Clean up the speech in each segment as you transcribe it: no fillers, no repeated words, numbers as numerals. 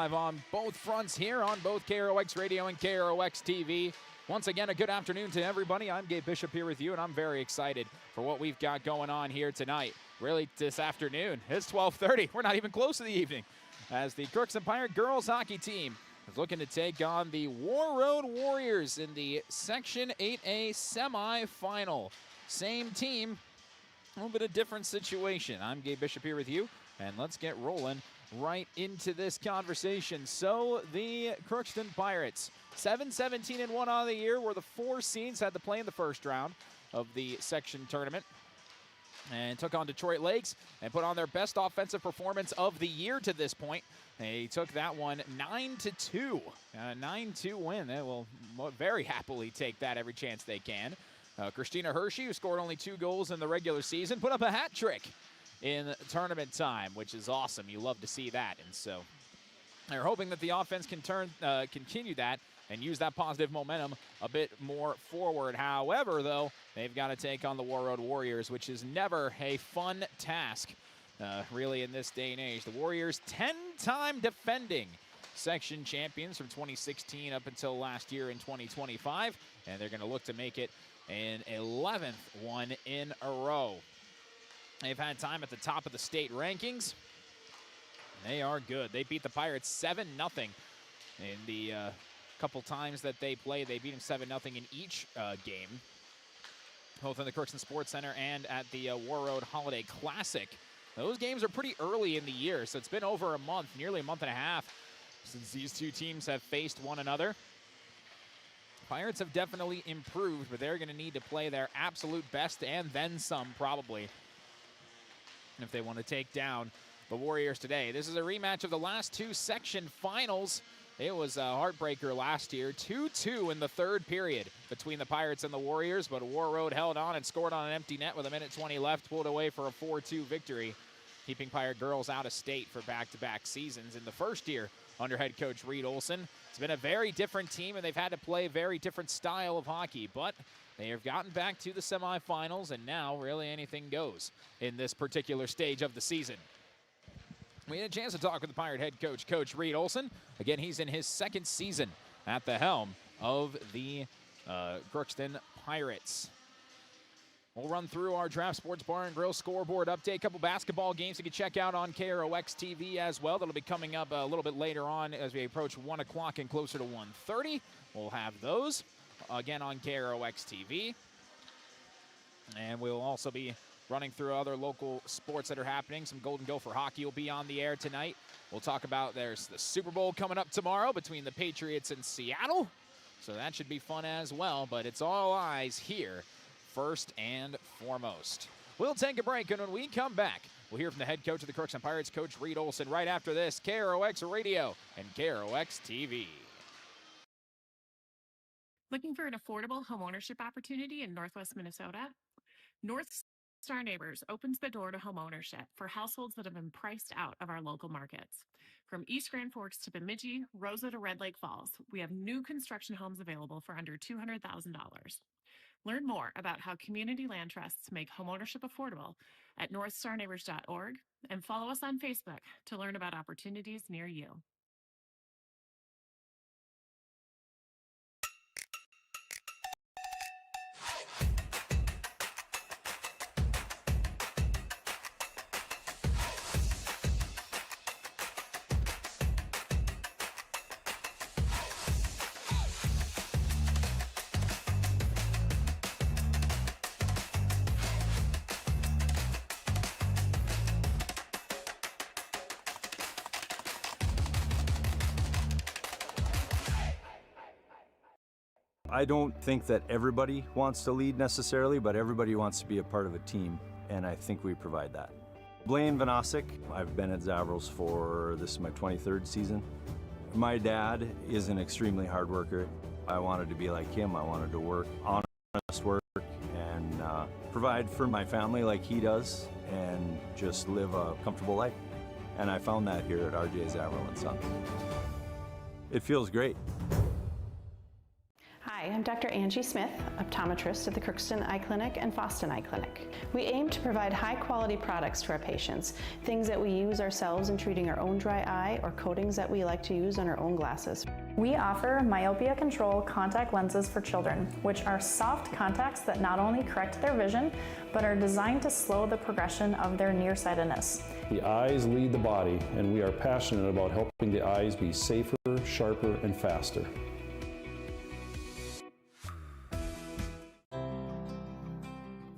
live on both fronts here on both KROX Radio and KROX TV. Once again, a good afternoon to everybody. I'm Gabe Bishop here with you, and I'm very excited for what we've got going on here tonight. Really, this afternoon. It's 12:30. We're not even close to the evening, as the Crookston Pirate Girls Hockey team is looking to take on the Warroad Warriors in the Section 8A semifinal. Same team, a little bit of different situation. I'm Gabe Bishop here with you, and let's get rolling right into this conversation. So the Crookston Pirates, 7-17-1 on the year, were the 4 seeds, had to play in the first round of the section tournament, and took on Detroit Lakes and put on their best offensive performance of the year to this point. They took that one 9-2, a 9-2 win. They will very happily take that every chance they can. Christina Hershey, who scored only 2 goals in the regular season, put up a hat trick in tournament time, which is awesome. You love to see that. And so they're hoping that the offense can continue that and use that positive momentum a bit more forward. However, though, they've got to take on the Warroad Warriors, which is never a fun task, really, in this day and age. The Warriors, 10-time defending section champions from 2016 up until last year in 2025, and they're going to look to make it an 11th one in a row. They've had time at the top of the state rankings. They are good. They beat the Pirates 7-0 in the couple times that they played. They beat them 7-0 in each game, both in the Crookston Sports Center and at the Warroad Holiday Classic. Those games are pretty early in the year, so it's been over a month, nearly a month and a half, since these two teams have faced one another. Pirates have definitely improved, but they're going to need to play their absolute best and then some, probably, if they want to take down the Warriors today. This is a rematch of the last 2 section finals. It was a heartbreaker last year, 2-2 in the third period between the Pirates and the Warriors, but Warroad held on and scored on an empty net with 1:20 left, pulled away for a 4-2 victory, keeping Pirate Girls out of state for back-to-back seasons. In the first year under head coach Reed Olson, it's been a very different team, and they've had to play a very different style of hockey, but they have gotten back to the semifinals, and now really anything goes in this particular stage of the season. We had a chance to talk with the Pirate head coach, Coach Reed Olson. Again, he's in his 2nd season at the helm of the Crookston Pirates. We'll run through our Draft Sports Bar and Grill scoreboard update. A couple basketball games you can check out on KROX TV as well. That'll be coming up a little bit later on as we approach 1 o'clock and closer to 1:30. We'll have those again on KROX TV. And we'll also be running through other local sports that are happening. Some Golden Gopher hockey will be on the air tonight. We'll talk about there's the Super Bowl coming up tomorrow between the Patriots and Seattle. So that should be fun as well, but it's all eyes here first and foremost. We'll take a break, and when we come back, we'll hear from the head coach of the Crookston Pirates, Coach Reed Olson, right after this, KROX Radio and KROX TV. Looking for an affordable homeownership opportunity in Northwest Minnesota? North Star Neighbors opens the door to homeownership for households that have been priced out of our local markets. From East Grand Forks to Bemidji, Rosa to Red Lake Falls, we have new construction homes available for under $200,000. Learn more about how community land trusts make homeownership affordable at northstarneighbors.org and follow us on Facebook to learn about opportunities near you. I don't think that everybody wants to lead necessarily, but everybody wants to be a part of a team, and I think we provide that. Blaine Vanosic, I've been at Zavros for, this is my 23rd season. My dad is an extremely hard worker. I wanted to be like him. I wanted to work, honest work, and provide for my family like he does, and just live a comfortable life. And I found that here at RJ Zavril & Sons. It feels great. Hi, Hi, I'm Dr. Angie Smith, optometrist at the Crookston Eye Clinic and Foston Eye Clinic. We aim to provide high-quality products to our patients, things that we use ourselves in treating our own dry eye or coatings that we like to use on our own glasses. We offer myopia control contact lenses for children, which are soft contacts that not only correct their vision, but are designed to slow the progression of their nearsightedness. The eyes lead the body, and we are passionate about helping the eyes be safer, sharper, and faster.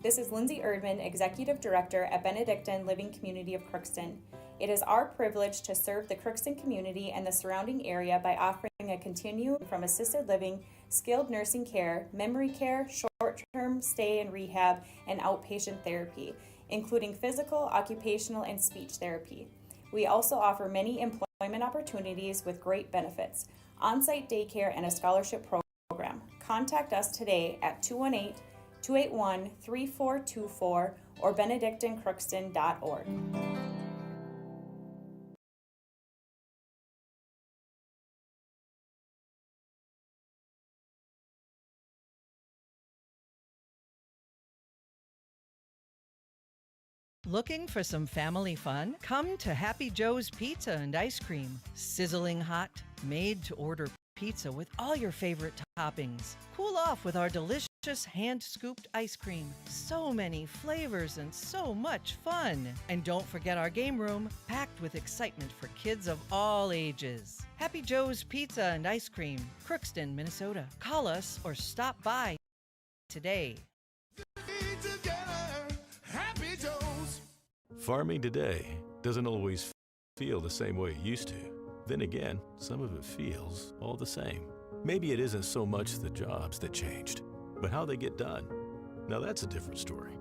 This is Lindsay Erdman, Executive Director at Benedictine Living Community of Crookston. It is our privilege to serve the Crookston community and the surrounding area by offering a continuum from assisted living, skilled nursing care, memory care, short-term stay and rehab, and outpatient therapy, including physical, occupational, and speech therapy. We also offer many employment opportunities with great benefits, on-site daycare, and a scholarship program. Contact us today at 218-281-3424 or benedictinecrookston.org. Looking for some family fun? Come to Happy Joe's Pizza and Ice Cream. Sizzling hot, made-to-order pizza with all your favorite toppings. Cool off with our delicious hand-scooped ice cream. So many flavors and so much fun. And don't forget our game room, packed with excitement for kids of all ages. Happy Joe's Pizza and Ice Cream, Crookston, Minnesota. Call us or stop by today. Farming today doesn't always feel the same way it used to. Then again, some of it feels all the same. Maybe it isn't so much the jobs that changed, but how they get done. Now that's a different story.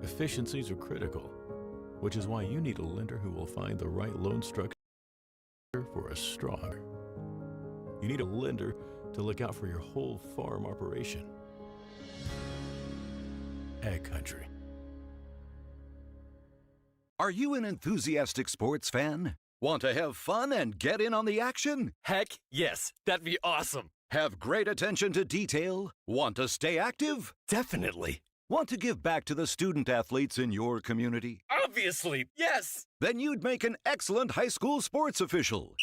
Efficiencies are critical, which is why you need a lender who will find the right loan structure for a stronger. You need a lender to look out for your whole farm operation. Ag Country. Are you an enthusiastic sports fan? Want to have fun and get in on the action? Heck, yes. That'd be awesome. Have great attention to detail? Want to stay active? Definitely. Want to give back to the student athletes in your community? Obviously, yes. Then you'd make an excellent high school sports official.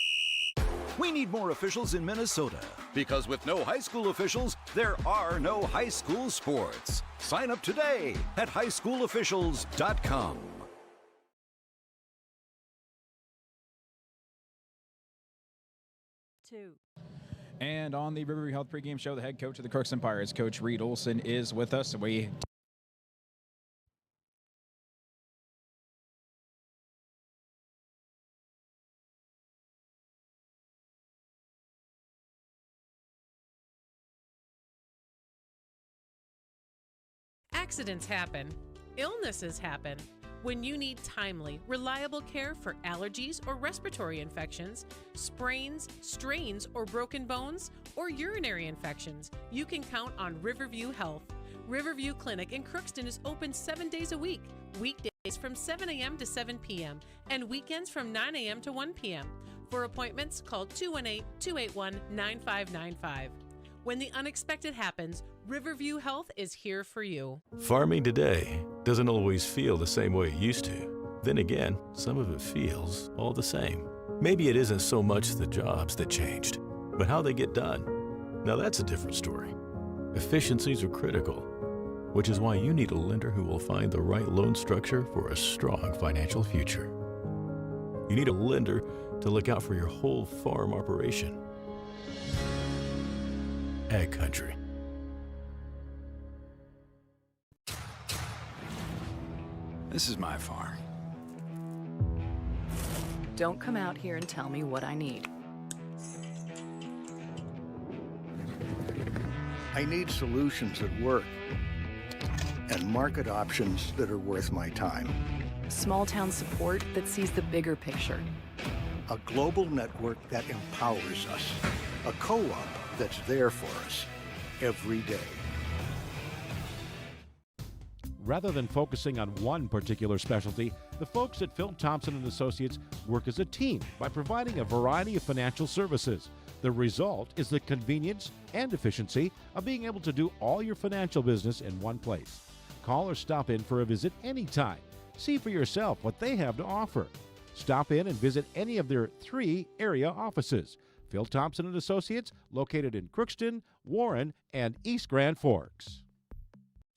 We need more officials in Minnesota, because with no high school officials, there are no high school sports. Sign up today at highschoolofficials.com. And on the Riverview Health pregame show, the head coach of the Crookston Pirates, Coach Reed Olson, is with us. Accidents happen. Illnesses happen. When you need timely, reliable care for allergies or respiratory infections, sprains, strains, or broken bones, or urinary infections, you can count on Riverview Health. Riverview Clinic in Crookston is open 7 days a week, weekdays from 7 a.m. to 7 p.m., and weekends from 9 a.m. to 1 p.m. For appointments, call 218-281-9595. When the unexpected happens, Riverview Health is here for you. Farming today doesn't always feel the same way it used to. Then again, some of it feels all the same. Maybe it isn't so much the jobs that changed, but how they get done. Now that's a different story. Efficiencies are critical, which is why you need a lender who will find the right loan structure for a strong financial future. You need a lender to look out for your whole farm operation. Ag Country. This is my farm. Don't come out here and tell me what I need. I need solutions that work and market options that are worth my time. Small town support that sees the bigger picture. A global network that empowers us. A co-op that's there for us every day. Rather than focusing on one particular specialty, the folks at Phil Thompson & Associates work as a team by providing a variety of financial services. The result is the convenience and efficiency of being able to do all your financial business in one place. Call or stop in for a visit anytime. See for yourself what they have to offer. Stop in and visit any of their 3 area offices. Phil Thompson & Associates, located in Crookston, Warren, and East Grand Forks.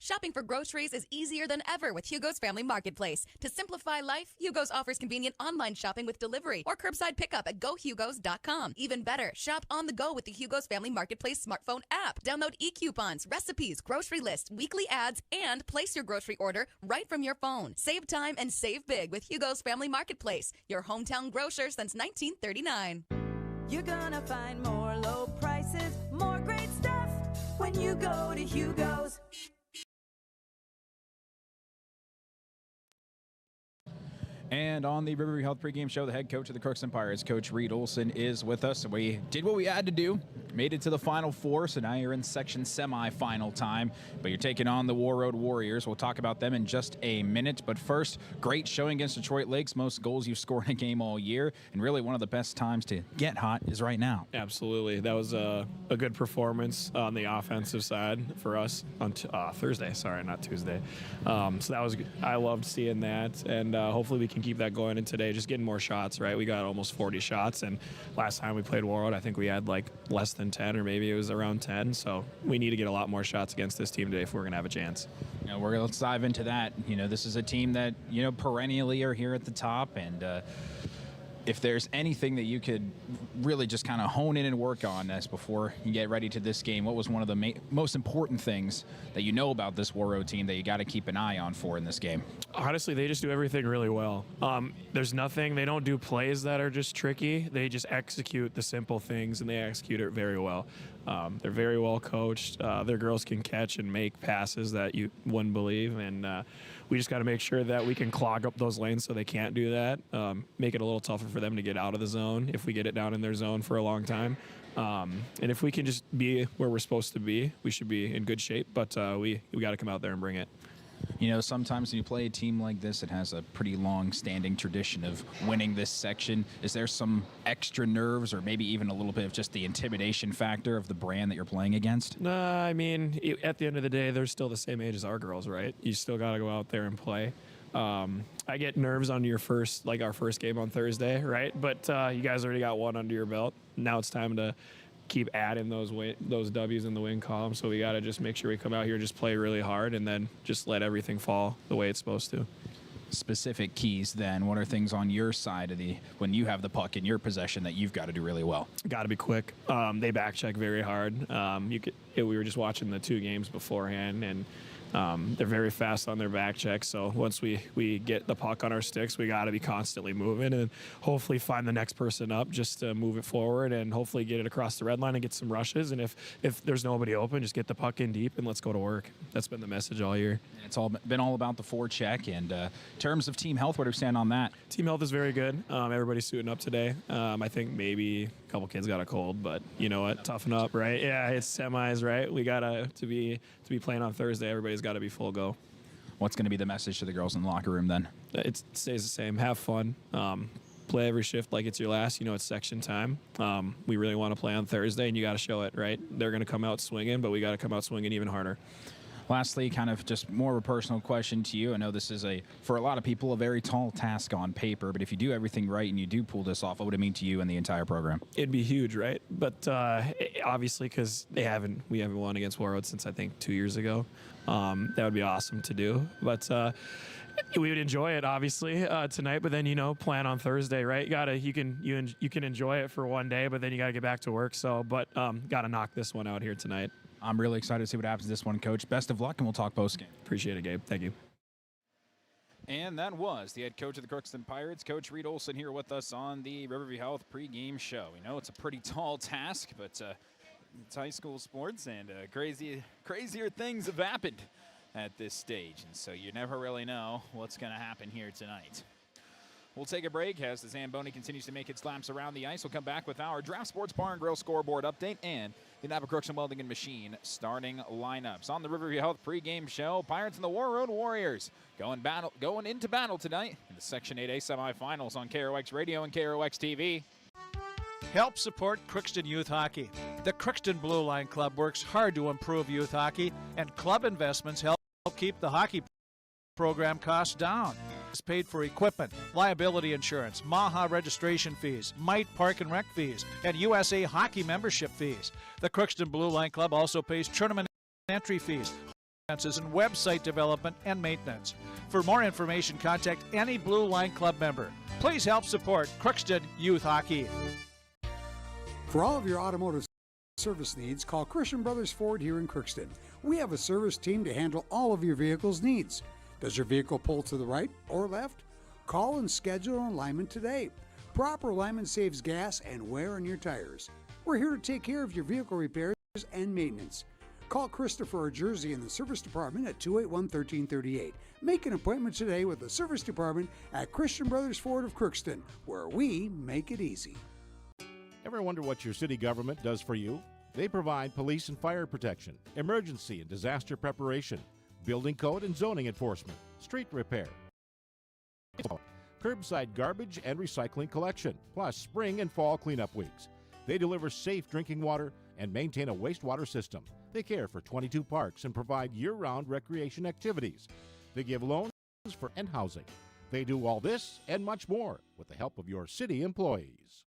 Shopping for groceries is easier than ever with Hugo's Family Marketplace. To simplify life, Hugo's offers convenient online shopping with delivery or curbside pickup at gohugos.com. Even better, shop on the go with the Hugo's Family Marketplace smartphone app. Download e-coupons, recipes, grocery lists, weekly ads, and place your grocery order right from your phone. Save time and save big with Hugo's Family Marketplace, your hometown grocer since 1939. You're gonna find more low prices, more great stuff when you go to Hugo's. And on the Riverview Health pregame show, the head coach of the Crookston Pirates, Coach Reed Olson, is with us. We did what we had to do, made it to the Final Four, so now you're in section semifinal time, but you're taking on the Warroad Warriors. We'll talk about them in just a minute, but first, great showing against Detroit Lakes, most goals you've scored in a game all year, and really one of the best times to get hot is right now. Absolutely. That was a good performance on the offensive side for us on Thursday, sorry, not Tuesday. So that was, I loved seeing that, and hopefully we can keep that going in today, just getting more shots, right? We got almost 40 shots, and last time we played Warroad, I think we had like less than 10, or maybe it was around 10, so we need to get a lot more shots against this team today if we're going to have a chance. You know, let's dive into that. You know, this is a team that, you know, perennially are here at the top, and if there's anything that you could really just kind of hone in and work on as before you get ready to this game, what was one of the most important things that you know about this Warroad team that you got to keep an eye on for in this game? Honestly, they just do everything really well. There's nothing, they don't do plays that are just tricky. They just execute the simple things, and they execute it very well. They're very well coached. Their girls can catch and make passes that you wouldn't believe, and we just got to make sure that we can clog up those lanes so they can't do that, make it a little tougher for them to get out of the zone if we get it down in their zone for a long time. And if we can just be where we're supposed to be, we should be in good shape, but we got to come out there and bring it. You know, sometimes when you play a team like this, it has a pretty long-standing tradition of winning this section. Is there some extra nerves or maybe even a little bit of just the intimidation factor of the brand that you're playing against? I mean, at the end of the day, they're still the same age as our girls, right? You still got to go out there and play. I get nerves on our first game on Thursday, right? But you guys already got one under your belt. Now it's time to keep adding those W's in the win column. So we got to just make sure we come out here, just play really hard, and then just let everything fall the way it's supposed to. Specific keys then, what are things on your side of when you have the puck in your possession that you've got to do really well? Got to be quick. They back check very hard. We were just watching the 2 games beforehand, and they're very fast on their back checks. So once we get the puck on our sticks, we got to be constantly moving and hopefully find the next person up just to move it forward and hopefully get it across the red line and get some rushes. And if there's nobody open, just get the puck in deep and let's go to work. That's been the message all year. And it's been all about the forecheck. And in terms of team health, where do we stand on that? Team health is very good. Everybody's suiting up today. I think maybe a couple kids got a cold, but you know what? Toughen up, right? Yeah, it's semis, right? We got to be playing on Thursday. Everybody's got to be full go. What's going to be the message to the girls in the locker room then? It stays the same. Have fun. Play every shift like it's your last. You know, it's section time. We really want to play on Thursday, and you got to show it, right? They're going to come out swinging, but we got to come out swinging even harder. Lastly, kind of just more of a personal question to you. I know this is for a lot of people, a very tall task on paper, but if you do everything right and you do pull this off, what would it mean to you and the entire program? It'd be huge, right? But obviously, because we haven't won against Warroad since I think 2 years ago. That would be awesome to do. But we would enjoy it obviously tonight, but then plan on Thursday, right? You can enjoy it for one day, but then you got to get back to work. So, but got to knock this one out here tonight. I'm really excited to see what happens this one, Coach. Best of luck, and we'll talk post-game. Appreciate it, Gabe. Thank you. And that was the head coach of the Crookston Pirates, Coach Reed Olson, here with us on the Riverview Health pregame show. We know it's a pretty tall task, but it's high school sports, and crazier things have happened at this stage, and so you never really know what's going to happen here tonight. We'll take a break as the Zamboni continues to make its laps around the ice. We'll come back with our Draft Sports Bar and Grill scoreboard update and the Napa Crookston Welding and Machine starting lineups. On the Riverview Health pregame show, Pirates and the Warroad Warriors going into battle tonight in the Section 8A semifinals on KROX Radio and KROX TV. Help support Crookston Youth Hockey. The Crookston Blue Line Club works hard to improve youth hockey, and club investments help keep the hockey program costs down. It's paid for equipment, liability insurance, Maha registration fees, Mite Park and Rec fees, and USA Hockey membership fees. The Crookston Blue Line Club also pays tournament entry fees, and website development and maintenance. For more information, contact any Blue Line Club member. Please help support Crookston Youth Hockey. For all of your automotive service needs, call Christian Brothers Ford here in Crookston. We have a service team to handle all of your vehicle's needs. Does your vehicle pull to the right or left? Call and schedule an alignment today. Proper alignment saves gas and wear on your tires. We're here to take care of your vehicle repairs and maintenance. Call Christopher or Jersey in the service department at 281-1338. Make an appointment today with the service department at Christian Brothers Ford of Crookston, where we make it easy. Ever wonder what your city government does for you? They provide police and fire protection, emergency and disaster preparation, building code and zoning enforcement, street repair, curbside garbage and recycling collection, plus spring and fall cleanup weeks. They deliver safe drinking water and maintain a wastewater system. They care for 22 parks and provide year-round recreation activities. They give loans for and housing. They do all this and much more with the help of your city employees.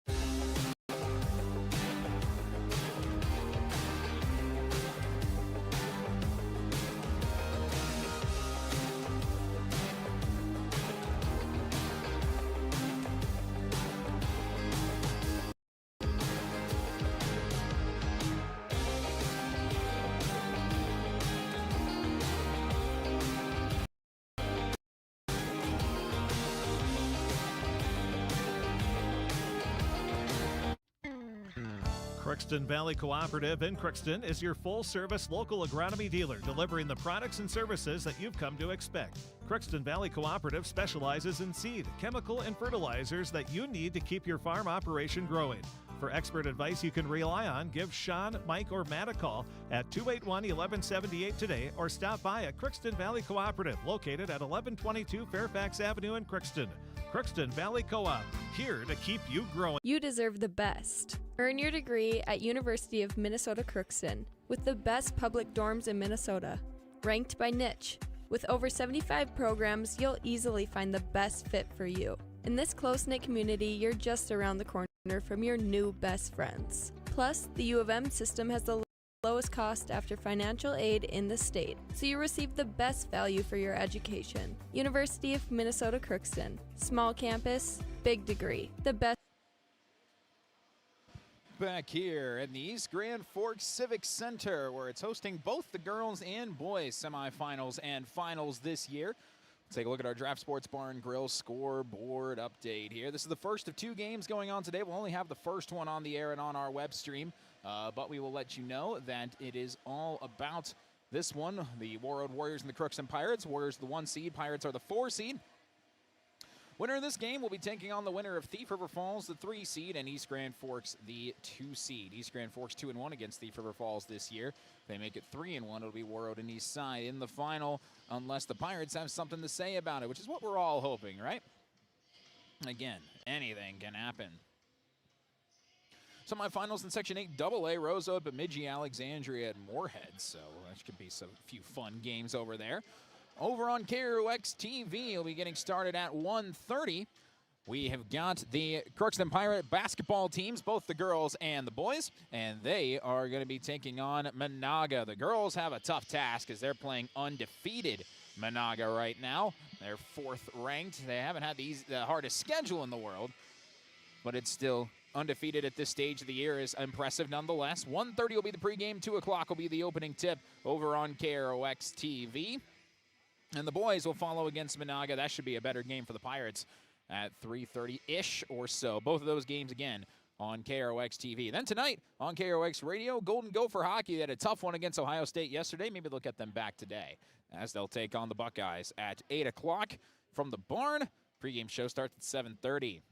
Crookston Valley Cooperative in Crookston is your full-service local agronomy dealer, delivering the products and services that you've come to expect. Crookston Valley Cooperative specializes in seed, chemical, and fertilizers that you need to keep your farm operation growing. For expert advice you can rely on, give Sean, Mike, or Matt a call at 281-1178 today or stop by at Crookston Valley Cooperative, located at 1122 Fairfax Avenue in Crookston. Crookston Valley Co-op, here to keep you growing. You deserve the best. Earn your degree at University of Minnesota Crookston with the best public dorms in Minnesota, ranked by niche. With over 75 programs, you'll easily find the best fit for you. In this close-knit community, you're just around the corner from your new best friends. Plus, the U of M system has the lowest cost after financial aid in the state, so you receive the best value for your education. University of Minnesota Crookston. Small campus, big degree. The best. Back here in the East Grand Forks Civic Center, where it's hosting both the girls and boys semifinals and finals this year. Let's take a look at our Draft Sports Bar and Grill scoreboard update here. This is the first of two games going on today. We'll only have the first one on the air and on our web stream, but we will let you know that it is all about this one. The Warroad Warriors and the Crookston Pirates. Warriors the 1 seed, Pirates are the 4 seed. Winner of this game will be taking on the winner of Thief River Falls, the 3 seed, and East Grand Forks, the 2 seed. East Grand Forks 2-1 against Thief River Falls this year. If they make it 3-1, it'll be Warroad and East Side in the final, unless the Pirates have something to say about it, which is what we're all hoping, right? Again, anything can happen. Semifinals in Section 8 AA, Roseau, Bemidji, Alexandria, and Moorhead. So that could be a few fun games over there. Over on KROX TV, we'll be getting started at 1:30. We have got the Crookston Pirate basketball teams, both the girls and the boys, and they are going to be taking on Monaga. The girls have a tough task as they're playing undefeated Monaga right now. They're 4th ranked. They haven't had the hardest schedule in the world, but it's still undefeated at this stage of the year is impressive nonetheless. 1:30 will be the pregame. 2 o'clock will be the opening tip over on KROX TV. And the boys will follow against Monaga. That should be a better game for the Pirates at 3:30-ish or so. Both of those games, again, on KROX TV. Then tonight on KROX Radio, Golden Gopher Hockey. They had a tough one against Ohio State yesterday. Maybe they'll get them back today as they'll take on the Buckeyes at 8 o'clock from the barn. Pregame show starts at 7:30.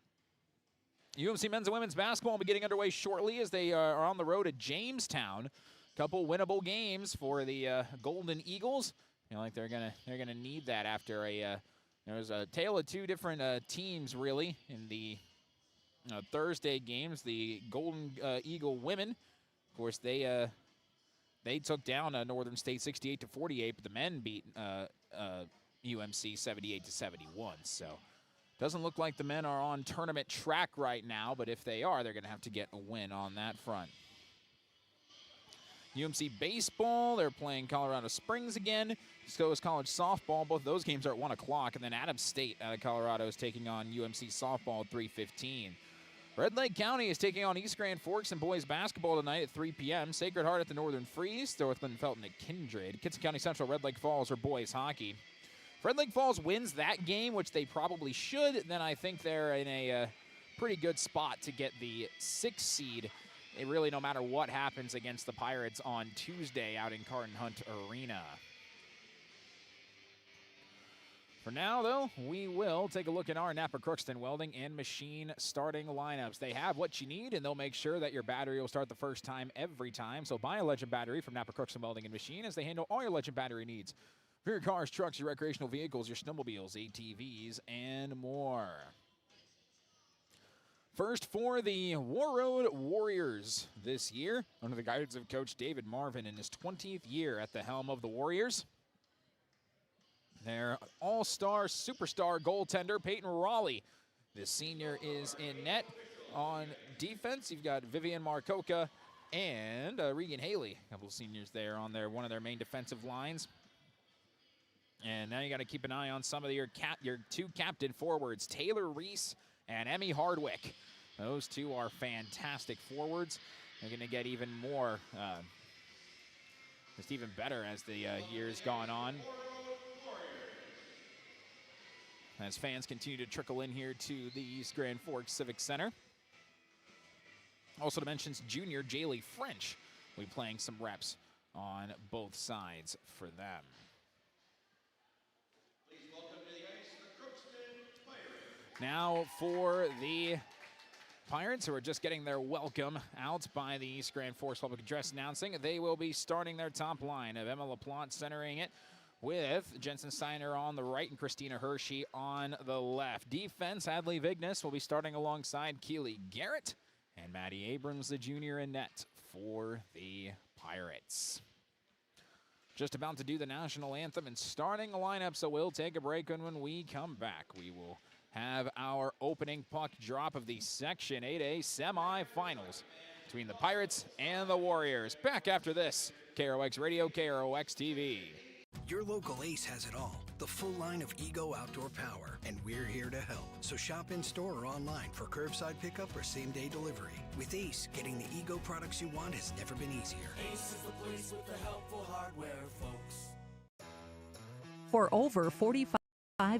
UMC men's and women's basketball will be getting underway shortly as they are on the road at Jamestown. Couple winnable games for the Golden Eagles. You know, like they're gonna need that after there was a tale of 2 different teams really in the Thursday games, the Golden Eagle women, of course, they took down Northern State 68-48, but the men beat UMC 78-71. So doesn't look like the men are on tournament track right now, but if they are, they're going to have to get a win on that front. UMC baseball, they're playing Colorado Springs again. So is college softball. Both of those games are at 1 o'clock. And then Adams State out of Colorado is taking on UMC softball at 3:15. Red Lake County is taking on East Grand Forks in boys basketball tonight at 3 p.m. Sacred Heart at the Northern Freeze. Northland Felton at Kindred. Kitson County Central, Red Lake Falls are boys hockey. If Red Lake Falls wins that game, which they probably should, then I think they're in a pretty good spot to get the 6th seed. Really, no matter what happens against the Pirates on Tuesday out in Carton Hunt Arena. For now, though, we will take a look at our Napa Crookston Welding and Machine starting lineups. They have what you need, and they'll make sure that your battery will start the first time every time. So buy a Legend battery from Napa Crookston Welding and Machine as they handle all your Legend battery needs for your cars, trucks, your recreational vehicles, your snowmobiles, ATVs, and more. First for the Warroad Warriors this year, under the guidance of Coach David Marvin in his 20th year at the helm of the Warriors. Their all-star, superstar goaltender, Peyton Raleigh. The senior is in net. On defense, you've got Vivian Marcoca and Regan Haley. A couple of seniors there on one of their main defensive lines. And now you got to keep an eye on some of your two captain forwards, Taylor Reese and Emmy Hardwick. Those two are fantastic forwards. They're going to get even more, just even better as the year's gone on. As fans continue to trickle in here to the East Grand Forks Civic Center. Also to mention, junior Jaylee French will be playing some reps on both sides for them. Now for the Pirates, who are just getting their welcome out by the East Grand Forks Public Address announcing, they will be starting their top line of Emma LaPlante centering it with Jensen Steiner on the right and Christina Hershey on the left. Defense, Hadley Vignes will be starting alongside Keely Garrett and Maddie Abrams, the junior in net for the Pirates. Just about to do the national anthem and starting a lineup, so we'll take a break, and when we come back, we will have our opening puck drop of the Section 8A semifinals between the Pirates and the Warriors. Back after this, KROX Radio, KROX TV. Your local Ace has it all, the full line of Ego outdoor power, and we're here to help. So shop in store or online for curbside pickup or same-day delivery. With Ace, getting the Ego products you want has never been easier. Ace is the place with the helpful hardware, folks. For over 45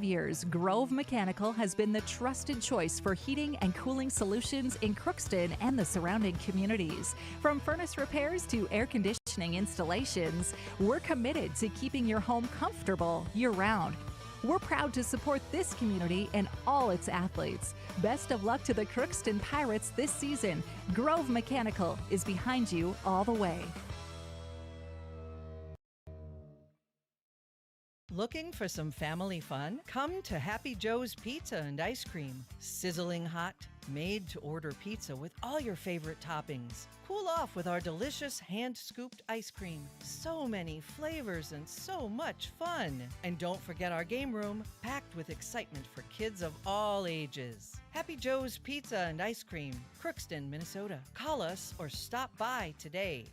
years, Grove Mechanical has been the trusted choice for heating and cooling solutions in Crookston and the surrounding communities. From furnace repairs to air conditioning installations, we're committed to keeping your home comfortable year-round. We're proud to support this community and all its athletes. Best of luck to the Crookston Pirates this season. Grove Mechanical is behind you all the way. Looking for some family fun? Come to Happy Joe's Pizza and Ice Cream. Sizzling hot, made-to-order pizza with all your favorite toppings. Cool off with our delicious hand-scooped ice cream. So many flavors and so much fun. And don't forget our game room, packed with excitement for kids of all ages. Happy Joe's Pizza and Ice Cream, Crookston, Minnesota. Call us or stop by today.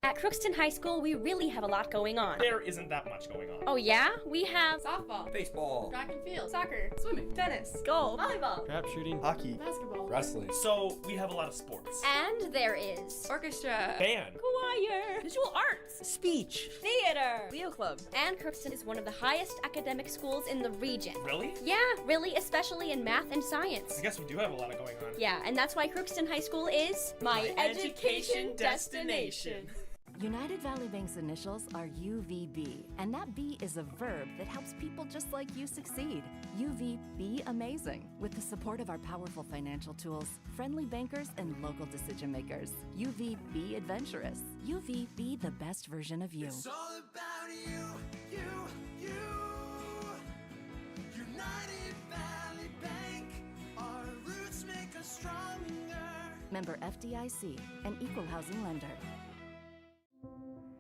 At Crookston High School, we really have a lot going on. There isn't that much going on. Oh yeah? We have softball, baseball, track and field, soccer, swimming, tennis, golf, volleyball, crap shooting, hockey, basketball, wrestling. So we have a lot of sports. And there is orchestra, band, choir, visual arts, speech, theater, Leo Club. And Crookston is one of the highest academic schools in the region. Really? Yeah, really, especially in math and science. I guess we do have a lot going on. Yeah, and that's why Crookston High School is my education destination. United Valley Bank's initials are UVB, and that B is a verb that helps people just like you succeed. UV Be Amazing, with the support of our powerful financial tools, friendly bankers, and local decision makers. UV Be Adventurous. UV Be the best version of you. It's all about you, you, you. Member FDIC, an equal housing lender.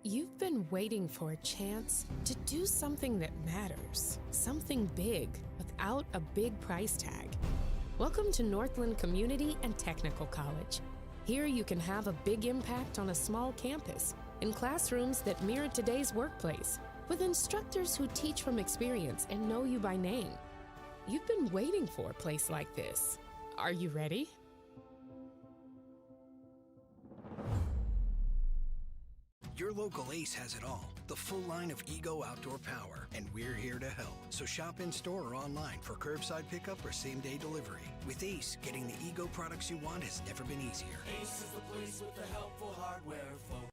You've been waiting for a chance to do something that matters, something big without a big price tag. Welcome to Northland Community and Technical College. Here you can have a big impact on a small campus, in classrooms that mirror today's workplace, with instructors who teach from experience and know you by name. You've been waiting for a place like this. Are you ready? Your local Ace has it all. The full line of Ego outdoor power, and we're here to help. So shop in store or online for curbside pickup or same-day delivery. With Ace, getting the Ego products you want has never been easier. Ace is the place with the helpful hardware, folks.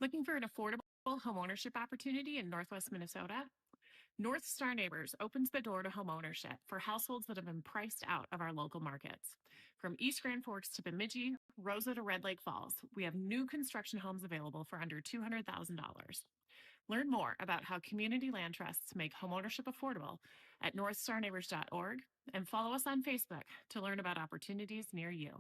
Looking for an affordable homeownership opportunity in Northwest Minnesota? North Star Neighbors opens the door to homeownership for households that have been priced out of our local markets. From East Grand Forks to Bemidji, Rosa to Red Lake Falls, we have new construction homes available for under $200,000. Learn more about how community land trusts make homeownership affordable at northstarneighbors.org and follow us on Facebook to learn about opportunities near you.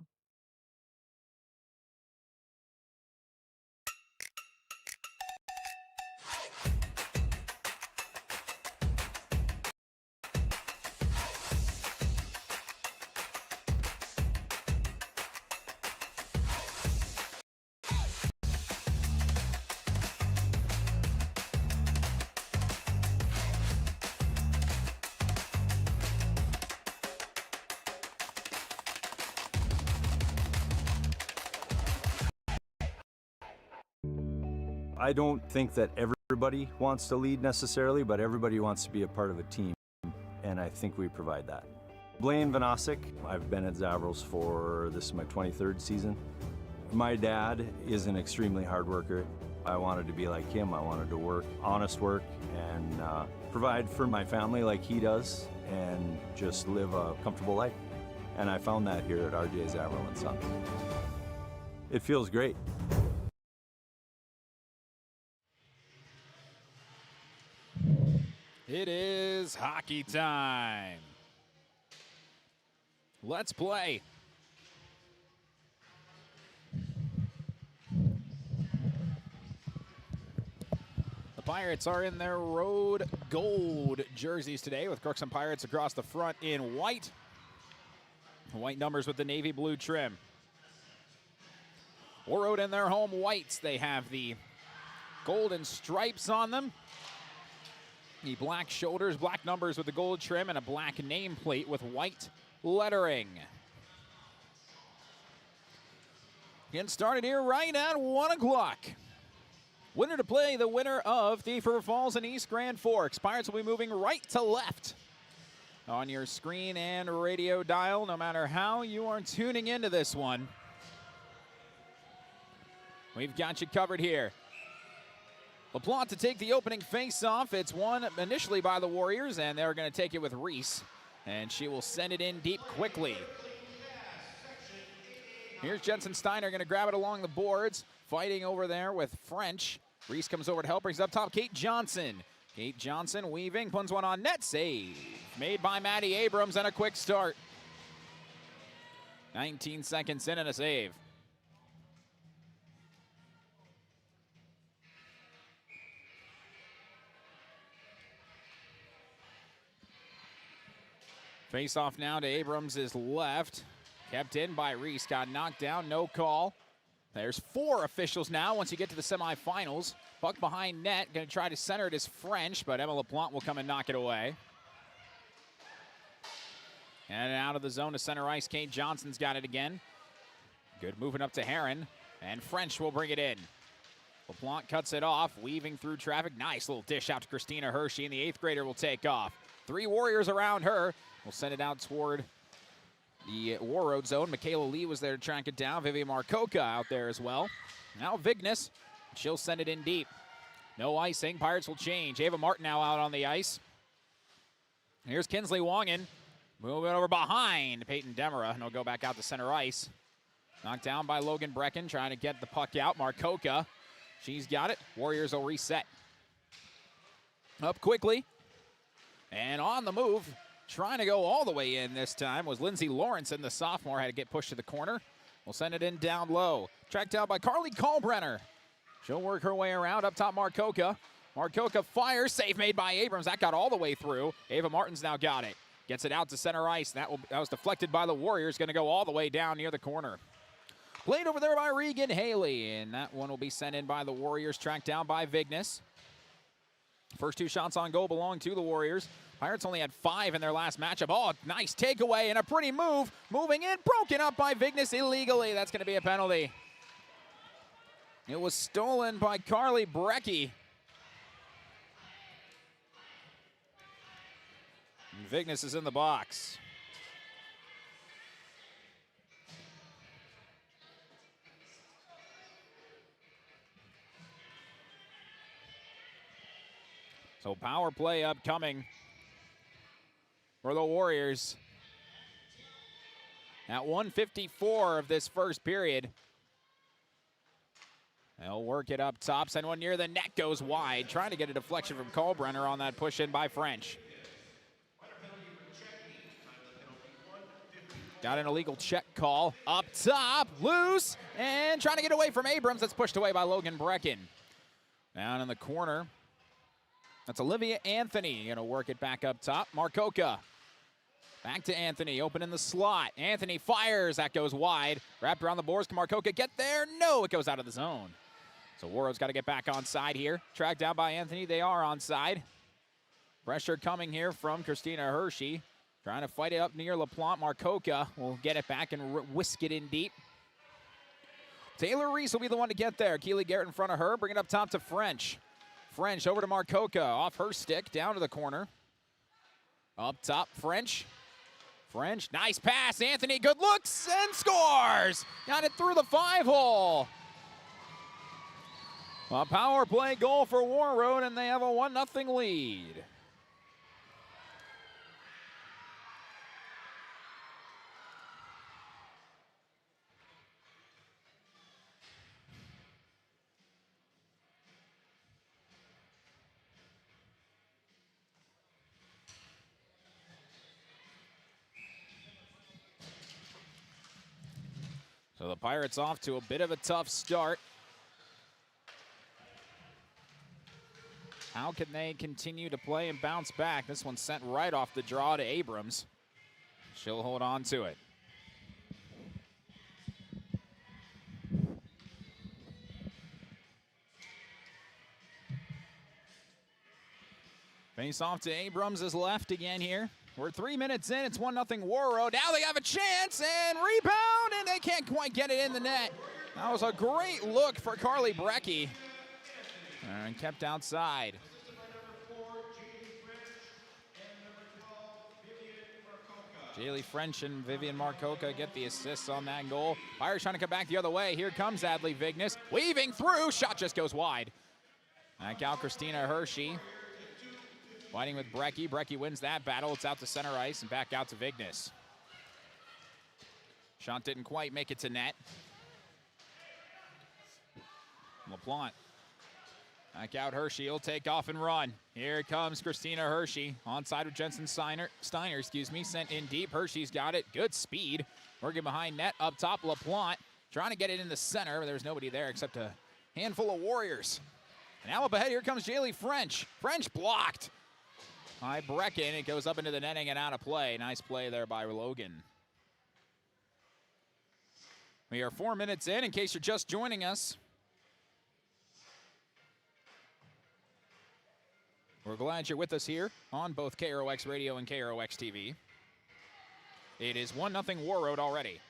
I don't think that everybody wants to lead necessarily, but everybody wants to be a part of a team, and I think we provide that. Blaine Vanosic, I've been at Zavros for, this is my 23rd season. My dad is an extremely hard worker. I wanted to be like him. I wanted to work, honest work, and provide for my family like he does, and just live a comfortable life. And I found that here at RJ Zavro & Son. It feels great. It is hockey time. Let's play. The Pirates are in their road gold jerseys today, with Crookston Pirates across the front in white. White numbers with the navy blue trim. Warroad in their home whites. They have the golden stripes on them. The black shoulders, black numbers with the gold trim, and a black nameplate with white lettering. Getting started here right at 1 o'clock. Winner to play, the winner of Thief River Falls and East Grand Forks. Pirates will be moving right to left on your screen and radio dial, no matter how you are tuning into this one. We've got you covered here. LaPlante to take the opening face-off. It's won initially by the Warriors, and they're going to take it with Reese. And she will send it in deep quickly. Here's Jensen Steiner going to grab it along the boards. Fighting over there with French. Reese comes over to help. Brings up top Kate Johnson. Kate Johnson weaving. Puts one on net. Save. Made by Maddie Abrams, and a quick start. 19 seconds in and a save. Face off now to Abrams' left. Kept in by Reese. Got knocked down. No call. There's 4 officials now once you get to the semifinals. Puck behind net. Going to try to center it as French, but Emma LaPlante will come and knock it away. And out of the zone to center ice. Kate Johnson's got it again. Good moving up to Heron. And French will bring it in. LaPlante cuts it off. Weaving through traffic. Nice little dish out to Christina Hershey. And the 8th grader will take off. 3 Warriors around her. We'll send it out toward the Warroad zone. Michaela Lee was there to track it down. Vivian Marcoca out there as well. Now Vignes. She'll send it in deep. No icing. Pirates will change. Ava Martin now out on the ice. Here's Kinsley Wongan. Moving over behind Peyton Demera. And he'll go back out to center ice. Knocked down by Logan Brecken. Trying to get the puck out. Marcoca. She's got it. Warriors will reset. Up quickly. And on the move Trying to go all the way in this time was Lindsay Lawrence, and the sophomore had to get pushed to the corner. We'll send it in down low. Tracked down by Carly Kalbrenner. She'll work her way around up top. Marcoca. Marcoca fires. Save made by Abrams. That got all the way through. Ava Martin's now got it. Gets it out to center ice. That was deflected by the Warriors. Going to go all the way down near the corner. Played over there by Regan Haley, and that one will be sent in by the Warriors. Tracked down by Vignes. First 2 shots on goal belong to the Warriors. Pirates only had 5 in their last matchup. Oh, nice takeaway and a pretty move. Moving in, broken up by Vignes illegally. That's going to be a penalty. It was stolen by Carly Brecky. And Vignes is in the box. So power play upcoming for the Warriors. At 1:54 of this first period. They'll work it up top. Send one near the net, goes wide. Trying to get a deflection from Kalbrenner on that push in by French. Got an illegal check call. Up top, loose, and trying to get away from Abrams. That's pushed away by Logan Brecken. Down in the corner. That's Olivia Anthony. Going to work it back up top. Marcoca. Back to Anthony, open in the slot. Anthony fires, that goes wide. Wrapped around the boards, can Marcoca get there? No, it goes out of the zone. So Warroad's got to get back on side here. Tracked down by Anthony, they are on side. Pressure coming here from Christina Hershey. Trying to fight it up near LaPlante. Marcoca will get it back and whisk it in deep. Taylor Reese will be the one to get there. Keely Garrett in front of her, bring it up top to French. French over to Marcoca, off her stick, down to the corner. Up top, French. French, nice pass. Anthony, good looks, and scores! Got it through the 5-hole. A power play goal for Warroad, and they have a 1-0 lead. So the Pirates off to a bit of a tough start. How can they continue to play and bounce back? This one sent right off the draw to Abrams. She'll hold on to it. Face off to Abrams is left again here. We're 3 minutes in, it's 1-0 Warroad. Now they have a chance, and rebound, and they can't quite get it in the net. That was a great look for Carly Brecky. And kept outside. Jaylee French and Vivian Marcoca get the assists on that goal. Pirates trying to come back the other way. Here comes Adley Vignes. Weaving through, shot just goes wide. Back out Christina Hershey. Fighting with Brecky. Brecky wins that battle. It's out to center ice and back out to Vignes. Shot didn't quite make it to net. LaPlante. Back out Hershey. He'll take off and run. Here comes Christina Hershey. Onside with Jensen Steiner, sent in deep. Hershey's got it. Good speed. Working behind net. Up top, LaPlante. Trying to get it in the center, but there's nobody there except a handful of Warriors. And now up ahead, here comes Jaylee French. French blocked by Brecken. It goes up into the netting and out of play. Nice play there by Logan. We are 4 minutes in case you're just joining us. We're glad you're with us here on both KROX Radio and KROX TV. It is 1-0 Warroad already.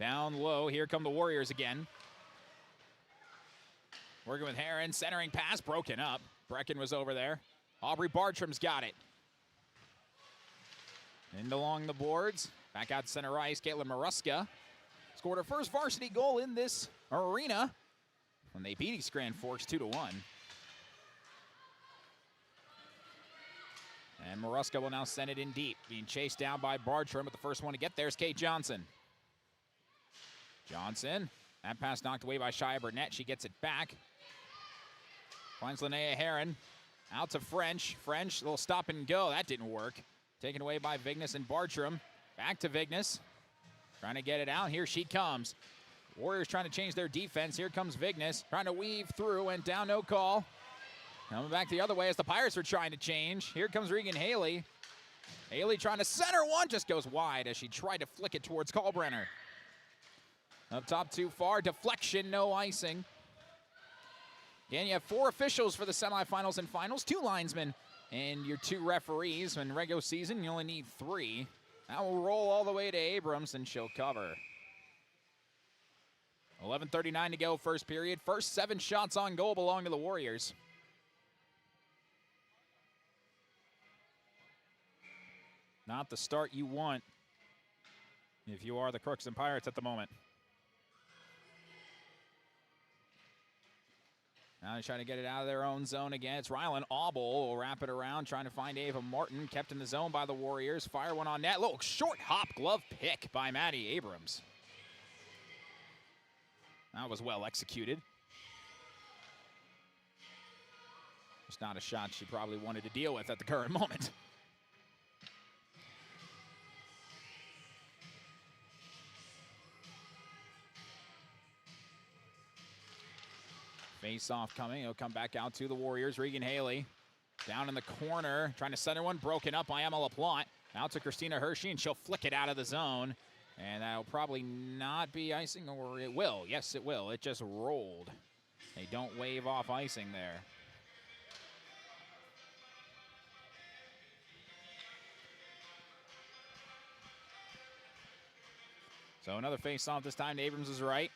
Down low, here come the Warriors again. Working with Heron, centering pass, broken up. Brecken was over there. Aubrey Bartram's got it. And along the boards, back out center ice, Caitlin Maruska scored her first varsity goal in this arena when they beat East Grand Forks 2-1. And Maruska will now send it in deep, being chased down by Bartram, but the first one to get there is Kate Johnson. Johnson, that pass knocked away by Shia Burnett. She gets it back. Finds Linnea Heron. Out to French. French, little stop and go. That didn't work. Taken away by Vignes and Bartram. Back to Vignes. Trying to get it out. Here she comes. Warriors trying to change their defense. Here comes Vignes. Trying to weave through and down, no call. Coming back the other way as the Pirates are trying to change. Here comes Regan Haley. Haley trying to center one. Just goes wide as she tried to flick it towards Kalbrenner. Up top too far. Deflection, no icing. Again, you have 4 officials for the semifinals and finals. 2 linesmen and your 2 referees. In regular season, you only need 3. That will roll all the way to Abrams, and she'll cover. 11:39 to go, first period. First 7 shots on goal belong to the Warriors. Not the start you want if you are the Crookston Pirates at the moment. Now they're trying to get it out of their own zone again. It's Rylan Auble will wrap it around, trying to find Ava Martin. Kept in the zone by the Warriors. Fire one on net. Little short hop glove pick by Maddie Abrams. That was well executed. It's not a shot she probably wanted to deal with at the current moment. Face-off coming. It'll come back out to the Warriors. Regan Haley down in the corner, trying to center one. Broken up by Emma LaPlante. Out to Christina Hershey, and she'll flick it out of the zone. And that'll probably not be icing, or it will. Yes, it will. It just rolled. They don't wave off icing there. So another face-off this time to Abrams is right.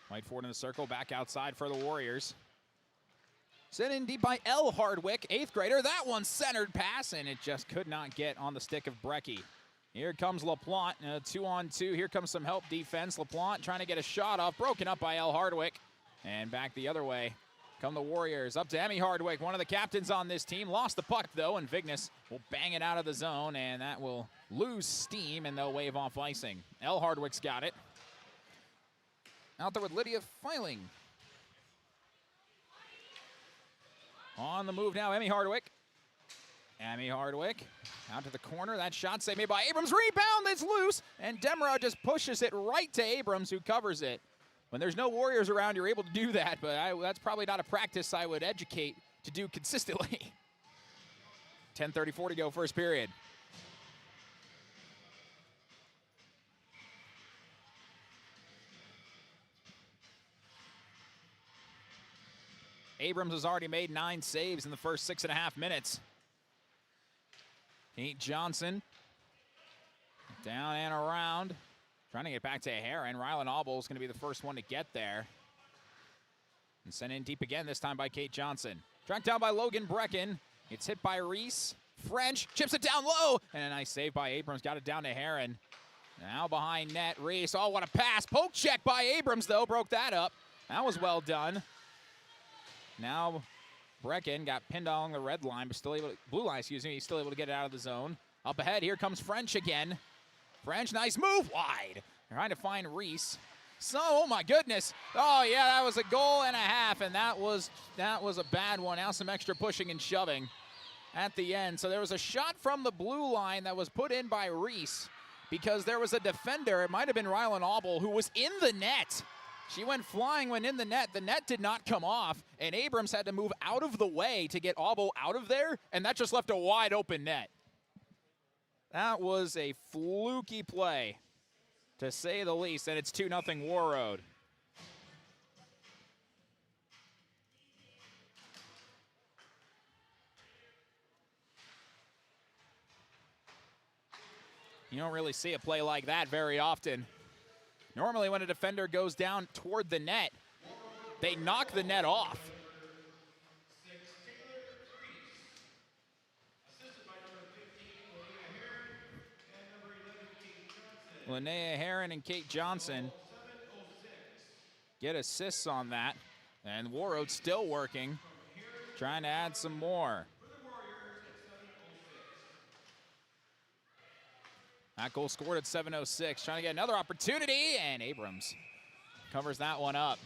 White forward in the circle, back outside for the Warriors. Sent in deep by Elle Hardwick, 8th grader. That one centered pass, and it just could not get on the stick of Brecky. Here comes LaPlante, 2-on-2. Here comes some help defense. LaPlante trying to get a shot off, broken up by Elle Hardwick. And back the other way come the Warriors. Up to Emmy Hardwick, one of the captains on this team. Lost the puck, though, and Vignes will bang it out of the zone, and that will lose steam, and they'll wave off icing. Elle Hardwick's got it. Out there with Lydia Filing. On the move now, Emmy Hardwick. Emmy Hardwick out to the corner. That shot saved made by Abrams. Rebound, it's loose. And Demra just pushes it right to Abrams, who covers it. When there's no Warriors around, you're able to do that, but that's probably not a practice I would educate to do consistently. 10:34 to go, first period. Abrams has already made 9 saves in the first 6.5 minutes. Kate Johnson down and around. Trying to get back to Heron. Rylan Auble is going to be the first one to get there. And sent in deep again, this time by Kate Johnson. Tracked down by Logan Brecken. It's hit by Reese. French chips it down low. And a nice save by Abrams. Got it down to Heron. Now behind net, Reese. Oh, what a pass. Poke check by Abrams, though. Broke that up. That was well done. Now Brecken got pinned along the red line, but still able to, blue line, excuse me. He's still able to get it out of the zone. Up ahead, here comes French again. French, nice move, wide. Trying to find Reese. So, oh my goodness. Oh yeah, that was a goal and a half, and that was a bad one. Now some extra pushing and shoving at the end. So there was a shot from the blue line that was put in by Reese because there was a defender. It might have been Rylan Auble who was in the net. She went flying when in the net. The net did not come off, and Abrams had to move out of the way to get Auble out of there, and that just left a wide open net. That was a fluky play, to say the least, and it's 2-0 Warroad. You don't really see a play like that very often. Normally when a defender goes down toward the net, they knock the net off. Linnea Heron and Kate Johnson get assists on that. And Warroad still working, trying to add some more. That goal scored at 7:06. Trying to get another opportunity, and Abrams covers that one up.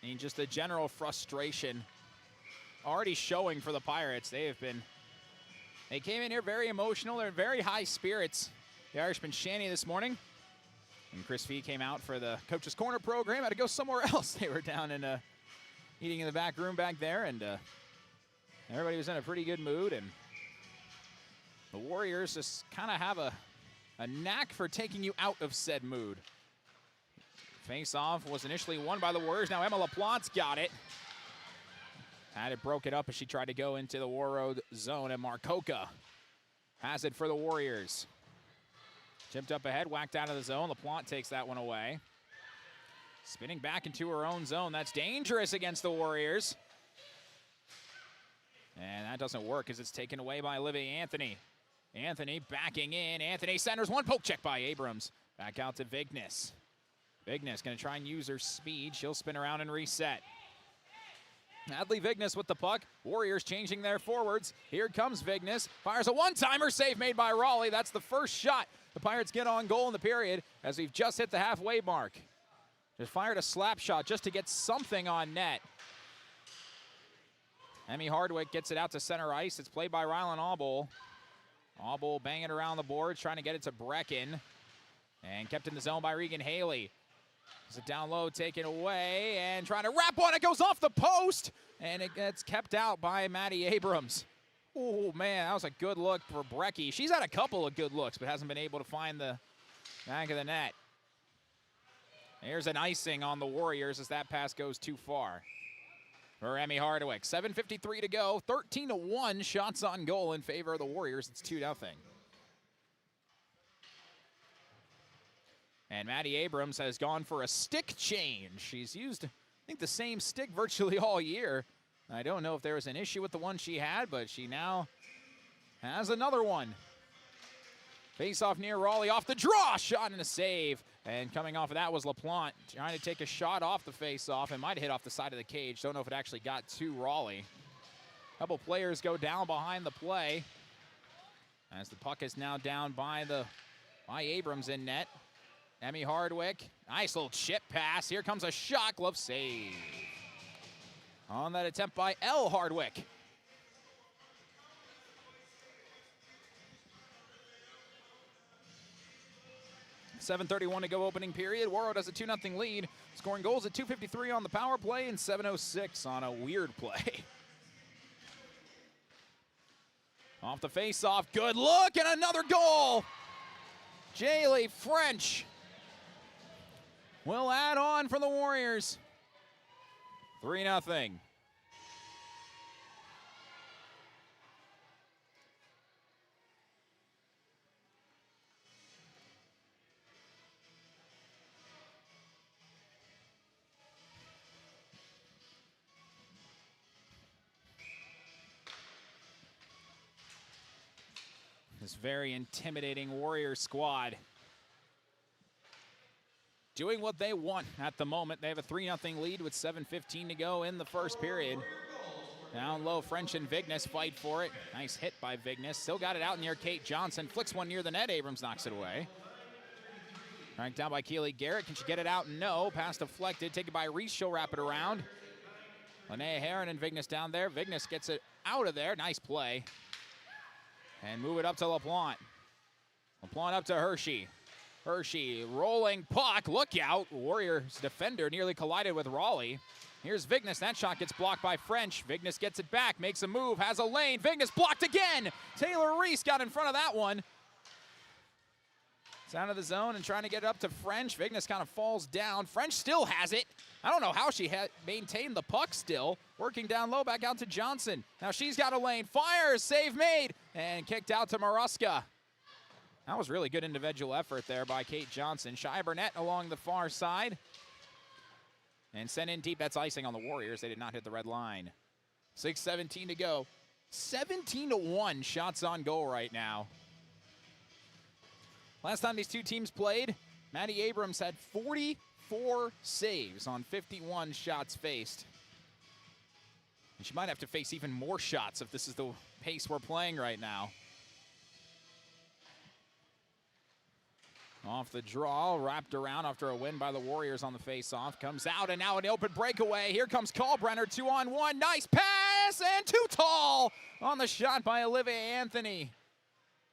And just the general frustration already showing for the Pirates. They came in here very emotional. They're in very high spirits. The Irishman Shanny this morning. And Chris Fee came out for the Coach's Corner program. Had to go somewhere else. They were down in eating in the back room back there, and everybody was in a pretty good mood. And the Warriors just kind of have a knack for taking you out of said mood. Face-off was initially won by the Warriors. Now Emma LaPlante's got it. Had it broken up as she tried to go into the Warroad zone, and Marcoca has it for the Warriors. Chipped up ahead, whacked out of the zone. LaPlante takes that one away. Spinning back into her own zone. That's dangerous against the Warriors. And that doesn't work as it's taken away by Olivia Anthony. Anthony backing in. Anthony centers one, poke check by Abrams. Back out to Vignes. Vignes going to try and use her speed. She'll spin around and reset. Adley Vignes with the puck. Warriors changing their forwards. Here comes Vignes. Fires a one-timer. Save made by Raleigh. That's the first shot the Pirates get on goal in the period as we've just hit the halfway mark. Just fired a slap shot just to get something on net. Emmy Hardwick gets it out to center ice. It's played by Rylan Auble. Auble banging around the boards, trying to get it to Brecken. And kept in the zone by Regan Haley. Is it down low, taken away, and trying to wrap one. It goes off the post, and it gets kept out by Maddie Abrams. Oh, man, that was a good look for Brecky. She's had a couple of good looks, but hasn't been able to find the back of the net. There's an icing on the Warriors as that pass goes too far. For Emmy Hardwick, 7:53 to go, 13-1 shots on goal in favor of the Warriors. It's 2-0. And Maddie Abrams has gone for a stick change. She's used, I think, the same stick virtually all year. I don't know if there was an issue with the one she had, but she now has another one. Face-off near Raleigh, off the draw, shot and a save. And coming off of that was LaPlante, trying to take a shot off the face-off. It might have hit off the side of the cage. Don't know if it actually got to Raleigh. A couple players go down behind the play as the puck is now down by Abrams in net. Emmy Hardwick, nice little chip pass. Here comes a shot, glove save. On that attempt by L. Hardwick. .7:31 to go opening period. Warroad has a 2-0 lead. Scoring goals at 2:53 on the power play and 7:06 on a weird play. Off the face-off, good look, and another goal. Jaylee French will add on for the Warriors. 3-0. This very intimidating Warrior squad doing what they want at the moment. They have a 3-0 lead with 7:15 to go in the first period. Down low, French and Vignes fight for it. Nice hit by Vignes. Still got it out near Kate Johnson. Flicks one near the net. Abrams knocks it away. Ranked down by Keely Garrett. Can she get it out? No. Pass deflected. Taken by Reese. She'll wrap it around. Linnea Heron and Vignes down there. Vignes gets it out of there. Nice play. And move it up to LaPlante. LaPlante up to Hershey. Hershey rolling puck. Look out. Warriors defender nearly collided with Raleigh. Here's Vignes. That shot gets blocked by French. Vignes gets it back. Makes a move. Has a lane. Vignes blocked again. Taylor Reese got in front of that one. It's out of the zone and trying to get it up to French. Vignes kind of falls down. French still has it. I don't know how she had maintained the puck still. Working down low, back out to Johnson. Now she's got a lane. Fires, save made, and kicked out to Maruska. That was really good individual effort there by Kate Johnson. Shia Burnett along the far side. And sent in deep. That's icing on the Warriors. They did not hit the red line. 6:17 to go. 17-1 shots on goal right now. Last time these two teams played, Maddie Abrams had 44 saves on 51 shots faced. And she might have to face even more shots if this is the pace we're playing right now. Off the draw, wrapped around after a win by the Warriors on the face-off. Comes out, and now an open breakaway. Here comes Kalbrenner, 2-on-1. Nice pass, and too tall on the shot by Olivia Anthony.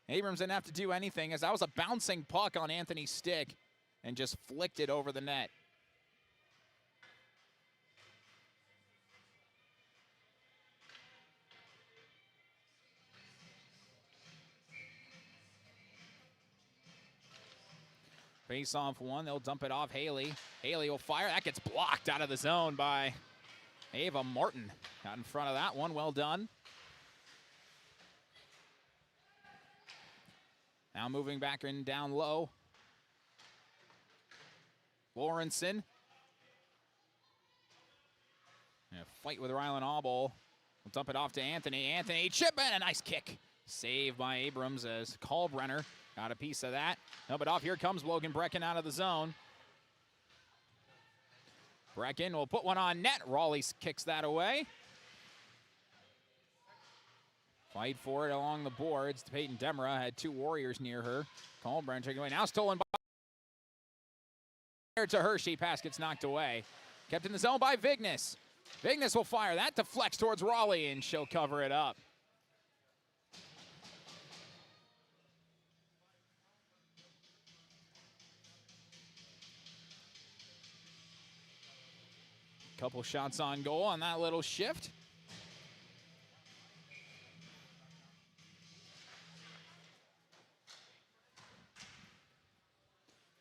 Abrams didn't have to do anything, as that was a bouncing puck on Anthony's stick and just flicked it over the net. Face off one, they'll dump it off Haley. Haley will fire, that gets blocked out of the zone by Ava Martin. Got in front of that one, well done. Now moving back in down low. Lawrenson. And a fight with Rylan Auble. We'll dump it off to Anthony. Anthony chip in, a nice kick. Saved by Abrams as Kalbrenner got a piece of that. No, but off here comes Logan Brecken out of the zone. Brecken will put one on net. Raleigh kicks that away. Fight for it along the boards. Peyton Demera had two Warriors near her. Kalbrenner taken away. Now stolen by to Hershey. Pass gets knocked away. Kept in the zone by Vignes. Vignes will fire. That deflects towards Raleigh, and she'll cover it up. Couple shots on goal on that little shift.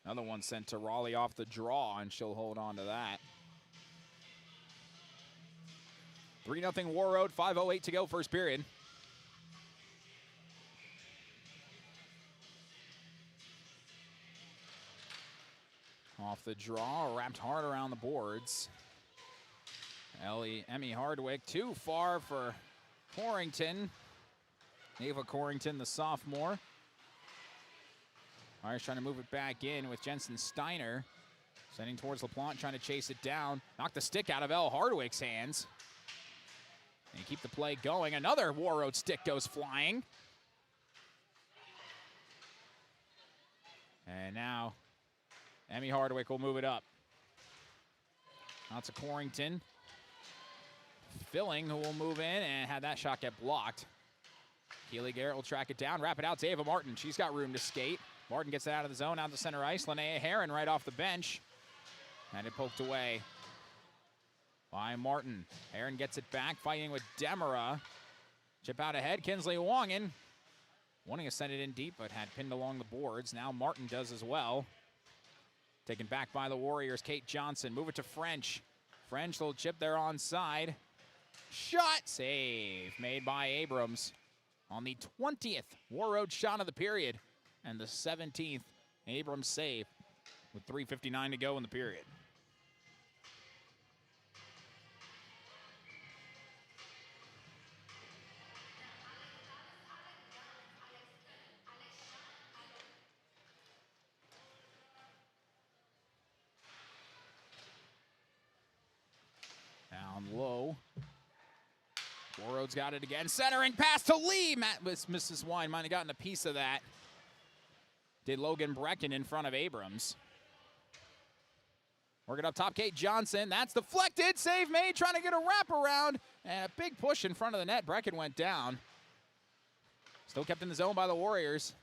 Another one sent to Raleigh off the draw, and she'll hold on to that. 3-0 Warroad, 5:08 to go, first period. Off the draw, wrapped hard around the boards. Emmy Hardwick, too far for Corrington. Ava Corrington, the sophomore. Irish trying to move it back in with Jensen Steiner. Sending towards LaPlante, trying to chase it down. Knock the stick out of Elle Hardwick's hands. And keep the play going. Another Warroad stick goes flying. And now Emmy Hardwick will move it up. Out to Corrington. Filling, who will move in and had that shot get blocked. Keely Garrett will track it down, wrap it out to Ava Martin. She's got room to skate. Martin gets it out of the zone, out to center ice. Linnea Herron right off the bench. And it poked away by Martin. Herron gets it back, fighting with Demera. Chip out ahead, Kinsley Wongan. Wanting to send it in deep, but had pinned along the boards. Now Martin does as well. Taken back by the Warriors, Kate Johnson. Move it to French. French will chip there onside. Shot save made by Abrams on the 20th Warroad shot of the period and the 17th Abrams save with 3:59 to go in the period. Down low. Warroad's got it again. Centering pass to Lee. Mrs. Wine might have gotten a piece of that. Did Logan Brecken in front of Abrams. Working up top, Kate Johnson. That's deflected. Save made, trying to get a wraparound. And a big push in front of the net. Brecken went down. Still kept in the zone by the Warriors.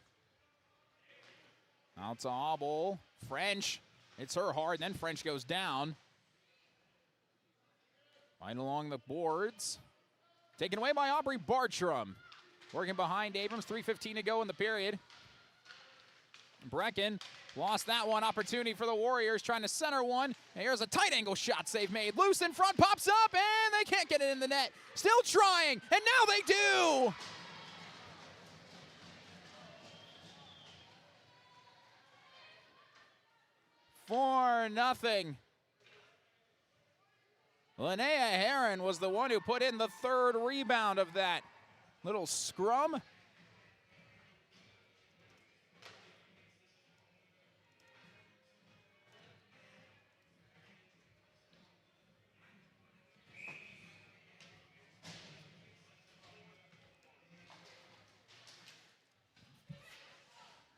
Out to Auble. French. It's her hard, and then French goes down. Right along the boards. Taken away by Aubrey Bartram. Working behind Abrams, 3:15 to go in the period. Brecken lost that one. Opportunity for the Warriors, trying to center one. And here's a tight angle shot save made. Loose in front, pops up, and they can't get it in the net. Still trying, and now they do! For nothing. Linnea Herron was the one who put in the third rebound of that little scrum.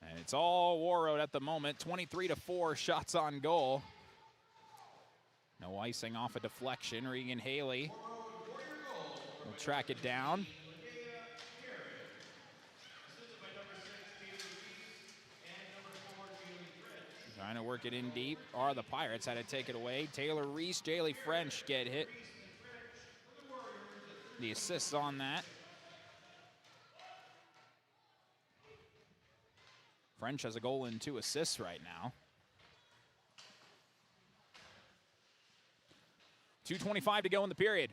And It's all Warroad at the moment. 23-4 shots on goal. No icing off a deflection. Regan Haley will track it down. Trying to work it in deep. The Pirates had to take it away. Taylor Reese, Jaylee French get hit. The assists on that. French has a goal and 2 assists right now. 2:25 to go in the period.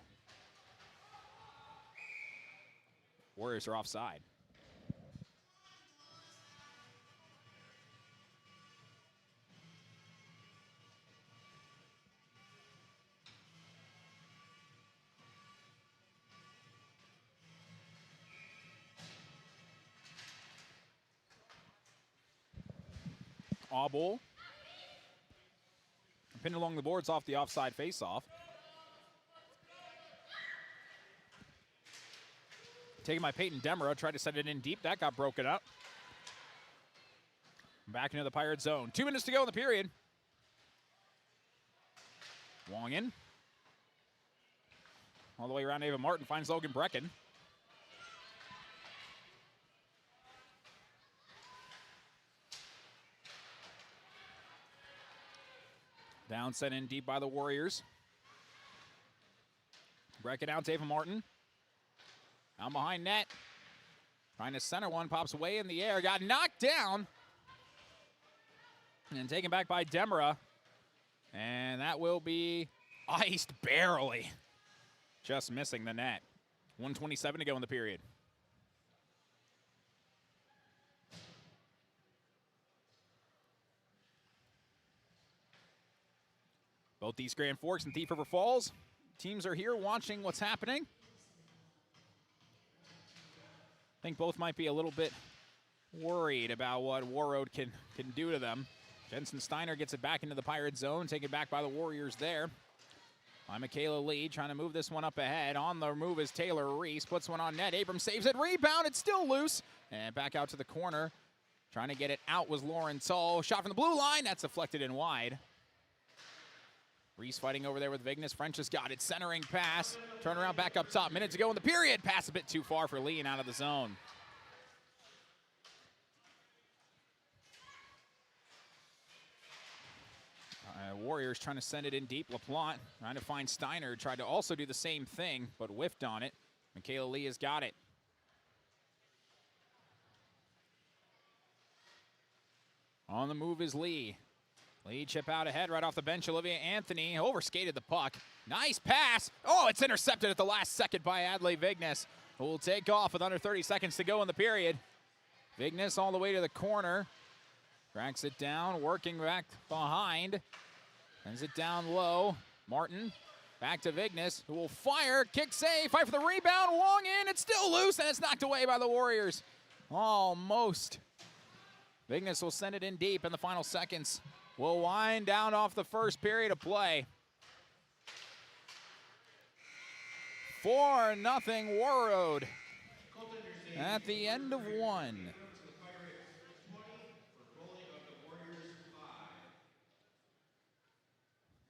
Warriors are offside. Auble. Pinned along the boards off the offside faceoff. Taken by Peyton Demera, tried to set it in deep. That got broken up. Back into the Pirate zone. 2 minutes to go in the period. Wong in. All the way around Ava Martin, finds Logan Brecken. Down, sent in deep by the Warriors. Brecken out to Ava Martin. Down behind net. Trying to center one, pops way in the air. Got knocked down. And taken back by Demera. And that will be iced barely. Just missing the net. 1:27 to go in the period. Both East Grand Forks and Thief River Falls teams are here watching what's happening. I think both might be a little bit worried about what Warroad can do to them. Jensen Steiner gets it back into the Pirate zone, taken back by the Warriors there. By Michaela Lee, trying to move this one up ahead. On the move is Taylor Reese, puts one on net. Abrams saves it, rebound, it's still loose. And back out to the corner. Trying to get it out was Lauren Tull. Shot from the blue line, that's deflected in wide. Reese fighting over there with Vignes. French has got it. Centering pass. Turn around back up top. Minute to go in the period. Pass a bit too far for Lee and out of the zone. Warriors trying to send it in deep. LaPlante trying to find Steiner. Tried to also do the same thing, but whiffed on it. Michaela Lee has got it. On the move is Lee. Lee chip out ahead right off the bench. Olivia Anthony overskated the puck. Nice pass. Oh, it's intercepted at the last second by Adley Vignes, who will take off with under 30 seconds to go in the period. Vignes all the way to the corner. Tracks it down, working back behind. Sends it down low. Martin back to Vignes, who will fire. Kick save. Fight for the rebound. Wong in. It's still loose, and it's knocked away by the Warriors. Almost. Vignes will send it in deep in the final seconds. Will wind down off the first period of play. 4-0 Warroad at the end of one.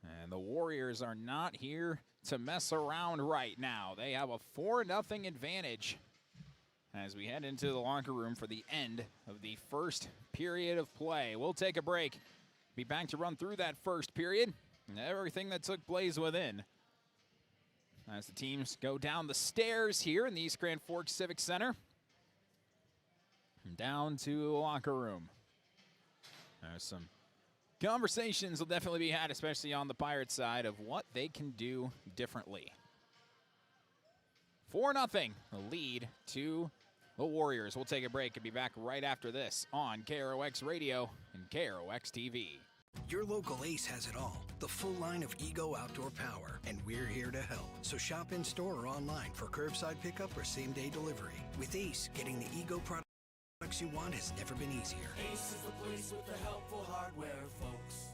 And the Warriors are not here to mess around right now. They have a 4-0 advantage as we head into the locker room for the end of the first period of play. We'll take a break. Be back to run through that first period and everything that took place within as the teams go down the stairs here in the East Grand Forks Civic Center and down to the locker room. There's some conversations will definitely be had, especially on the Pirates side, of what they can do differently. 4-0, the lead to the Warriors. We'll take a break and be back right after this on KROX Radio and KROX TV. Your local Ace has it all. The full line of Ego outdoor power, and we're here to help. So shop in store or online for curbside pickup or same-day delivery. With Ace, getting the Ego products you want has never been easier. Ace is the place with the helpful hardware, folks.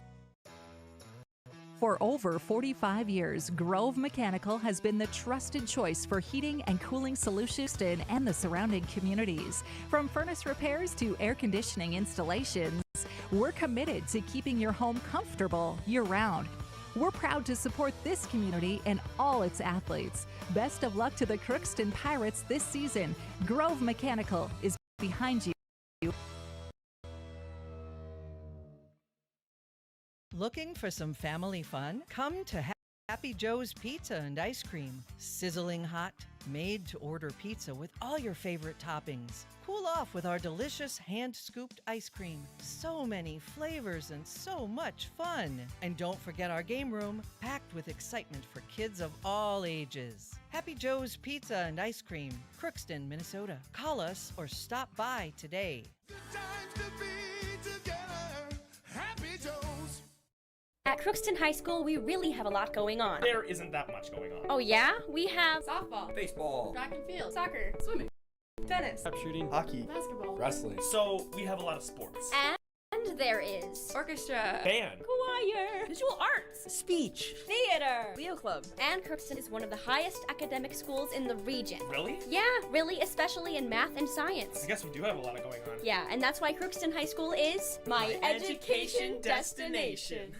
For over 45 years, Grove Mechanical has been the trusted choice for heating and cooling solutions in and the surrounding communities. From furnace repairs to air conditioning installations, we're committed to keeping your home comfortable year-round. We're proud to support this community and all its athletes. Best of luck to the Crookston Pirates this season. Grove Mechanical is behind you. Looking for some family fun? Come to Happy Joe's Pizza and Ice Cream. Sizzling hot, made-to-order pizza with all your favorite toppings. Cool off with our delicious hand-scooped ice cream. So many flavors and so much fun. And don't forget our game room, packed with excitement for kids of all ages. Happy Joe's Pizza and Ice Cream, Crookston, Minnesota. Call us or stop by today. At Crookston High School, we really have a lot going on. There isn't that much going on. Oh yeah? We have softball, baseball, track and field, soccer, swimming, tennis, shooting, hockey, basketball, wrestling. So we have a lot of sports. And there is orchestra, band, choir, visual arts, speech, theater, Leo Club. And Crookston is one of the highest academic schools in the region. Really? Yeah, really, especially in math and science. I guess we do have a lot going on. Yeah, and that's why Crookston High School is my education destination.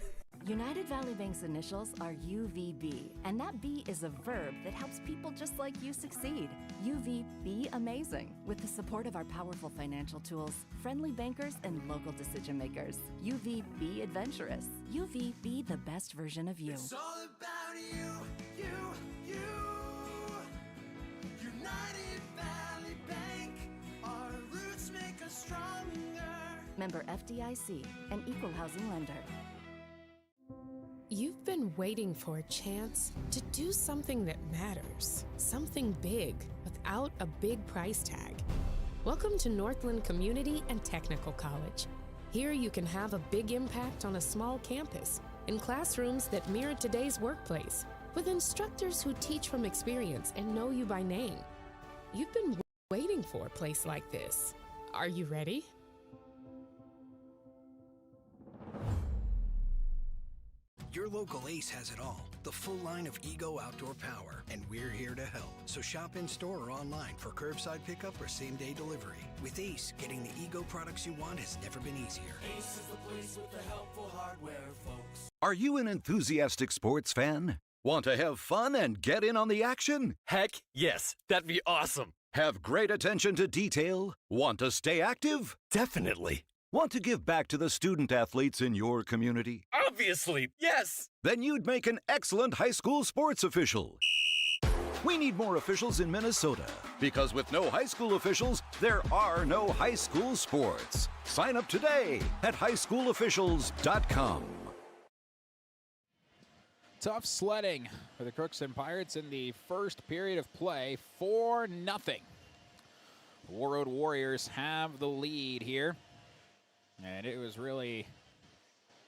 United Valley Bank's initials are UVB, and that B is a verb that helps people just like you succeed. UV Be Amazing, with the support of our powerful financial tools, friendly bankers, and local decision makers. UV Be Adventurous. UV Be the best version of you. It's all about you. United Valley Bank, our roots make us stronger. Member FDIC, an equal housing lender. You've been waiting for a chance to do something that matters, something big without a big price tag. Welcome to Northland Community and Technical College. Here you can have a big impact on a small campus, in classrooms that mirror today's workplace, with instructors who teach from experience and know you by name. You've been waiting for a place like this. Are you ready? Your local Ace has it all. The full line of Ego outdoor power, and we're here to help. So shop in-store or online for curbside pickup or same-day delivery. With Ace, getting the Ego products you want has never been easier. Ace is the place with the helpful hardware, folks. Are you an enthusiastic sports fan? Want to have fun and get in on the action? Heck, yes. That'd be awesome. Have great attention to detail? Want to stay active? Definitely. Want to give back to the student athletes in your community? Obviously, yes! Then you'd make an excellent high school sports official. We need more officials in Minnesota, because with no high school officials, there are no high school sports. Sign up today at highschoolofficials.com. Tough sledding for the Crookston Pirates in the first period of play, 4-0. Warroad Warriors have the lead here. And it was really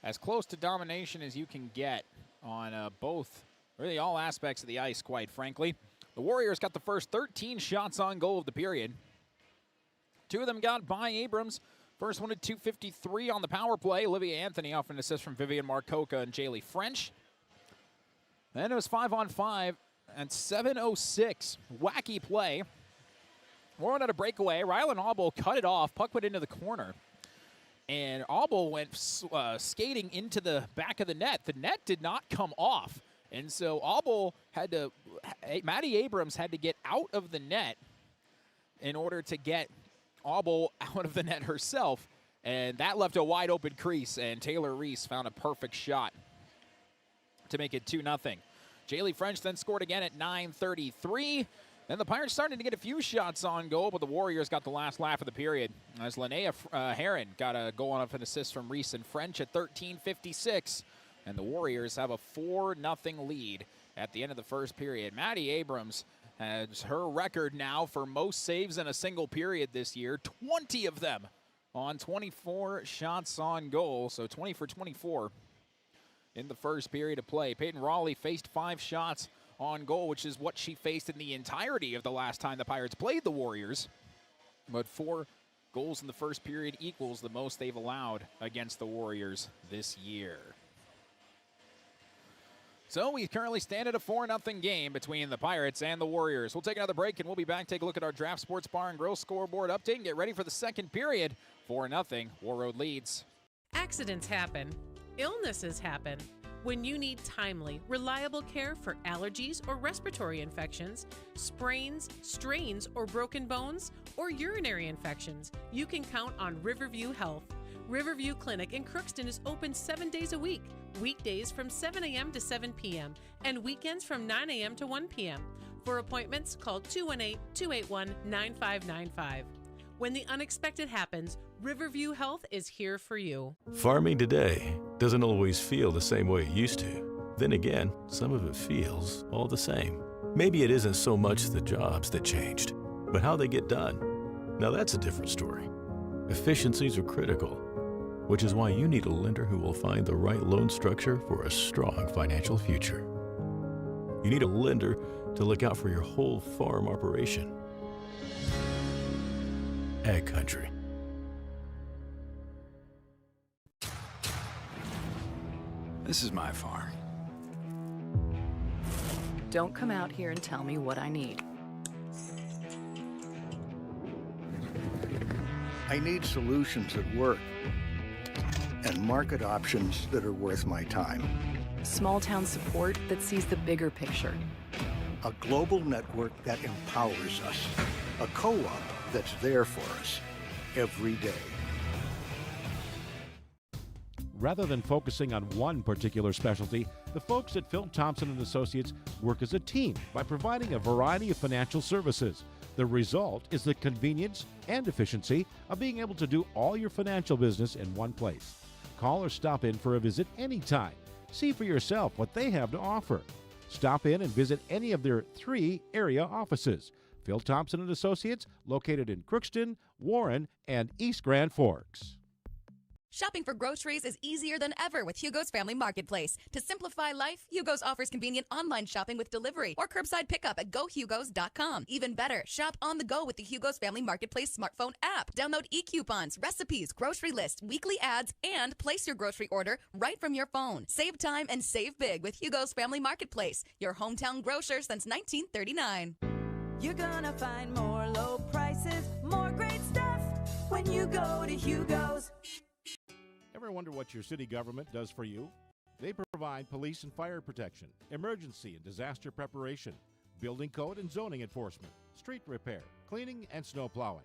as close to domination as you can get on really all aspects of the ice, quite frankly. The Warriors got the first 13 shots on goal of the period. 2 of them got by Abrams. First one at .253 on the power play. Olivia Anthony off an assist from Vivian Marcoca and Jaylee French. Then it was 5-on-5 and 7:06. Wacky play. Warren had a breakaway. Rylan Auble cut it off. Puck went into the corner. And Auble went skating into the back of the net. The net did not come off. And so Auble Maddie Abrams had to get out of the net in order to get Auble out of the net herself. And that left a wide open crease. And Taylor Reese found a perfect shot to make it 2-0. Jaylee French then scored again at 9:33. Then the Pirates started to get a few shots on goal, but the Warriors got the last laugh of the period as Linnea Heron got a goal off an assist from Reese and French at 13:56. And the Warriors have a 4-0 lead at the end of the first period. Maddie Abrams has her record now for most saves in a single period this year, 20 of them on 24 shots on goal, so 20 for 24 in the first period of play. Peyton Raleigh faced 5 shots on goal, which is what she faced in the entirety of the last time the Pirates played the Warriors. But 4 goals in the first period equals the most they've allowed against the Warriors this year. So we currently stand at a 4-0 game between the Pirates and the Warriors. We'll take another break, and we'll be back, take a look at our Draft Sports Bar and Grill scoreboard update, and get ready for the second period. 4-0, Warroad leads. Accidents happen. Illnesses happen. When you need timely, reliable care for allergies or respiratory infections, sprains, strains, or broken bones, or urinary infections, you can count on Riverview Health. Riverview Clinic in Crookston is open 7 days a week, weekdays from 7 a.m. to 7 p.m., and weekends from 9 a.m. to 1 p.m. For appointments, call 218-281-9595. When the unexpected happens, Riverview Health is here for you. Farming today doesn't always feel the same way it used to. Then again, some of it feels all the same. Maybe it isn't so much the jobs that changed, but how they get done. Now that's a different story. Efficiencies are critical, which is why you need a lender who will find the right loan structure for a strong financial future. You need a lender to look out for your whole farm operation. Ag Country. This is my farm. Don't come out here and tell me what I need. I need solutions that work and market options that are worth my time. Small town support that sees the bigger picture. A global network that empowers us. A co-op that's there for us every day. Rather than focusing on one particular specialty, the folks at Phil Thompson & Associates work as a team by providing a variety of financial services. The result is the convenience and efficiency of being able to do all your financial business in one place. Call or stop in for a visit anytime. See for yourself what they have to offer. Stop in and visit any of their 3 area offices. Phil Thompson & Associates, located in Crookston, Warren, and East Grand Forks. Shopping for groceries is easier than ever with Hugo's Family Marketplace. To simplify life, Hugo's offers convenient online shopping with delivery or curbside pickup at gohugos.com. Even better, shop on the go with the Hugo's Family Marketplace smartphone app. Download e-coupons, recipes, grocery lists, weekly ads, and place your grocery order right from your phone. Save time and save big with Hugo's Family Marketplace, your hometown grocer since 1939. You're gonna find more low prices, more great stuff when you go to Hugo's. Ever wonder what your city government does for you? They provide police and fire protection, emergency and disaster preparation, building code and zoning enforcement, street repair, cleaning and snow plowing,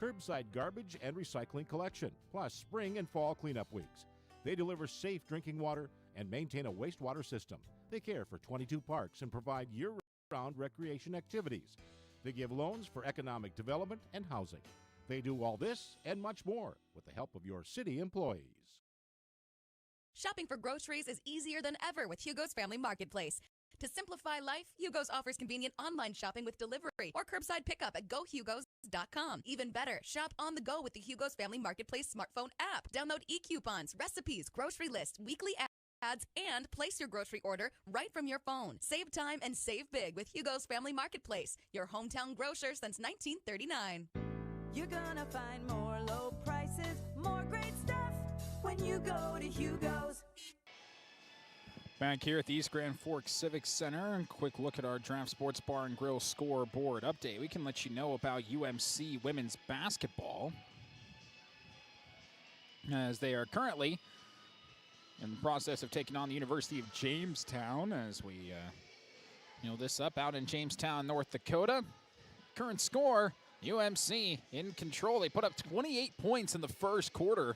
curbside garbage and recycling collection, plus spring and fall cleanup weeks. They deliver safe drinking water and maintain a wastewater system. They care for 22 parks and provide year-round recreation activities. They give loans for economic development and housing. They do all this and much more with the help of your city employees. Shopping for groceries is easier than ever with Hugo's Family Marketplace. To simplify life, Hugo's offers convenient online shopping with delivery or curbside pickup at gohugos.com. Even better, shop on the go with the Hugo's Family Marketplace smartphone app. Download e-coupons, recipes, grocery lists, weekly ads, and place your grocery order right from your phone. Save time and save big with Hugo's Family Marketplace, your hometown grocer since 1939. You're gonna find more low prices, more great stuff when you go to Hugo's. Back here at the East Grand Forks Civic Center, a quick look at our Draft Sports Bar and Grill scoreboard update. We can let you know about UMC women's basketball, as they are currently in the process of taking on the University of Jamestown, as we this up out in Jamestown, North Dakota. Current score, UMC in control. They put up 28 points in the first quarter.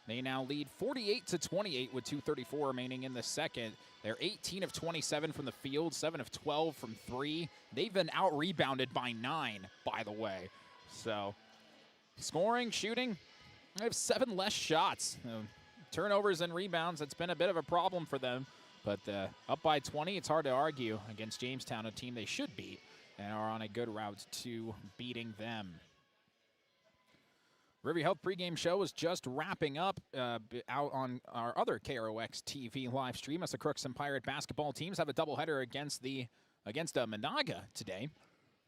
They now lead 48-28 with 2:34 remaining in the second. They're 18 of 27 from the field, 7 of 12 from 3. They've been out-rebounded by 9, by the way. So, scoring, shooting, they have 7 less shots. Turnovers and rebounds, that's been a bit of a problem for them. But up by 20, it's hard to argue against Jamestown, a team they should beat, and are on a good route to beating them. Riverview Health pregame show is just wrapping up out on our other KROX TV live stream as the Crookston Pirate basketball teams have a doubleheader against Monaga today.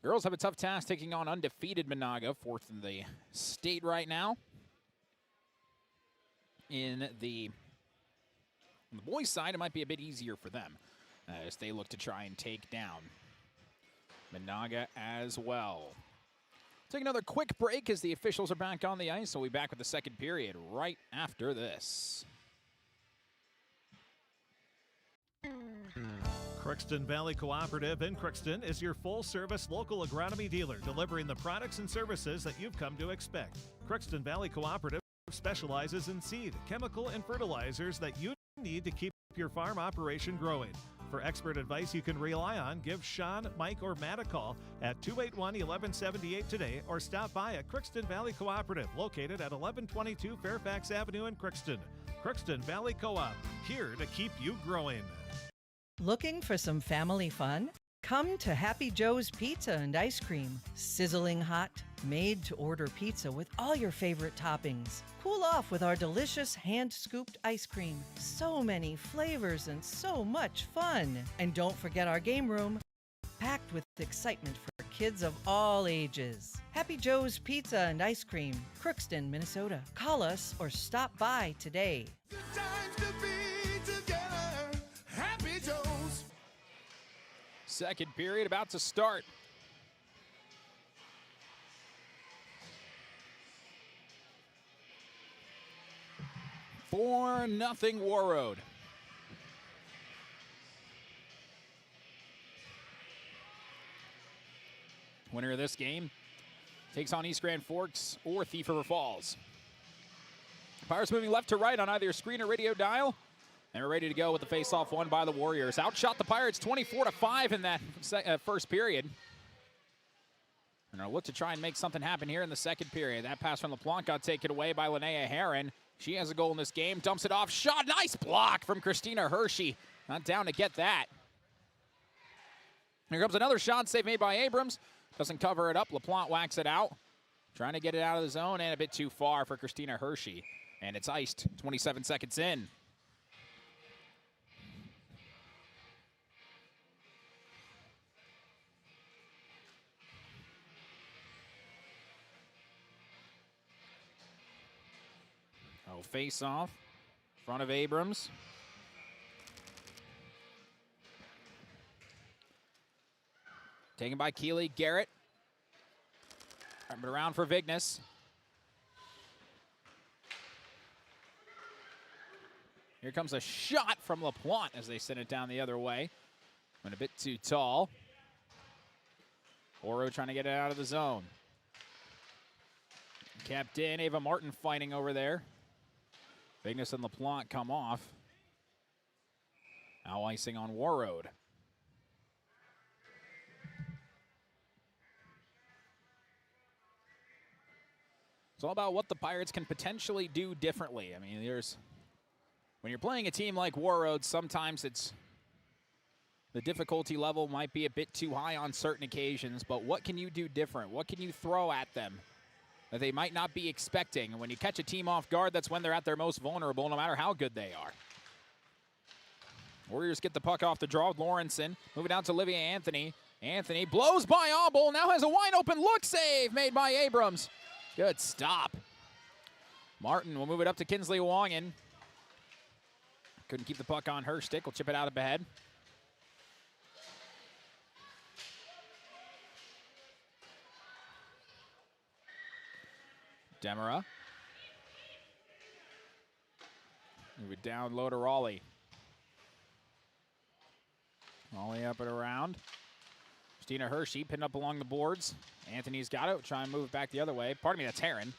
Girls have a tough task taking on undefeated Monaga, 4th in the state right now. On the boys' side, it might be a bit easier for them, as they look to try and take down Monaga as well. Take another quick break as the officials are back on the ice. We'll be back with the second period right after this. Crookston Valley Cooperative in Crookston is your full-service local agronomy dealer, delivering the products and services that you've come to expect. Crookston Valley Cooperative specializes in seed, chemical, and fertilizers that you need to keep your farm operation growing. For expert advice you can rely on, give Sean, Mike, or Matt a call at 281-1178 today or stop by at Crookston Valley Cooperative, located at 1122 Fairfax Avenue in Crookston. Crookston Valley Co-op, here to keep you growing. Looking for some family fun? Come to Happy Joe's Pizza and Ice Cream. Sizzling hot, made-to-order pizza with all your favorite toppings. Cool off with our delicious hand-scooped ice cream. So many flavors and so much fun. And don't forget our game room, packed with excitement for kids of all ages. Happy Joe's Pizza and Ice Cream, Crookston, Minnesota. Call us or stop by today. Second period about to start. For nothing Warroad. Winner of this game takes on East Grand Forks or Thief River Falls. Pirates moving left to right on either screen or radio dial. And we're ready to go with the face-off won by the Warriors. Outshot the Pirates 24-5 in that first period. And they'll look to try and make something happen here in the second period. That pass from LaPlante got taken away by Linnea Herron. She has a goal in this game. Dumps it off. Shot. Nice block from Christina Hershey. Not down to get that. Here comes another shot. Save made by Abrams. Doesn't cover it up. LaPlante whacks it out. Trying to get it out of the zone and a bit too far for Christina Hershey. And it's iced 27 seconds in. Face off, front of Abrams. Taken by Keeley Garrett. Around for Vignes. Here comes a shot from LaPlante as they send it down the other way. Went a bit too tall. Oro trying to get it out of the zone. Kept in, Ava Martin fighting over there. Vignes and LaPlante come off. Now icing on Warroad. It's all about what the Pirates can potentially do differently. I mean, when you're playing a team like Warroad, sometimes the difficulty level might be a bit too high on certain occasions, but what can you do different? What can you throw at them that they might not be expecting? And when you catch a team off guard, that's when they're at their most vulnerable, no matter how good they are. Warriors get the puck off the draw with Lawrenson. Moving out to Olivia Anthony. Anthony blows by Auble. Now has a wide open look save made by Abrams. Good stop. Martin will move it up to Kinsley Wangen. Couldn't keep the puck on her stick. Will chip it out of ahead. Demera. Move it down low to Raleigh. Raleigh up and around. Christina Hershey pinned up along the boards. Anthony's got it. Try and move it back the other way. Pardon me, that's Herron.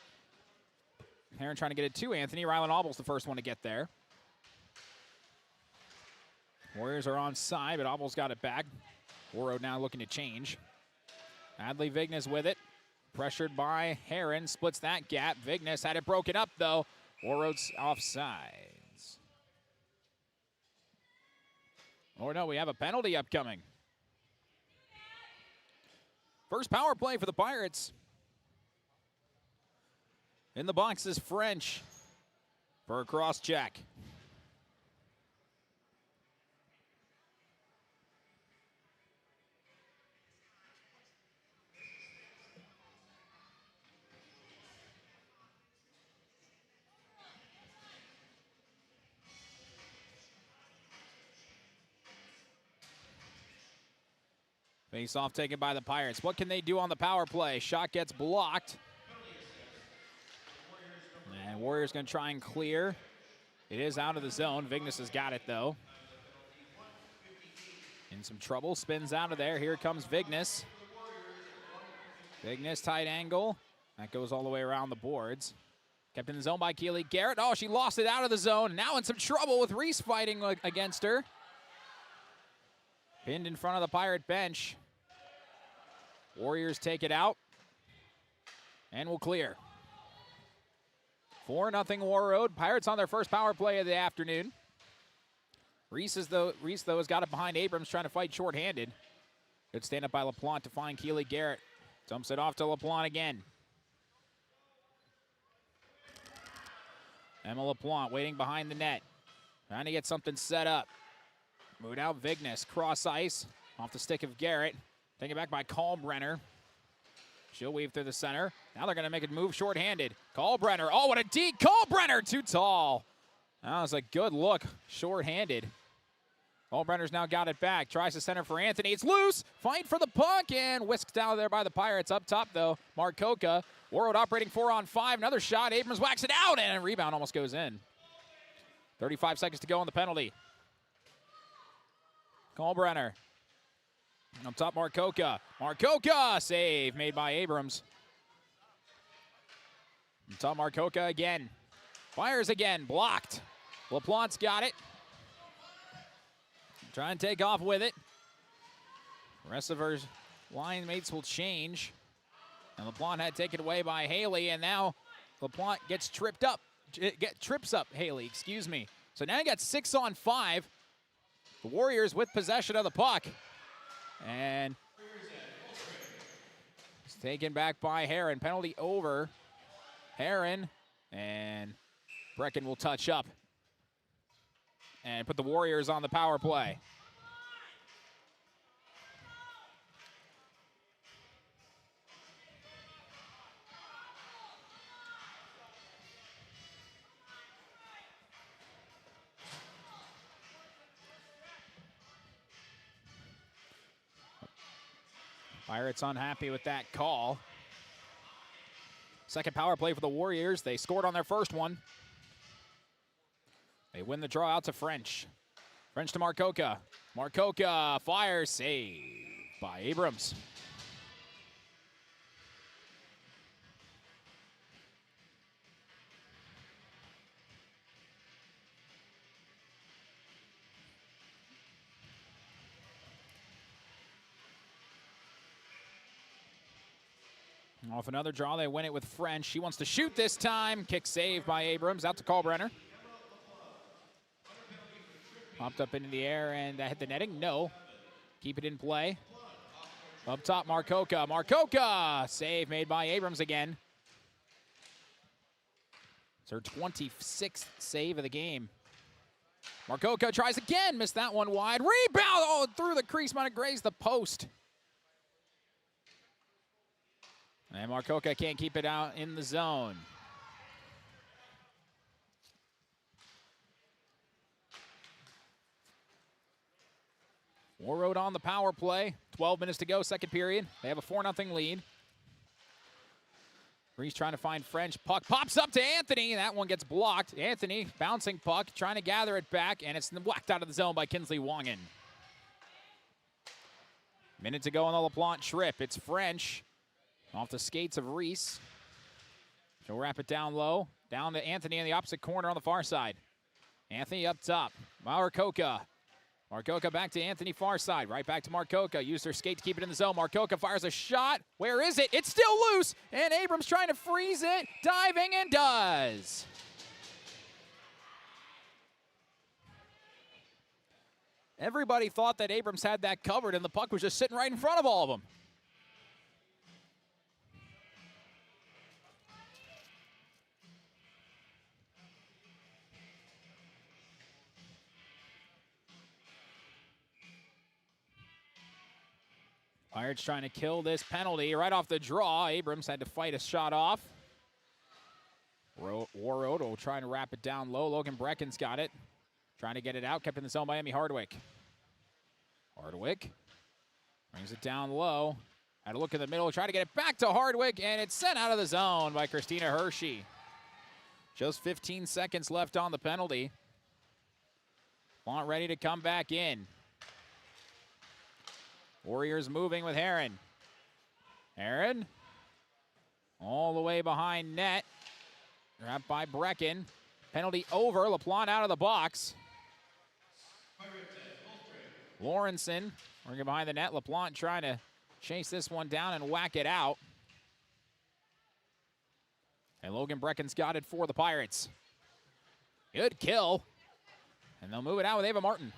Herron trying to get it to Anthony. Rylan Auble's the first one to get there. Warriors are on side, but Auble's got it back. Warroad now looking to change. Adley Vignes with it. Pressured by Herron, splits that gap. Vignes had it broken up, though. Warroad's offsides. Or no, we have a penalty upcoming. First power play for the Pirates. In the box is French for a cross check. Face off taken by the Pirates. What can they do on the power play? Shot gets blocked. And Warriors going to try and clear. It is out of the zone. Vignes has got it, though. In some trouble. Spins out of there. Here comes Vignes. Vignes, tight angle. That goes all the way around the boards. Kept in the zone by Keely Garrett. Oh, she lost it out of the zone. Now in some trouble with Reese fighting against her. Pinned in front of the Pirate bench. Warriors take it out. And will clear. 4-0 Warroad. Pirates on their first power play of the afternoon. Reese, though, has got it behind Abrams, trying to fight shorthanded. Good stand up by LaPlante to find Keely Garrett. Dumps it off to LaPlante again. Emma LaPlante waiting behind the net. Trying to get something set up. Moved out Vignes. Cross ice. Off the stick of Garrett. Taken back by Kalbrenner. She'll weave through the center. Now they're going to make it move shorthanded. Kalbrenner. Oh, what a deke. Kalbrenner too tall. That was a good look. Shorthanded. Kalbrenner's now got it back. Tries to center for Anthony. It's loose. Fight for the puck and whisked out of there by the Pirates. Up top, though, Marcoca. Warroad operating 4-on-5. Another shot. Abrams whacks it out, and a rebound almost goes in. 35 seconds to go on the penalty. Kalbrenner. Up top, Marcoca. Marcoca! Save made by Abrams. Up top, Marcoca again. Fires again. Blocked. LaPlante's got it. Try and take off with it. The rest of her line mates will change. And LaPlante had taken away by Haley, and now LaPlante gets tripped up. Trips up Haley, excuse me. So now you got 6-on-5. The Warriors with possession of the puck. And it's taken back by Heron. Penalty over. Heron and Brecken will touch up and put the Warriors on the power play. Pirates unhappy with that call. Second power play for the Warriors. They scored on their first one. They win the draw out to French. French to Marcoca. Marcoca fires, save by Abrams. Off another draw, they win it with French. She wants to shoot this time. Kick save by Abrams, out to Kalbrenner. Popped up into the air and hit the netting. No. Keep it in play. Up top, Marcoca. Marcoca! Save made by Abrams again. It's her 26th save of the game. Marcoca tries again. Missed that one wide. Rebound! Oh, through the crease. Might have grazed the post. And Marcoca can't keep it out in the zone. Warroad on the power play. 12 minutes to go, second period. They have a 4-0 lead. Reese trying to find French. Puck pops up to Anthony. That one gets blocked. Anthony, bouncing puck, trying to gather it back, and it's whacked out of the zone by Kinsley Wangen. Minute to go on the LaPlante trip. It's French. Off the skates of Reese. She'll wrap it down low. Down to Anthony in the opposite corner on the far side. Anthony up top. Marcoca. Marcoca back to Anthony far side. Right back to Marcoca. Used her skate to keep it in the zone. Marcoca fires a shot. Where is it? It's still loose. And Abrams trying to freeze it. Diving and does. Everybody thought that Abrams had that covered and the puck was just sitting right in front of all of them. Pirates trying to kill this penalty right off the draw. Abrams had to fight a shot off. Warroad trying to wrap it down low. Logan Brecken's got it. Trying to get it out. Kept in the zone by Emmy Hardwick. Hardwick Brings it down low. Had a look in the middle, try to get it back to Hardwick, and it's sent out of the zone by Christina Hershey. Just 15 seconds left on the penalty. LaPlante ready to come back in. Warriors moving with Heron. Heron all the way behind net. Grabbed by Brecken. Penalty over. LaPlante out of the box. Lawrenson working behind the net. LaPlante trying to chase this one down and whack it out. And Logan Brecken's got it for the Pirates. Good kill. And they'll move it out with Ava Martin.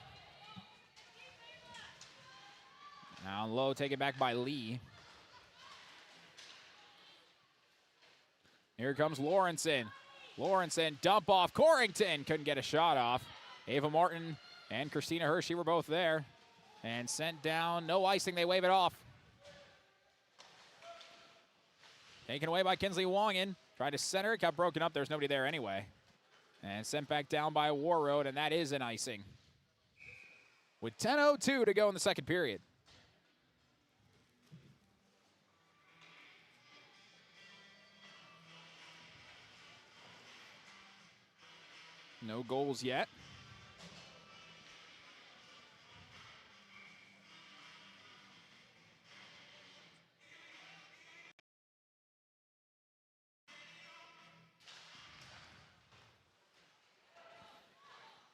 Now low, taken back by Lee. Here comes Lawrenson. Lawrenson, dump off. Corrington couldn't get a shot off. Ava Martin and Christina Hershey were both there. And sent down, no icing, they wave it off. Taken away by Kinsley Wongan. Tried to center it, got broken up. There's nobody there anyway. And sent back down by Warroad, and that is an icing. With 10:02 to go in the second period. No goals yet.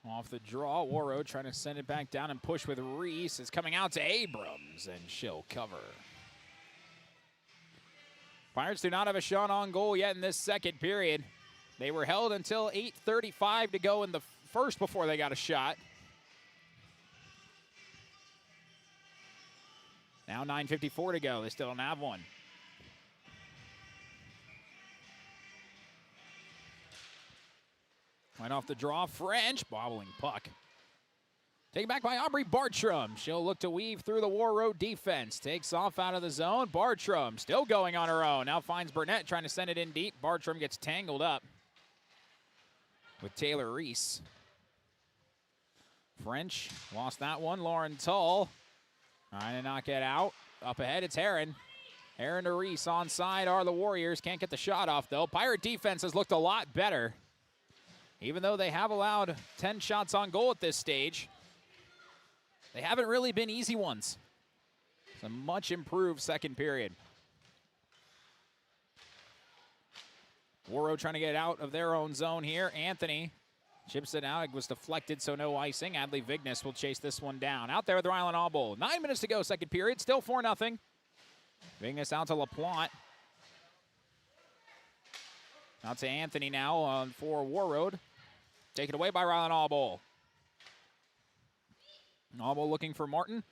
Off the draw, Warroad trying to send it back down and push with Reese. It's coming out to Abrams, and she'll cover. Pirates do not have a shot on goal yet in this second period. They were held until 8:35 to go in the first before they got a shot. Now 9:54 to go. They still don't have one. Right off the draw, French, bobbling puck. Taken back by Aubrey Bartram. She'll look to weave through the Warroad defense. Takes off out of the zone. Bartram still going on her own. Now finds Burnett trying to send it in deep. Bartram gets tangled up with Taylor Reese. French lost that one. Lauren Tull trying to knock it out. Up ahead, it's Heron. Heron to Reese. Onside are the Warriors. Can't get the shot off, though. Pirate defense has looked a lot better. Even though they have allowed 10 shots on goal at this stage, they haven't really been easy ones. It's a much improved second period. Warroad trying to get out of their own zone here. Anthony chips it out. It was deflected, so no icing. Adley Vignes will chase this one down. Out there with Rylan Auble. 9 minutes to go, second period. Still 4-0. Vignes out to LaPlante. Out to Anthony now for Warroad. Taken away by Rylan Auble. Auble looking for Martin.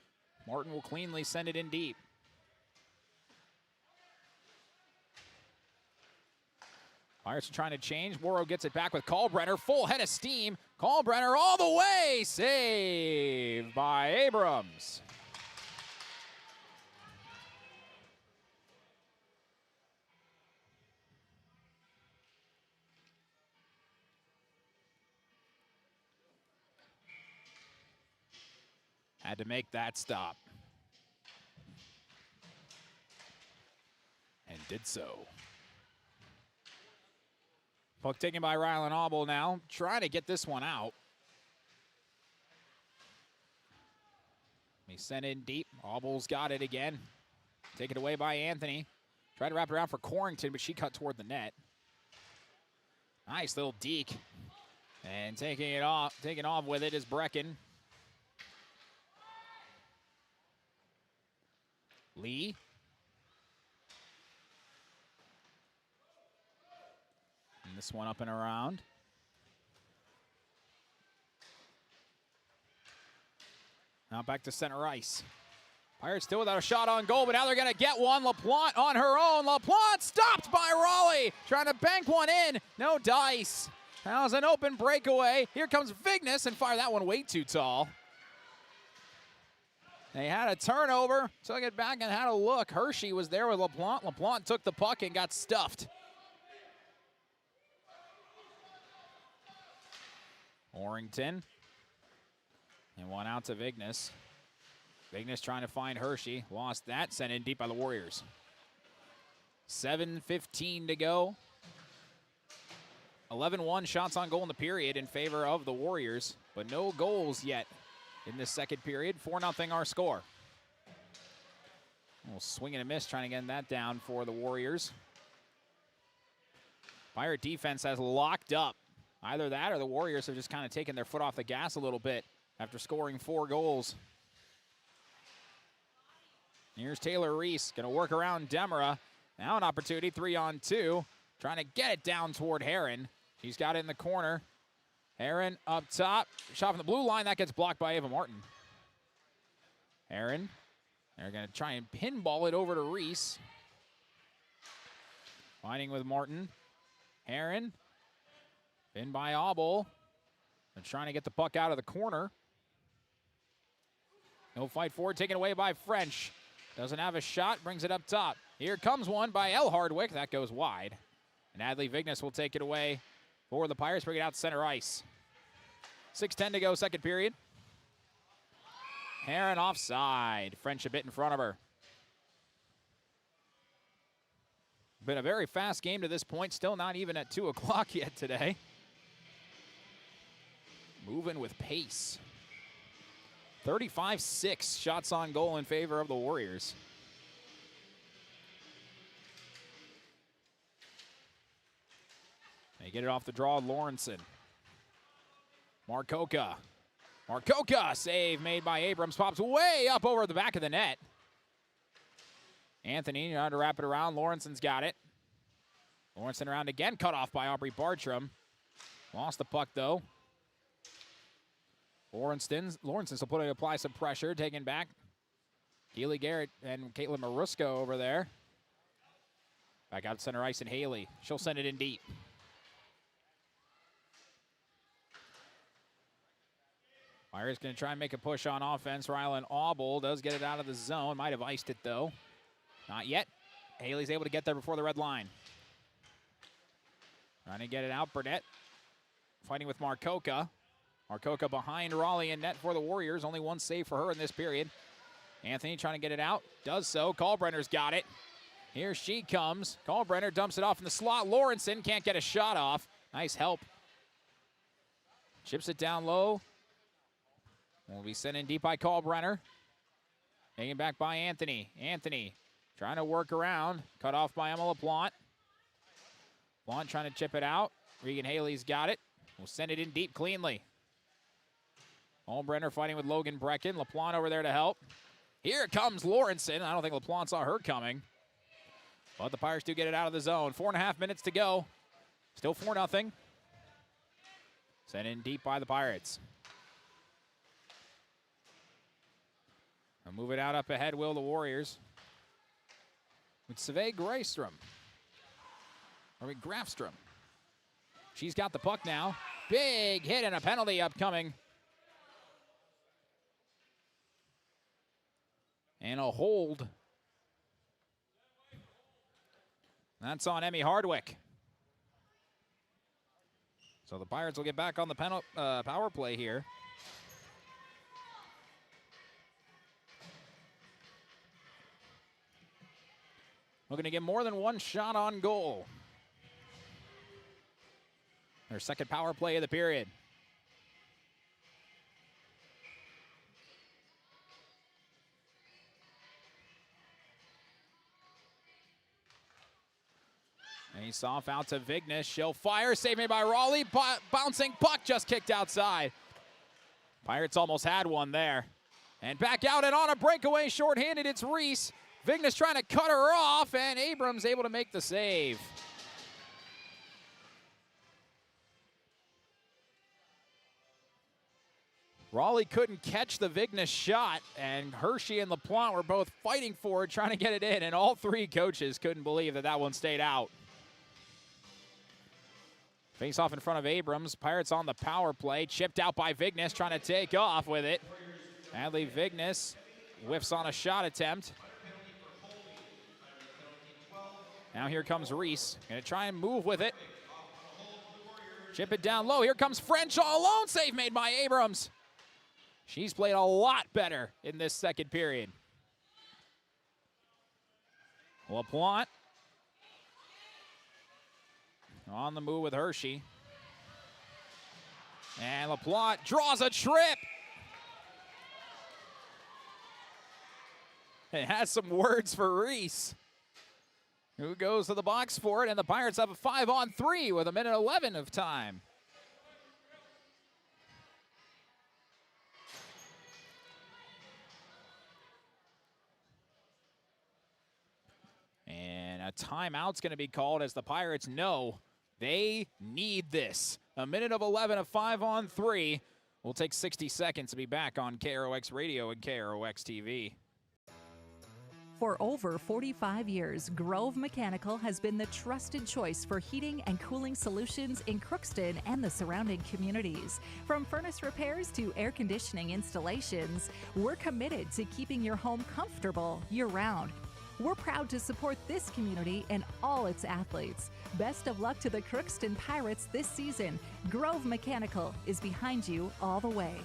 Martin will cleanly send it in deep. Pirates are trying to change. Warroad gets it back with Kalbrenner. Full head of steam. Kalbrenner all the way. Saved by Abrams. Had to make that stop. And did so. Puck taken by Rylan Auble now. Trying to get this one out. He sent in deep. Auble's got it again. Taken away by Anthony. Tried to wrap it around for Corrington, but she cut toward the net. Nice little deke. And taking off with it is Brecken. Lee. And this one up and around. Now back to center ice. Pirates still without a shot on goal, but now they're going to get one. LaPlante on her own. LaPlante stopped by Raleigh. Trying to bank one in. No dice. That was an open breakaway. Here comes Vignes and fire that one way too tall. They had a turnover, took it back and had a look. Hershey was there with LaPlante. LaPlante took the puck and got stuffed. Orrington. And one out to Vignes. Vignes trying to find Hershey. Lost that. Sent in deep by the Warriors. 7:15 to go. 11-1 shots on goal in the period in favor of the Warriors, but no goals yet in this second period. 4-0 our score. We'll swing and a miss trying to get that down for the Warriors. Pirate defense has locked up. Either that or the Warriors have just kind of taken their foot off the gas a little bit after scoring 4 goals. Here's Taylor Reese, going to work around Demera. Now an opportunity, 3-on-2. Trying to get it down toward Heron. He's got it in the corner. Heron up top, shot from the blue line. That gets blocked by Ava Martin. Heron, they're going to try and pinball it over to Reese. Fighting with Martin. Heron, pinned by Auble. They're trying to get the puck out of the corner. No fight forward, taken away by French. Doesn't have a shot, brings it up top. Here comes one by L. Hardwick. That goes wide. And Adley Vignes will take it away for the Pirates, bring it out to center ice. 6:10 to go, second period. Heron offside. French a bit in front of her. Been a very fast game to this point. Still not even at 2 o'clock yet today. Moving with pace. 35-6 shots on goal in favor of the Warriors. They get it off the draw, Lawrenson. Marcoca. Marcoca, save made by Abrams. Pops way up over the back of the net. Anthony trying to wrap it around. Lawrenson's got it. Lawrenson around again, cut off by Aubrey Bartram. Lost the puck, though. Lawrenson's will apply some pressure, taken back. Keely Garrett and Caitlin Marusco over there. Back out center ice and Haley. She'll send it in deep. Pirates going to try and make a push on offense. Rylan Auble does get it out of the zone. Might have iced it, though. Not yet. Haley's able to get there before the red line. Trying to get it out. Burnett fighting with Marcoca. Marcoca behind Raleigh in net for the Warriors. Only one save for her in this period. Anthony trying to get it out. Does so. Kalbrenner's got it. Here she comes. Kalbrenner dumps it off in the slot. Lawrenson can't get a shot off. Nice help. Chips it down low. Will be sent in deep by Kalbrenner. Taken back by Anthony. Anthony trying to work around. Cut off by Emma LaPlante. LaPlante trying to chip it out. Regan Haley's got it. We'll send it in deep cleanly. Kalbrenner fighting with Logan Brecken. LaPlante over there to help. Here comes Lawrenson. I don't think LaPlante saw her coming. But the Pirates do get it out of the zone. 4.5 minutes to go. Still 4-0. Sent in deep by the Pirates. They'll move it out up ahead, will the Warriors. With Save Grafstrom. She's got the puck now. Big hit and a penalty upcoming. And a hold. That's on Emmy Hardwick. So the Pirates will get back on the power play here. Looking to get more than one shot on goal. Their second power play of the period. Face off out to Vignes. She'll fire. Save made by Raleigh. Bouncing puck just kicked outside. Pirates almost had one there. And back out and on a breakaway shorthanded. It's Reese. Vignes trying to cut her off, and Abrams able to make the save. Raleigh couldn't catch the Vignes shot, and Hershey and LaPlante were both fighting for it, trying to get it in, and all three coaches couldn't believe that one stayed out. Face off in front of Abrams. Pirates on the power play. Chipped out by Vignes, trying to take off with it. Adley Vignes whiffs on a shot attempt. Now here comes Reese. Gonna try and move with it. Chip it down low. Here comes French all alone. Save made by Abrams. She's played a lot better in this second period. LaPlante on the move with Hershey. And LaPlante draws a trip. It has some words for Reese, who goes to the box for it, and the Pirates have a 5-on-3 with 1:11 of time. And a timeout's going to be called as the Pirates know they need this. 1:11 of 5-on-3. We'll take 60 seconds to be back on KROX Radio and KROX TV. For over 45 years, Grove Mechanical has been the trusted choice for heating and cooling solutions in Crookston and the surrounding communities. From furnace repairs to air conditioning installations, we're committed to keeping your home comfortable year-round. We're proud to support this community and all its athletes. Best of luck to the Crookston Pirates this season. Grove Mechanical is behind you all the way.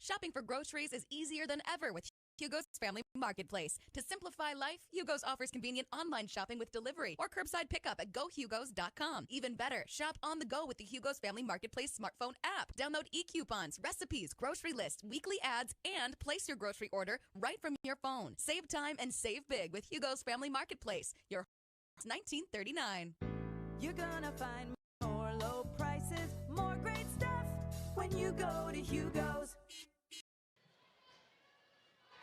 Shopping for groceries is easier than ever with Hugo's Family Marketplace. To simplify life, Hugo's offers convenient online shopping with delivery or curbside pickup at gohugos.com. Even better, shop on the go with the Hugo's Family Marketplace smartphone app. Download e-coupons, recipes, grocery lists, weekly ads, and place your grocery order right from your phone. Save time and save big with Hugo's Family Marketplace. Your $19.39. You're gonna find more low prices, more great stuff when you go to Hugo's.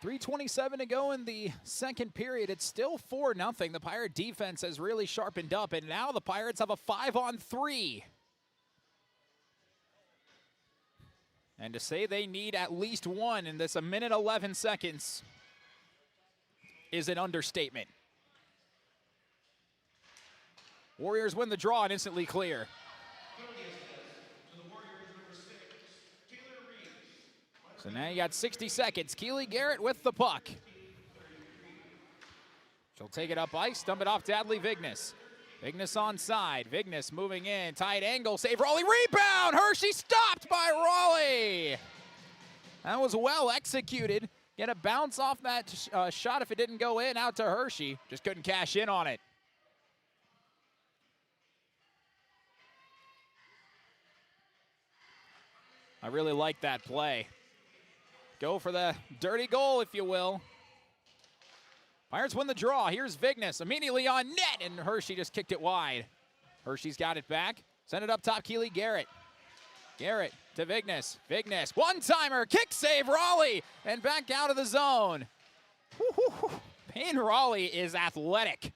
3:27 to go in the second period. It's still 4-0. The Pirate defense has really sharpened up, and now the Pirates have a 5-on-3. And to say they need at least one in this 1:11 seconds is an understatement. Warriors win the draw and instantly clear. So now you got 60 seconds. Keely Garrett with the puck. She'll take it up ice, dump it off to Adley Vignes. Vignes onside. Vignes moving in. Tight angle. Save Raleigh. Rebound! Hershey stopped by Raleigh. That was well executed. Get a bounce off that shot if it didn't go in. Out to Hershey. Just couldn't cash in on it. I really like that play. Go for the dirty goal, if you will. Pirates win the draw. Here's Vignes immediately on net, and Hershey just kicked it wide. Hershey's got it back. Send it up top, Keely Garrett. Garrett to Vignes. Vignes, one-timer, kick save, Raleigh, and back out of the zone. Payne Raleigh is athletic.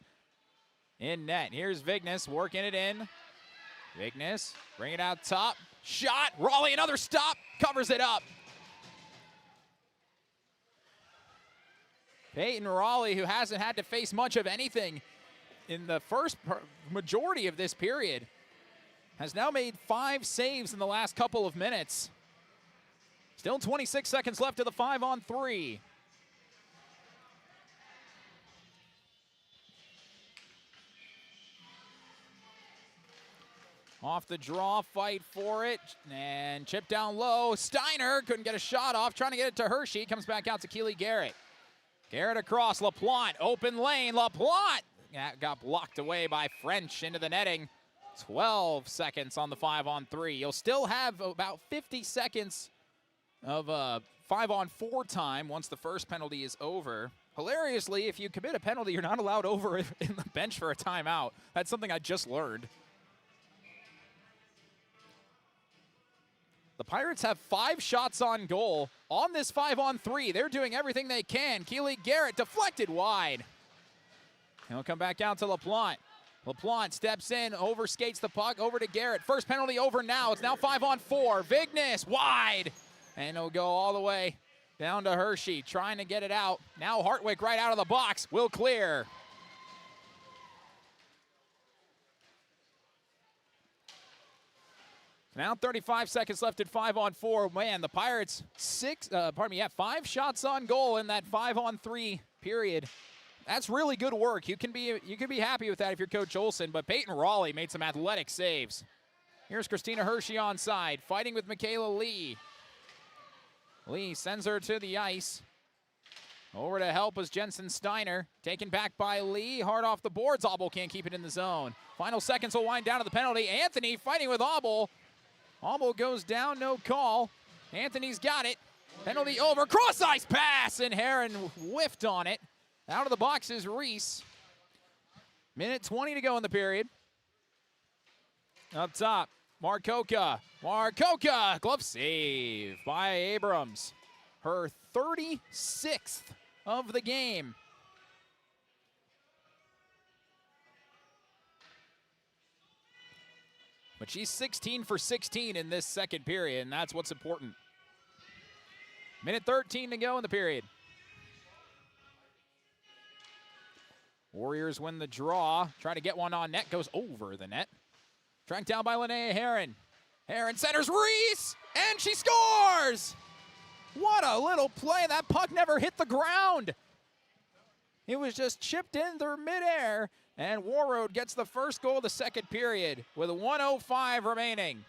In net, here's Vignes working it in. Vignes, bring it out top. Shot, Raleigh, another stop, covers it up. Peyton Raleigh, who hasn't had to face much of anything in the first majority of this period, has now made 5 saves in the last couple of minutes. Still 26 seconds left of the 5-on-3. Off the draw, fight for it, and chip down low. Steiner couldn't get a shot off, trying to get it to Hershey. Comes back out to Keely Garrett. Garrett across, LaPlante, open lane, LaPlante. That got blocked away by French into the netting. 12 seconds on the 5-on-3. You'll still have about 50 seconds of 5-on-4 time once the first penalty is over. Hilariously, if you commit a penalty, you're not allowed over in the bench for a timeout. That's something I just learned. The Pirates have 5 shots on goal on this 5-on-3. They're doing everything they can. Keely Garrett deflected wide. He'll come back out to LaPlante. LaPlante steps in, overskates the puck, over to Garrett. First penalty over now. It's now 5-on-4. Vignes wide. And he'll go all the way down to Hershey, trying to get it out. Now Hartwick right out of the box. Will clear. Now 35 seconds left at 5-on-4. Man, the Pirates 5 shots on goal in that 5-on-3 period. That's really good work. You can be happy with that if you're Coach Olson, but Peyton Raleigh made some athletic saves. Here's Christina Hershey onside, fighting with Michaela Lee. Lee sends her to the ice. Over to help is Jensen Steiner. Taken back by Lee. Hard off the boards. Auble can't keep it in the zone. Final seconds will wind down to the penalty. Anthony fighting with Auble. Auble goes down, no call. Anthony's got it. Penalty over. Cross ice pass, and Heron whiffed on it. Out of the box is Reese. Minute 20 to go in the period. Up top, Marcoca. Marcoca, glove save by Abrams. Her 36th of the game. But she's 16 for 16 in this second period, and that's what's important. Minute 13 to go in the period. Warriors win the draw. Trying to get one on net, goes over the net. Tracked down by Linnea Heron. Heron centers Reese, and she scores! What a little play. That puck never hit the ground. It was just chipped in through midair, and Warroad gets the first goal of the second period with 1:05 remaining.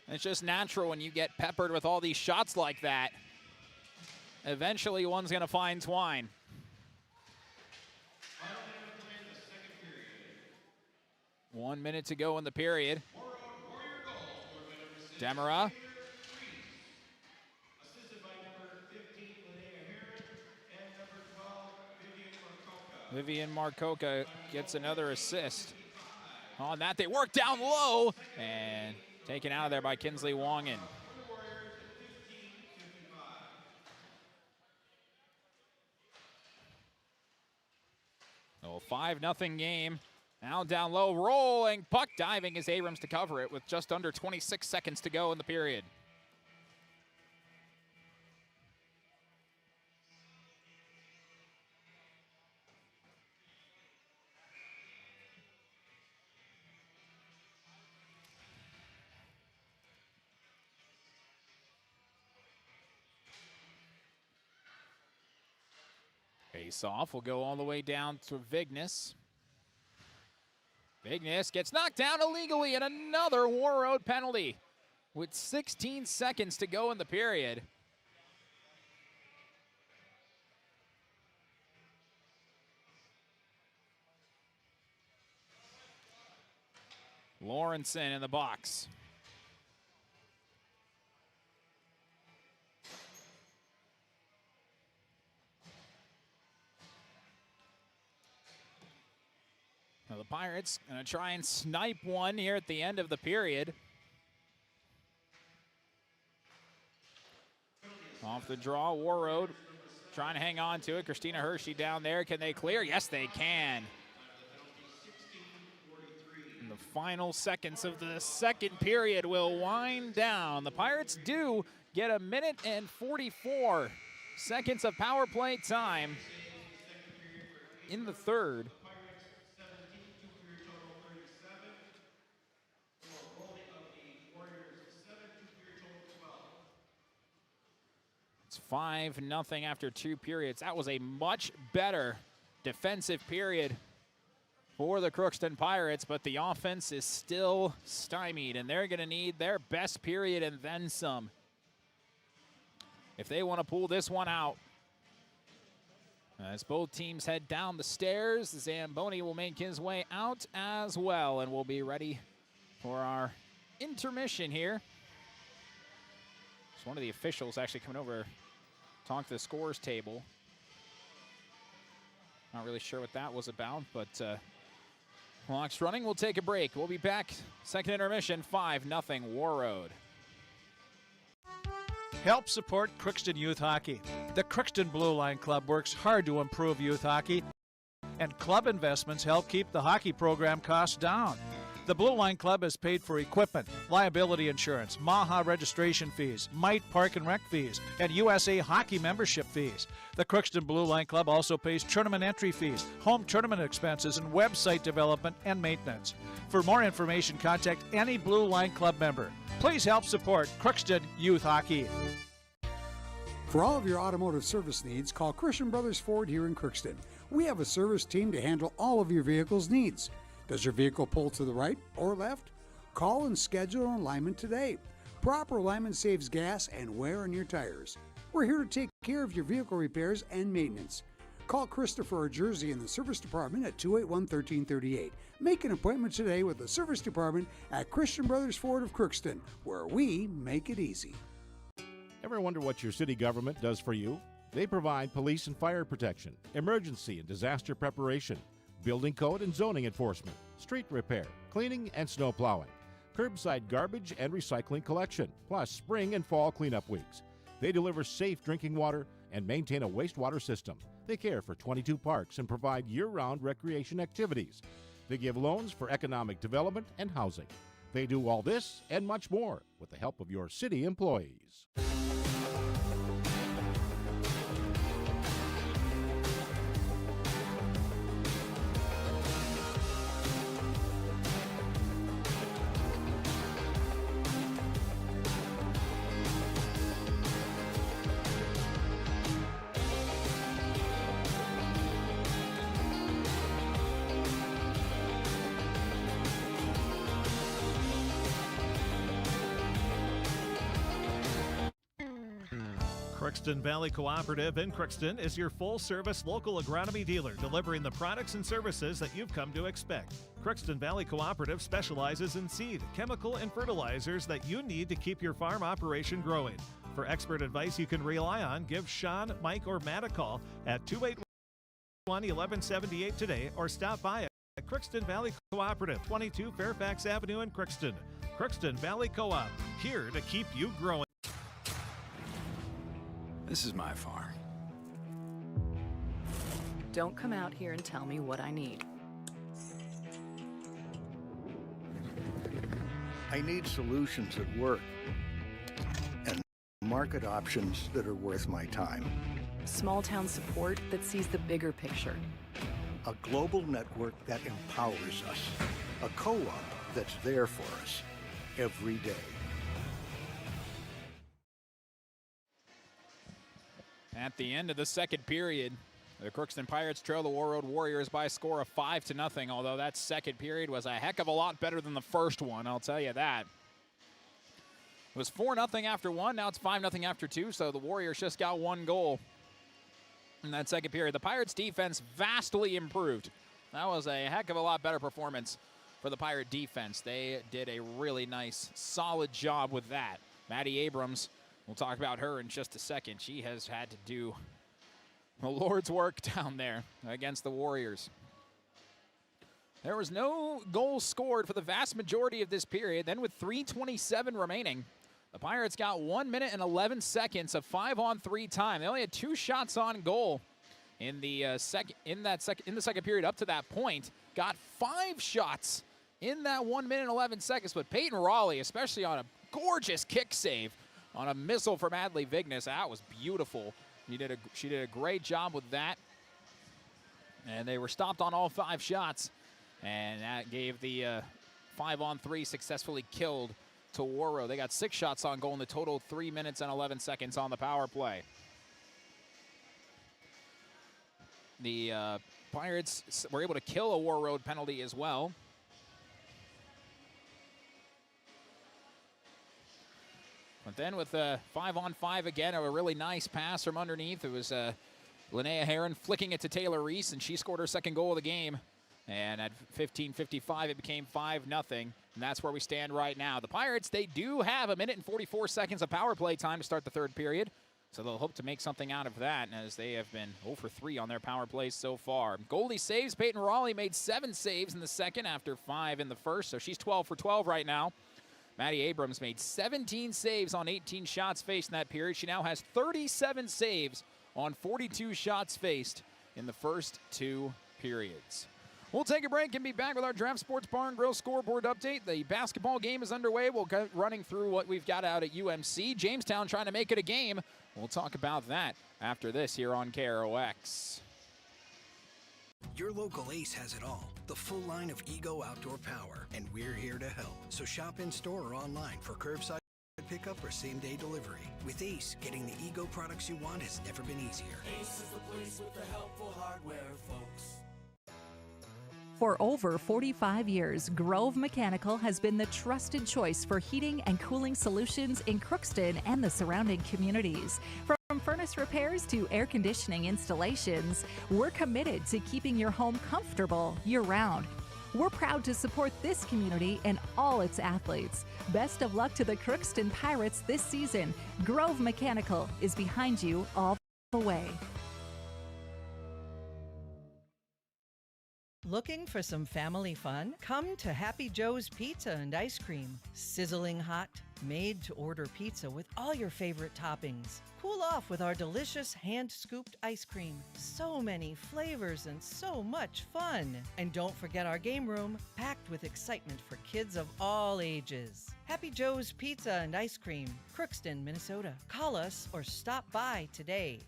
It's just natural when you get peppered with all these shots like that. Eventually, one's going to find twine. One minute to go in the period. Demera. Vivian Marcoca gets another assist. On that, they work down low, and taken out of there by Kinsley Wongan. Oh, 5-0 game. Now down low, rolling puck, diving is Abrams to cover it with just under 26 seconds to go in the period. Face-off will go all the way down to Vignes. Vignes gets knocked down illegally, and another Warroad penalty with 16 seconds to go in the period. Lawrenson in the box. Now the Pirates going to try and snipe one here at the end of the period. Off the draw, Warroad trying to hang on to it. Christina Hershey down there. Can they clear? Yes, they can. In the final seconds of the second period will wind down. The Pirates do get a minute and 44 seconds of power play time in the third. It's 5-0 after 2 periods. That was a much better defensive period for the Crookston Pirates, but the offense is still stymied, and they're going to need their best period and then some if they want to pull this one out. As both teams head down the stairs, Zamboni will make his way out as well, and we'll be ready for our intermission here. One of the officials actually coming over, talk to the scores table. Not really sure what that was about, but clock's running. We'll take a break. We'll be back. Second intermission, 5-0 Warroad. Help support Crookston Youth Hockey. The Crookston Blue Line Club works hard to improve youth hockey, and club investments help keep the hockey program costs down. The Blue Line Club has paid for equipment, liability insurance, Maha registration fees, Mite Park and Rec fees, and USA Hockey membership fees. The Crookston Blue Line Club also pays tournament entry fees, home tournament expenses, and website development and maintenance. For more information, contact any Blue Line Club member. Please help support Crookston Youth Hockey. For all of your automotive service needs, call Christian Brothers Ford here in Crookston. We have a service team to handle all of your vehicle's needs. Does your vehicle pull to the right or left? Call and schedule an alignment today. Proper alignment saves gas and wear on your tires. We're here to take care of your vehicle repairs and maintenance. Call Christopher or Jersey in the service department at 281-1338. Make an appointment today with the service department at Christian Brothers Ford of Crookston, where we make it easy. Ever wonder what your city government does for you? They provide police and fire protection, emergency and disaster preparation, building code and zoning enforcement, street repair, cleaning and snow plowing, curbside garbage and recycling collection, plus spring and fall cleanup weeks. They deliver safe drinking water and maintain a wastewater system. They care for 22 parks and provide year-round recreation activities. They give loans for economic development and housing. They do all this and much more with the help of your city employees. Crookston Valley Cooperative in Crookston is your full-service local agronomy dealer, delivering the products and services that you've come to expect. Crookston Valley Cooperative specializes in seed, chemical, and fertilizers that you need to keep your farm operation growing. For expert advice you can rely on, give Sean, Mike, or Matt a call at 281-1178 today or stop by at Crookston Valley Cooperative, 22 Fairfax Avenue in Crookston. Crookston Valley Co-op, here to keep you growing. This is my farm. Don't come out here and tell me what I need. I need solutions that work and market options that are worth my time. Small town support that sees the bigger picture. A global network that empowers us. A co-op that's there for us every day. At the end of the second period, the Crookston Pirates trail the Warroad Warriors by a score of 5-0, although that second period was a heck of a lot better than the first one, I'll tell you that. It was 4-0 after one, now it's 5-0 after two, so the Warriors just got one goal in that second period. The Pirates' defense vastly improved. That was a heck of a lot better performance for the Pirate defense. They did a really nice, solid job with that. Maddie Abrams, we'll talk about her in just a second. She has had to do the Lord's work down there against the Warriors. There was no goals scored for the vast majority of this period. Then with 3:27 remaining, the Pirates got 1 minute and 11 seconds of 5-on-3 time. They only had 2 shots on goal in the second period up to that point. Got 5 shots in that 1 minute and 11 seconds. But Peyton Raleigh, especially on a gorgeous kick save, on a missile from Adley Vignes. That was beautiful. She did a great job with that. And they were stopped on all 5 shots. And that gave the 5-on-3 successfully killed to Warroad. They got 6 shots on goal in the total 3 minutes and 11 seconds on the power play. The Pirates were able to kill a Warroad penalty as well. But then with 5-on-5 again, a really nice pass from underneath. It was Linnea Heron flicking it to Taylor Reese, and she scored her second goal of the game. And at 15:55, it became 5-0, and that's where we stand right now. The Pirates, they do have 1 minute and 44 seconds of power play time to start the third period, so they'll hope to make something out of that, as they have been 0 for 3 on their power plays so far. Goalie saves. Peyton Raleigh made 7 saves in the second after 5 in the first, so she's 12 for 12 right now. Maddie Abrams made 17 saves on 18 shots faced in that period. She now has 37 saves on 42 shots faced in the first 2 periods. We'll take a break and be back with our Draft Sports Bar and Grill scoreboard update. The basketball game is underway. We'll go running through what we've got out at UMC. Jamestown trying to make it a game. We'll talk about that after this here on KROX. Your local Ace has it all. The full line of Ego outdoor power. And we're here to help. So shop in store or online for curbside pickup or same-day delivery. With Ace, getting the Ego products you want has never been easier. Ace is the place with the helpful hardware, folks. For over 45 years, Grove Mechanical has been the trusted choice for heating and cooling solutions in Crookston and the surrounding communities. From furnace repairs to air conditioning installations, we're committed to keeping your home comfortable year-round. We're proud to support this community and all its athletes. Best of luck to the Crookston Pirates this season. Grove Mechanical is behind you all the way. Looking for some family fun? Come to Happy Joe's Pizza and Ice Cream. Sizzling hot, made-to-order pizza with all your favorite toppings. Cool off with our delicious hand-scooped ice cream. So many flavors and so much fun. And don't forget our game room, packed with excitement for kids of all ages. Happy Joe's Pizza and Ice Cream, Crookston, Minnesota. Call us or stop by today.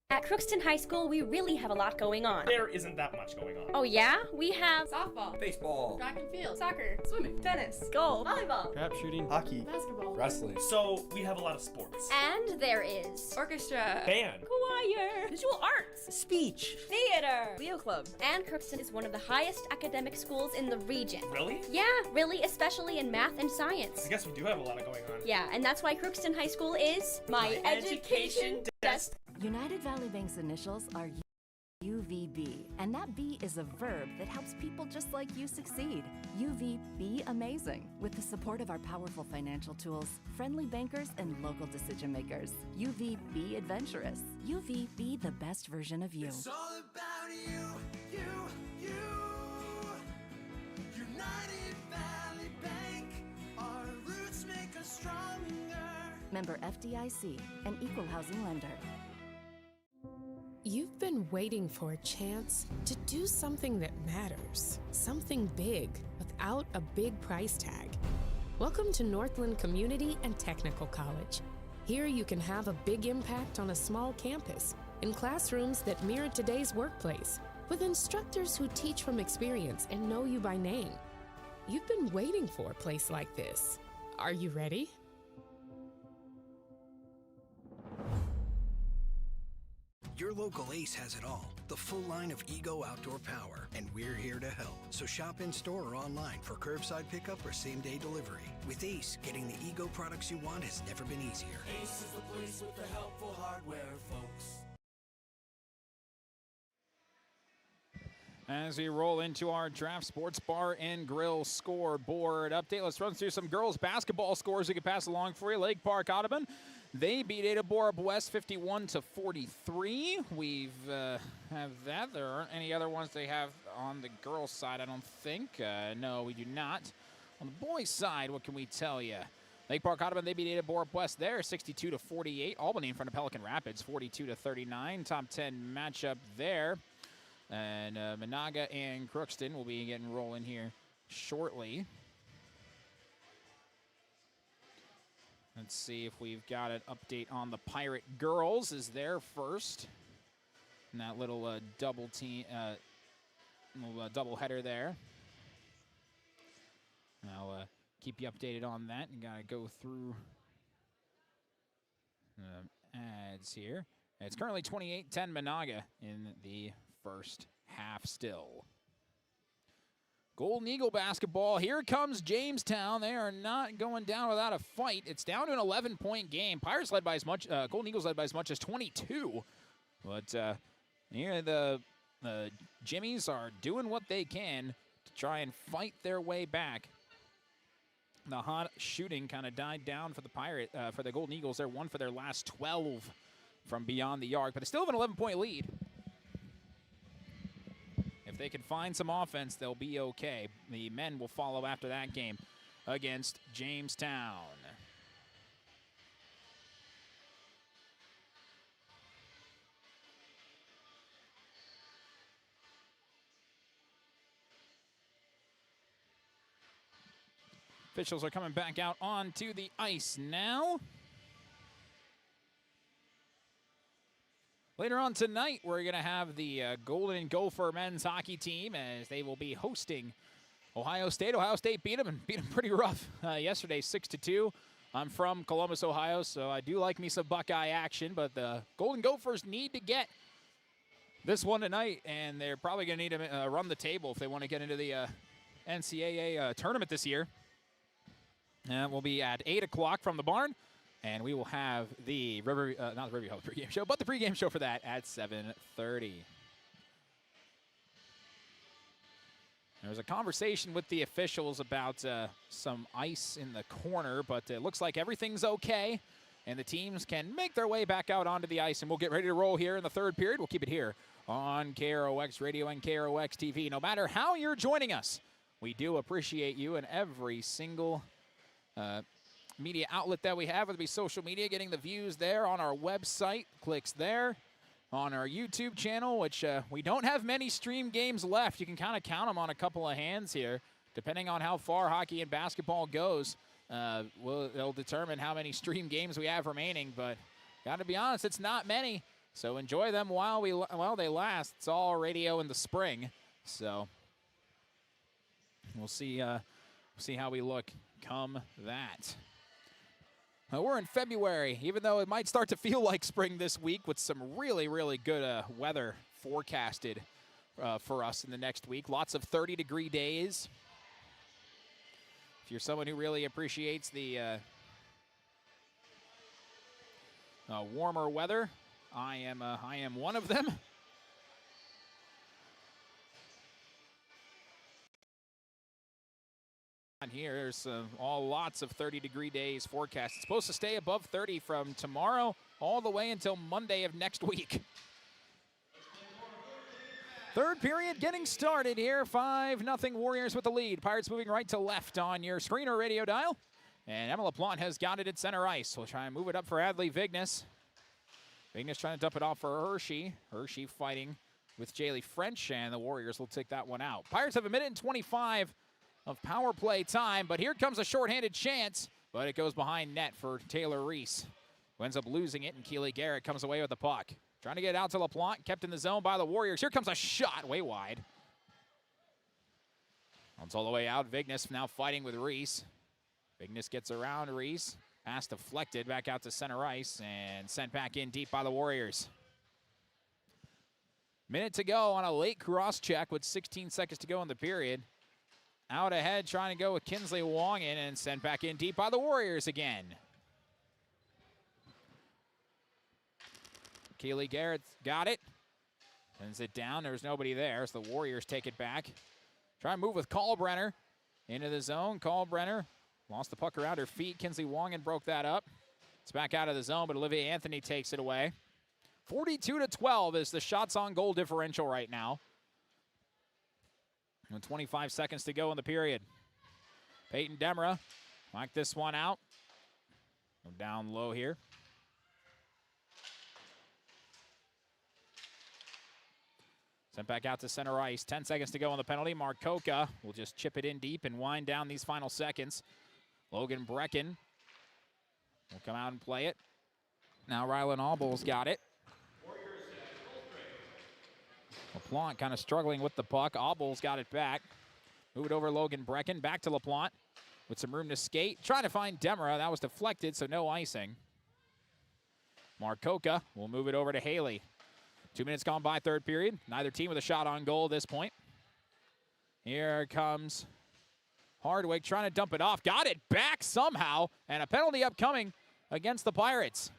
At Crookston High School, we really have a lot going on. There isn't that much going on. Oh yeah? We have softball, baseball, track and field, soccer, swimming, tennis, golf, volleyball, crap shooting, hockey, basketball, wrestling. So we have a lot of sports. and there is orchestra, Band, choir, visual arts, speech, theater, Leo Club. And Crookston is one of the highest academic schools in the region. Really? Yeah, really, especially in math and science. I guess we do have a lot going on. Yeah, and that's why Crookston High School is my education desk. United Valley Bank's initials are UVB, and that B is a verb that helps people just like you succeed. UVB Amazing, with the support of our powerful financial tools, friendly bankers, and local decision makers. UVB Adventurous. UVB the best version of you. It's all about you. United Valley Bank, our roots make us stronger. Member FDIC, an equal housing lender. You've been waiting for a chance to do something that matters, something big without a big price tag. Welcome to Northland Community and Technical College. Here you can have a big impact on a small campus, in classrooms that mirror today's workplace, with instructors who teach from experience and know you by name. You've been waiting for a place like this. Are you ready? Your local Ace has it all. The full line of Ego outdoor power. And we're here to help. So shop in store or online for curbside pickup or same-day delivery. With Ace, getting the Ego products you want has never been easier. Ace is the place with the helpful hardware, folks. As we roll into our Draft Sports Bar and Grill scoreboard update, let's run through some girls basketball scores we can pass along for you. Lake Park Audubon, they beat Ada Borup West 51-43. We've have that. There aren't any other ones they have on the girls' side, I don't think. No, we do not. On the boys' side, what can we tell you? Lake Park Audubon, they beat Ada Borup West there 62-48. Albany in front of Pelican Rapids 42-39. Top 10 matchup there. And Monaga and Crookston will be getting rolling here shortly. Let's see if we've got an update on the Pirate Girls is there first. And that little double header there. I'll keep you updated on that. You gotta go through ads here. It's currently 28-10 Monaga in the first half still. Golden Eagle basketball. Here comes Jamestown. They are not going down without a fight. It's down to an 11-point game. Pirates led by as much, Golden Eagles led by as much as 22. But here the Jimmies are doing what they can to try and fight their way back. The hot shooting kind of died down for the for the Golden Eagles. They're 1 for their last 12 from beyond the arc, but it's still have an 11-point lead. If they can find some offense, they'll be okay. The men will follow after that game against Jamestown. Officials are coming back out onto the ice now. Later on tonight, we're going to have the Golden Gopher men's hockey team as they will be hosting Ohio State. Ohio State beat them pretty rough yesterday, 6-2. I'm from Columbus, Ohio, so I do like me some Buckeye action, but the Golden Gophers need to get this one tonight, and they're probably going to need to run the table if they want to get into the NCAA tournament this year. And we'll be at 8 o'clock from the barn, and we will have the not the Riverview pregame show, but the pregame show for that at 7:30. There was a conversation with the officials about some ice in the corner, but it looks like everything's okay, and the teams can make their way back out onto the ice, and we'll get ready to roll here in the third period. We'll keep it here on KROX Radio and KROX TV. No matter how you're joining us, we do appreciate you and every single media outlet that we have, whether it be social media, getting the views there on our website, clicks there, on our YouTube channel, which we don't have many stream games left. You can kind of count them on a couple of hands here. Depending on how far hockey and basketball goes, it'll determine how many stream games we have remaining, but got to be honest, it's not many. So enjoy them while they last. It's all radio in the spring, so we'll see how we look come that. We're in February, even though it might start to feel like spring this week with some really, really good weather forecasted for us in the next week. Lots of 30-degree days. If you're someone who really appreciates the warmer weather, I am one of them. Here, there's lots of 30-degree days forecast. It's supposed to stay above 30 from tomorrow all the way until Monday of next week. Third period getting started here. 5-0 Warriors with the lead. Pirates moving right to left on your screen or radio dial. And Emma LaPlante has got it at center ice. We'll try and move it up for Adley Vignes. Vignes trying to dump it off for Hershey. Hershey fighting with Jaylee French, and the Warriors will take that one out. Pirates have 1:25 of power play time, but here comes a shorthanded chance, but it goes behind net for Taylor Reese, who ends up losing it, and Keely Garrett comes away with the puck. Trying to get it out to LaPlante, kept in the zone by the Warriors. Here comes a shot way wide. It's all the way out. Vignes now fighting with Reese. Vignes gets around Reese. Pass deflected back out to center ice and sent back in deep by the Warriors. Minute to go on a late cross check with 16 seconds to go in the period. Out ahead, trying to go with Kinsley Wongin and sent back in deep by the Warriors again. Keely Garrett got it. Sends it down. There's nobody there, so the Warriors take it back. Try and move with Kalbrenner into the zone. Kalbrenner lost the puck around her feet. Kinsley Wongin broke that up. It's back out of the zone, but Olivia Anthony takes it away. 42-12 is the shots on goal differential right now. And 25 seconds to go in the period. Peyton Demra, like this one out. Go down low here. Sent back out to center ice. 10 seconds to go on the penalty. Mark Koka will just chip it in deep and wind down these final seconds. Logan Brecken will come out and play it. Now Rylan Alble's got it. LaPlante kind of struggling with the puck. Alble's got it back. Move it over Logan Brecken. Back to LaPlante with some room to skate. Trying to find Demra. That was deflected, so no icing. Mark Koka will move it over to Haley. 2 minutes gone by, third period. Neither team with a shot on goal at this point. Here comes Hardwick trying to dump it off. Got it back somehow, and a penalty upcoming against the Pirates.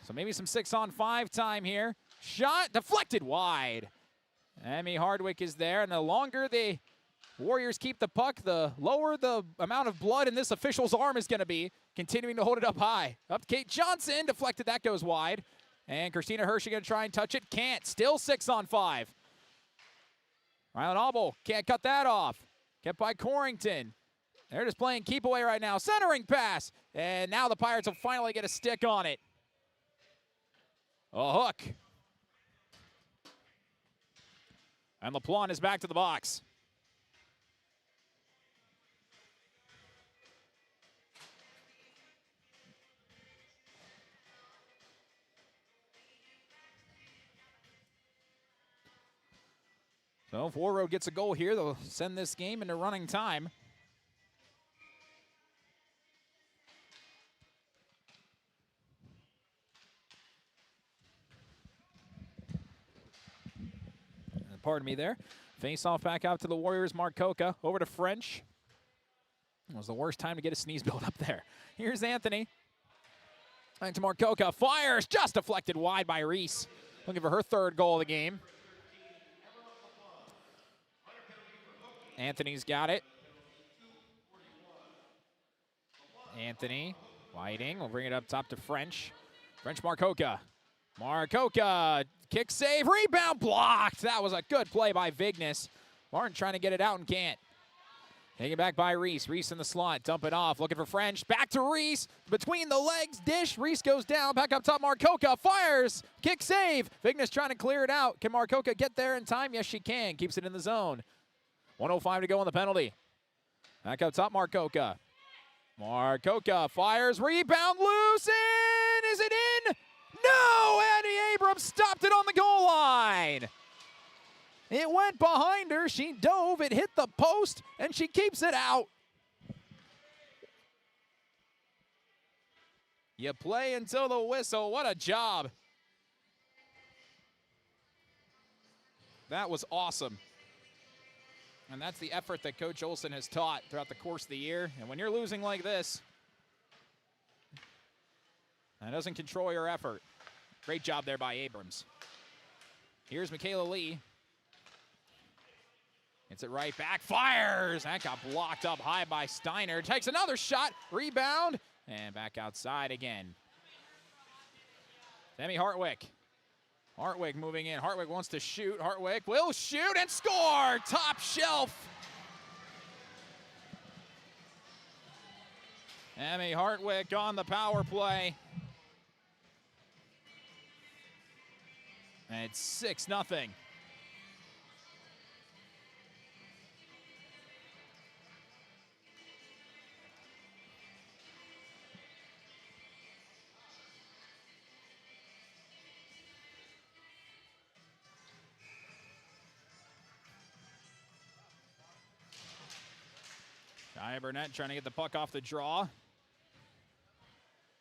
So maybe some 6-on-5 time here. Shot deflected wide. Emmy Hardwick is there, and the longer the Warriors keep the puck, the lower the amount of blood in this official's arm is going to be, continuing to hold it up high. Up to Kate Johnson, deflected, that goes wide. And Christina Hershey going to try and touch it, can't. Still 6-on-5. Rylan Alble can't cut that off. Kept by Corrington. They're just playing keep away right now. Centering pass, and now the Pirates will finally get a stick on it. A hook. And LaPlante is back to the box. So if Warroad gets a goal here, they'll send this game into running time. Pardon me there. Face off back out to the Warriors. Mark Koka over to French. It was the worst time to get a sneeze build up there. Here's Anthony. Back to Mark Koka. Fires, just deflected wide by Reese. Looking for her third goal of the game. Anthony's got it. Anthony, Whiting will bring it up top to French. French Marcoca. Marcoca, kick save, rebound blocked. That was a good play by Vignes. Martin trying to get it out and can't. Taken back by Reese. Reese in the slot, dump it off, looking for French. Back to Reese, between the legs, dish. Reese goes down, back up top, Marcoca fires, kick save. Vignes trying to clear it out. Can Marcoca get there in time? Yes, she can. Keeps it in the zone. 1:05 to go on the penalty. Back up top, Marcoca. Marcoca fires, rebound, loose, in! Is it in? No! Annie Abrams stopped it on the goal line. It went behind her. She dove. It hit the post, and she keeps it out. You play until the whistle. What a job. That was awesome. And that's the effort that Coach Olson has taught throughout the course of the year. And when you're losing like this, that doesn't control your effort. Great job there by Abrams. Here's Michaela Lee. Gets it right back, fires! That got blocked up high by Steiner. Takes another shot, rebound, and back outside again. Demi Hartwick. Hartwick moving in. Hartwick wants to shoot. Hartwick will shoot and score! Top shelf. Emmy Hartwick on the power play. And it's 6-0. Shia Burnett trying to get the puck off the draw.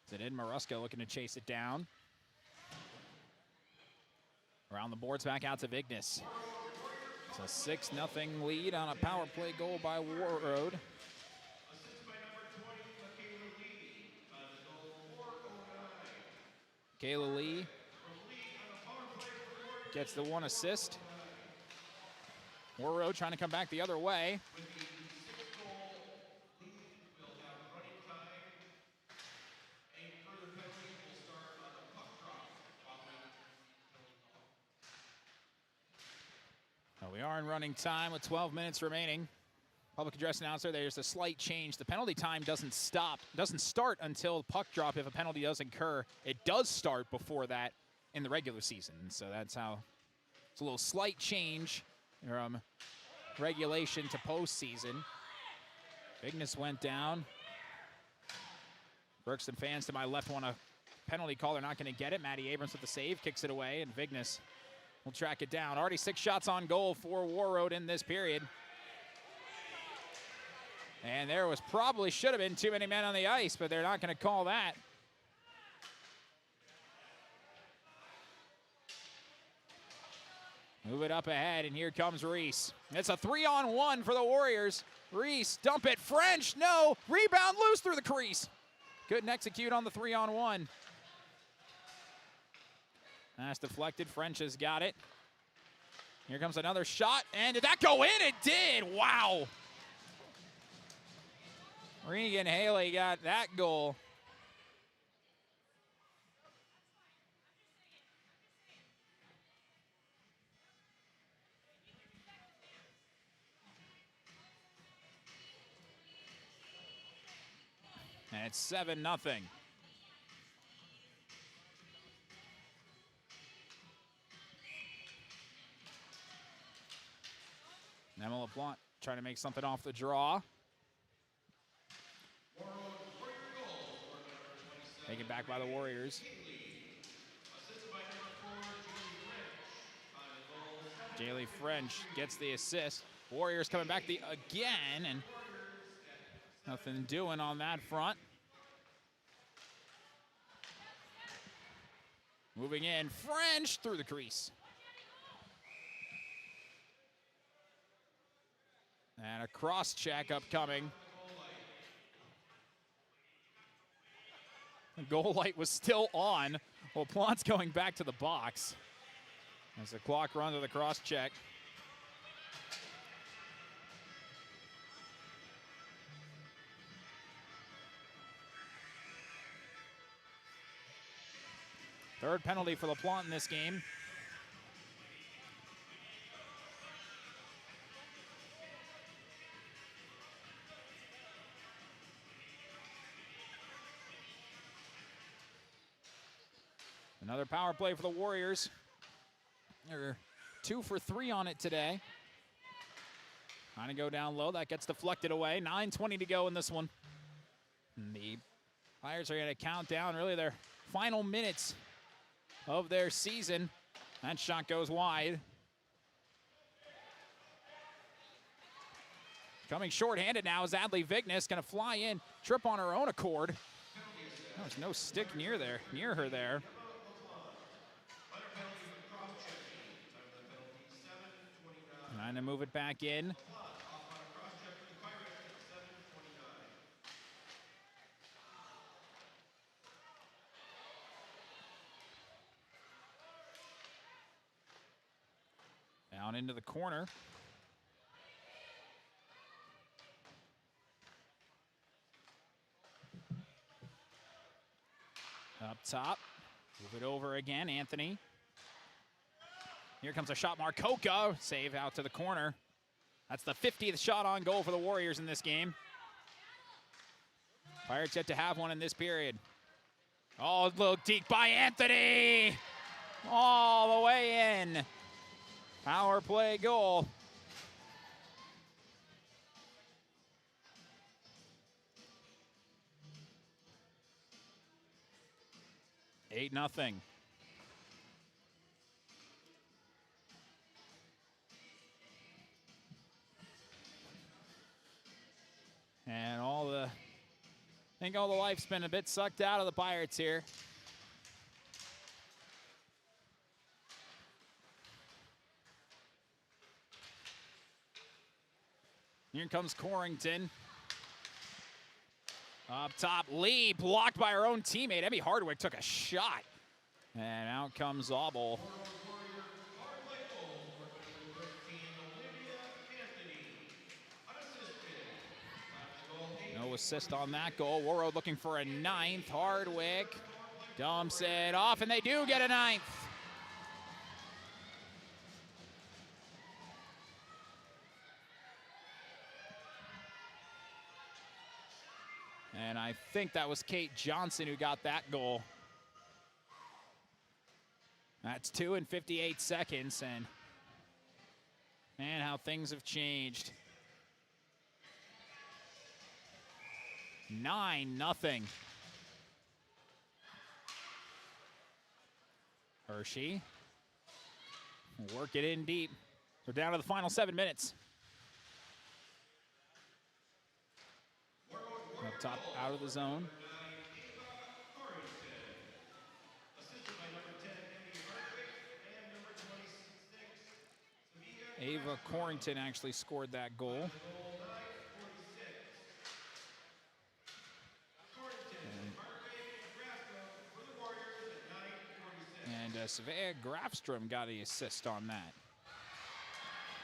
Is it in? Maruska looking to chase it down. Around the boards, back out to Vignes. It's a 6-0 lead on a power play goal by Warroad. Kayla Lee gets the one assist. Warroad trying to come back the other way. We are in running time with 12 minutes remaining. Public address announcer, there's a slight change. The penalty time doesn't start until puck drop if a penalty does incur. It does start before that in the regular season. So that's how it's a little slight change from regulation to postseason. Vignes went down. Crookston fans to my left want a penalty call. They're not going to get it. Maddie Abrams with the save, kicks it away, and Vignes will track it down. Already 6 shots on goal for Warroad in this period. And there was probably should have been too many men on the ice, but they're not going to call that. Move it up ahead, and here comes Reese. It's a 3-on-1 for the Warriors. Reese, dump it, French, no, rebound loose through the crease. Couldn't execute on the 3-on-1. That's deflected, French has got it. Here comes another shot, and did that go in? It did, wow. Regan Haley got that goal. And it's 7-0. Emma LaPlante trying to make something off the draw. Taken back by the Warriors. Jaylee French gets the assist. Warriors coming back again, and nothing doing on that front. Moving in, French through the crease. And a cross check upcoming. The goal light was still on. Well, Plant's going back to the box as the clock runs to the cross check. Third penalty for LaPlante in this game. Another power play for the Warriors. They're 2 for 3 on it today. Trying to go down low. That gets deflected away. 9:20 to go in this one. And the Pirates are going to count down really their final minutes of their season. That shot goes wide. Coming short-handed now is Adley Vignes. Going to fly in, trip on her own accord. There's no stick near her there. Trying to move it back in. Down into the corner. Up top. Move it over again, Anthony. Here comes a shot, Marcoca. Save out to the corner. That's the 50th shot on goal for the Warriors in this game. Pirates yet to have one in this period. Oh, a little deke by Anthony. All the way in. Power play goal. Eight nothing. And I think all the life's been a bit sucked out of the Pirates here. Here comes Corrington. Up top, Lee blocked by her own teammate. Emmy Hardwick took a shot. And out comes Auble. No assist on that goal. Warroad looking for a 9th. Hardwick dumps it off, and they do get a 9th. And I think that was Kate Johnson who got that goal. That's 2 in 58 seconds, and man, how things have changed. 9-0. Hershey. Work it in deep. We're down to the final 7 minutes. Up top, out of the zone. Ava Corrington actually scored that goal. And Svea Grafstrom got the assist on that.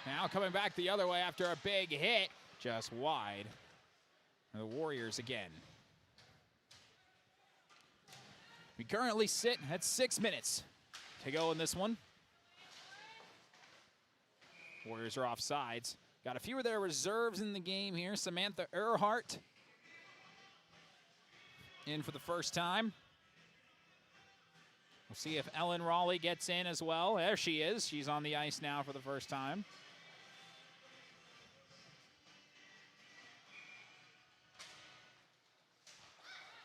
Now coming back the other way after a big hit, just wide. The Warriors again. We currently sit at 6 minutes to go in this one. Warriors are off sides. Got a few of their reserves in the game here. Samantha Earhart in for the first time. We'll see if Ellen Raleigh gets in as well. There she is. She's on the ice now for the first time.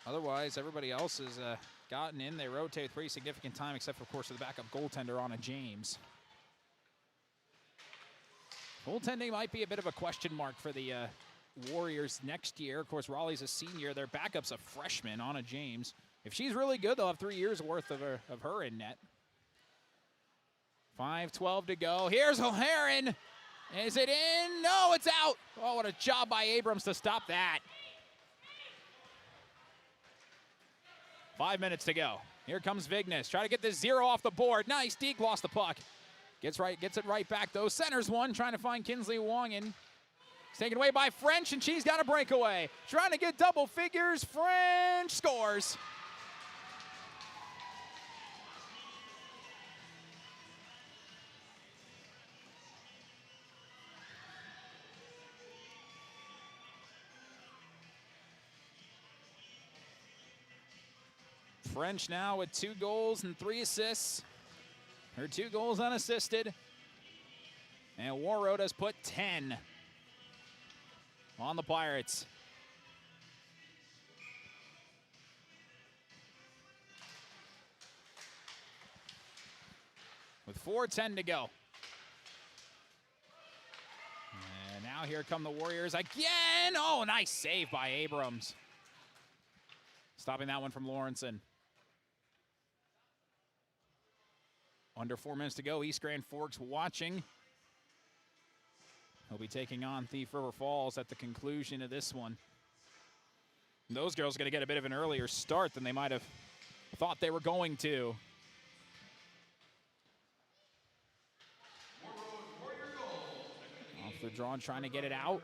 Otherwise, everybody else has gotten in. They rotate pretty significant time, except, of course, for the backup goaltender, Anna James. Goaltending might be a bit of a question mark for the Warriors next year. Of course, Raleigh's a senior. Their backup's a freshman, Anna James. If she's really good, they'll have 3 years worth of her in net. 5:12 to go. Here's O'Haron. Is it in? No, it's out. Oh, what a job by Abrams to stop that. 5 minutes to go. Here comes Vignes. Try to get this 0 off the board. Nice. Deke lost the puck. Gets it right back, though. Centers one, trying to find Kinsley Wangen. It's taken away by French, and she's got a breakaway. Trying to get double figures. French scores. French now with 2 goals and 3 assists. Her 2 goals unassisted. And Warroad has put 10 on the Pirates. With 4:10 to go. And now here come the Warriors again. Oh, nice save by Abrams. Stopping that one from Lawrenson. Under 4 minutes to go. East Grand Forks watching. He'll be taking on Thief River Falls at the conclusion of this one. And those girls are going to get a bit of an earlier start than they might have thought they were going to. Off the draw and trying to get it out.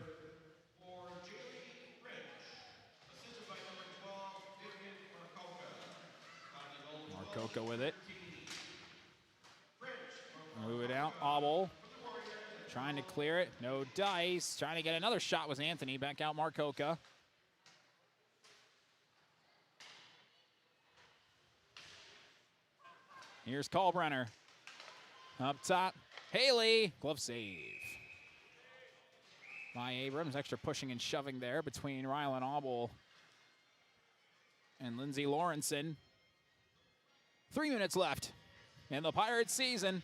Marcoca with it. Move it out. Obel trying to clear it. No dice. Trying to get another shot was Anthony. Back out Marcoca. Here's Kalbrenner. Up top. Haley. Glove save by Abrams. Extra pushing and shoving there between Rylan Obel and Lindsay Lawrenson. 3 minutes left in the Pirates season.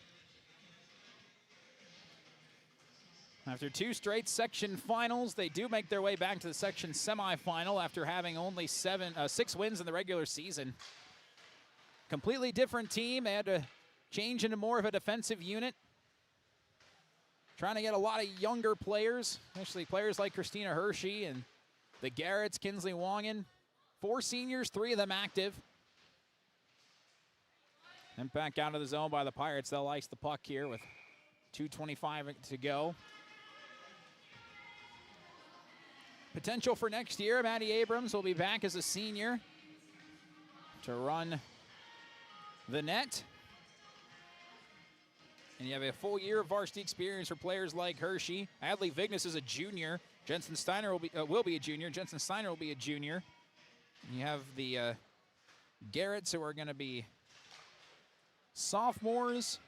After 2 straight section finals, they do make their way back to the section semifinal after having only 6 wins in the regular season. Completely different team. They had to change into more of a defensive unit. Trying to get a lot of younger players, especially players like Christina Hershey and the Garretts, Kinsley Wangen. 4 seniors, 3 of them active. And back out of the zone by the Pirates. They'll ice the puck here with 2:25 to go. Potential for next year, Maddie Abrams will be back as a senior to run the net. And you have a full year of varsity experience for players like Hershey. Adley Vignes is a junior. Jensen Steiner will be a junior. Jensen Steiner will be a junior. And you have the Garretts, who are going to be sophomores.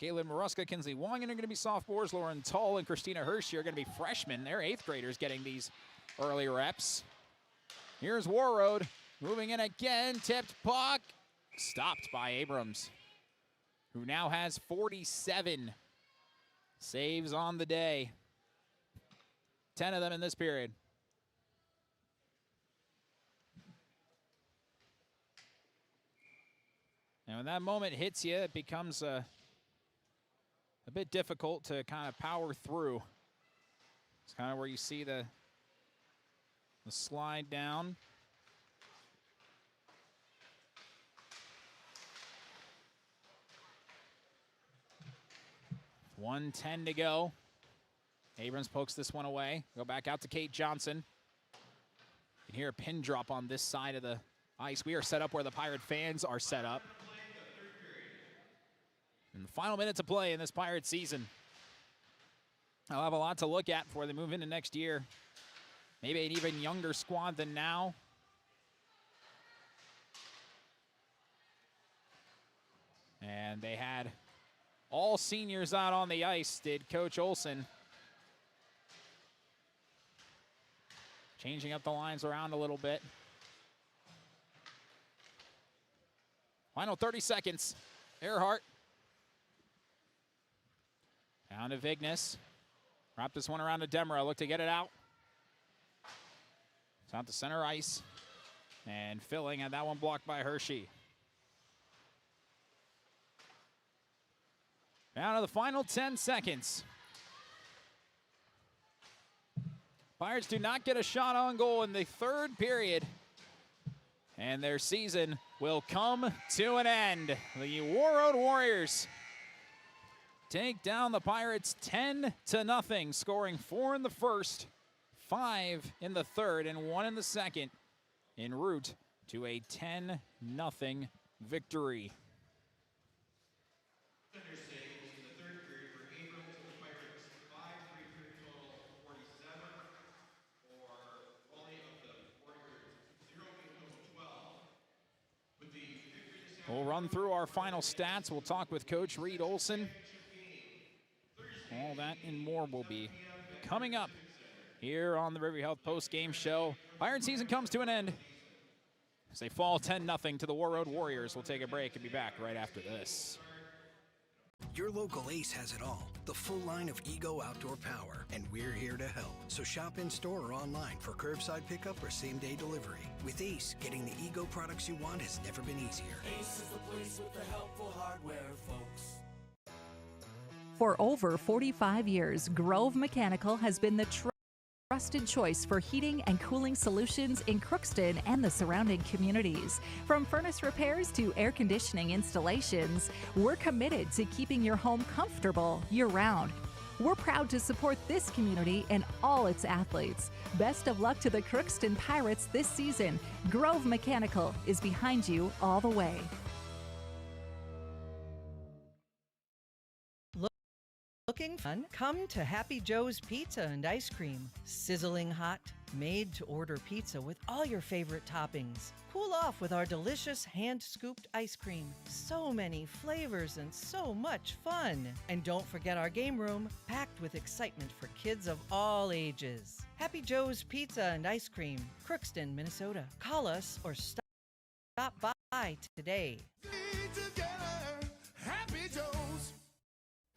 Caitlin Maruska, Kinsley Wangen are going to be sophomores. Lauren Tull and Christina Hershey are going to be freshmen. They're 8th graders getting these early reps. Here's Warroad moving in again. Tipped puck. Stopped by Abrams, who now has 47 saves on the day. 10 of them in this period. And when that moment hits you, it becomes a bit difficult to kind of power through. It's kind of where you see the slide down. .110 to go. Abrams pokes this one away. Go back out to Kate Johnson. You can hear a pin drop on this side of the ice. We are set up where the Pirate fans are set up. In the final minutes of play in this Pirate season. I'll have a lot to look at before they move into next year. Maybe an even younger squad than now. And they had all seniors out on the ice, did Coach Olson. Changing up the lines around a little bit. Final 30 seconds. Earhart. Down to Vignes. Wrap this one around to Demra. Look to get it out. It's out to center ice. And filling, and that one blocked by Hershey. Down to the final 10 seconds. Pirates do not get a shot on goal in the third period. And their season will come to an end. The Warroad Warriors take down the Pirates 10-0, scoring 4 in the first, 5 in the third, and 1 in the second, en route to a 10-0 victory. We'll run through our final stats. We'll talk with Coach Reed Olson. All that and more will be coming up here on the Riverview Health post-game show. Pirate season comes to an end as they fall 10-0 to the Warroad Warriors. We'll take a break and be back right after this. Your local Ace has it all. The full line of Ego outdoor power, and we're here to help. So shop in store or online for curbside pickup or same-day delivery. With Ace, getting the Ego products you want has never been easier. Ace is the place with the helpful hardware, folks. For over 45 years, Grove Mechanical has been the trusted choice for heating and cooling solutions in Crookston and the surrounding communities. From furnace repairs to air conditioning installations, we're committed to keeping your home comfortable year-round. We're proud to support this community and all its athletes. Best of luck to the Crookston Pirates this season. Grove Mechanical is behind you all the way. Looking fun? Come to Happy Joe's Pizza and Ice Cream. Sizzling hot, made-to-order pizza with all your favorite toppings. Cool off with our delicious hand-scooped ice cream. So many flavors and so much fun. And don't forget our game room, packed with excitement for kids of all ages. Happy Joe's Pizza and Ice Cream, Crookston, Minnesota. Call us or stop by today. Happy Joe's.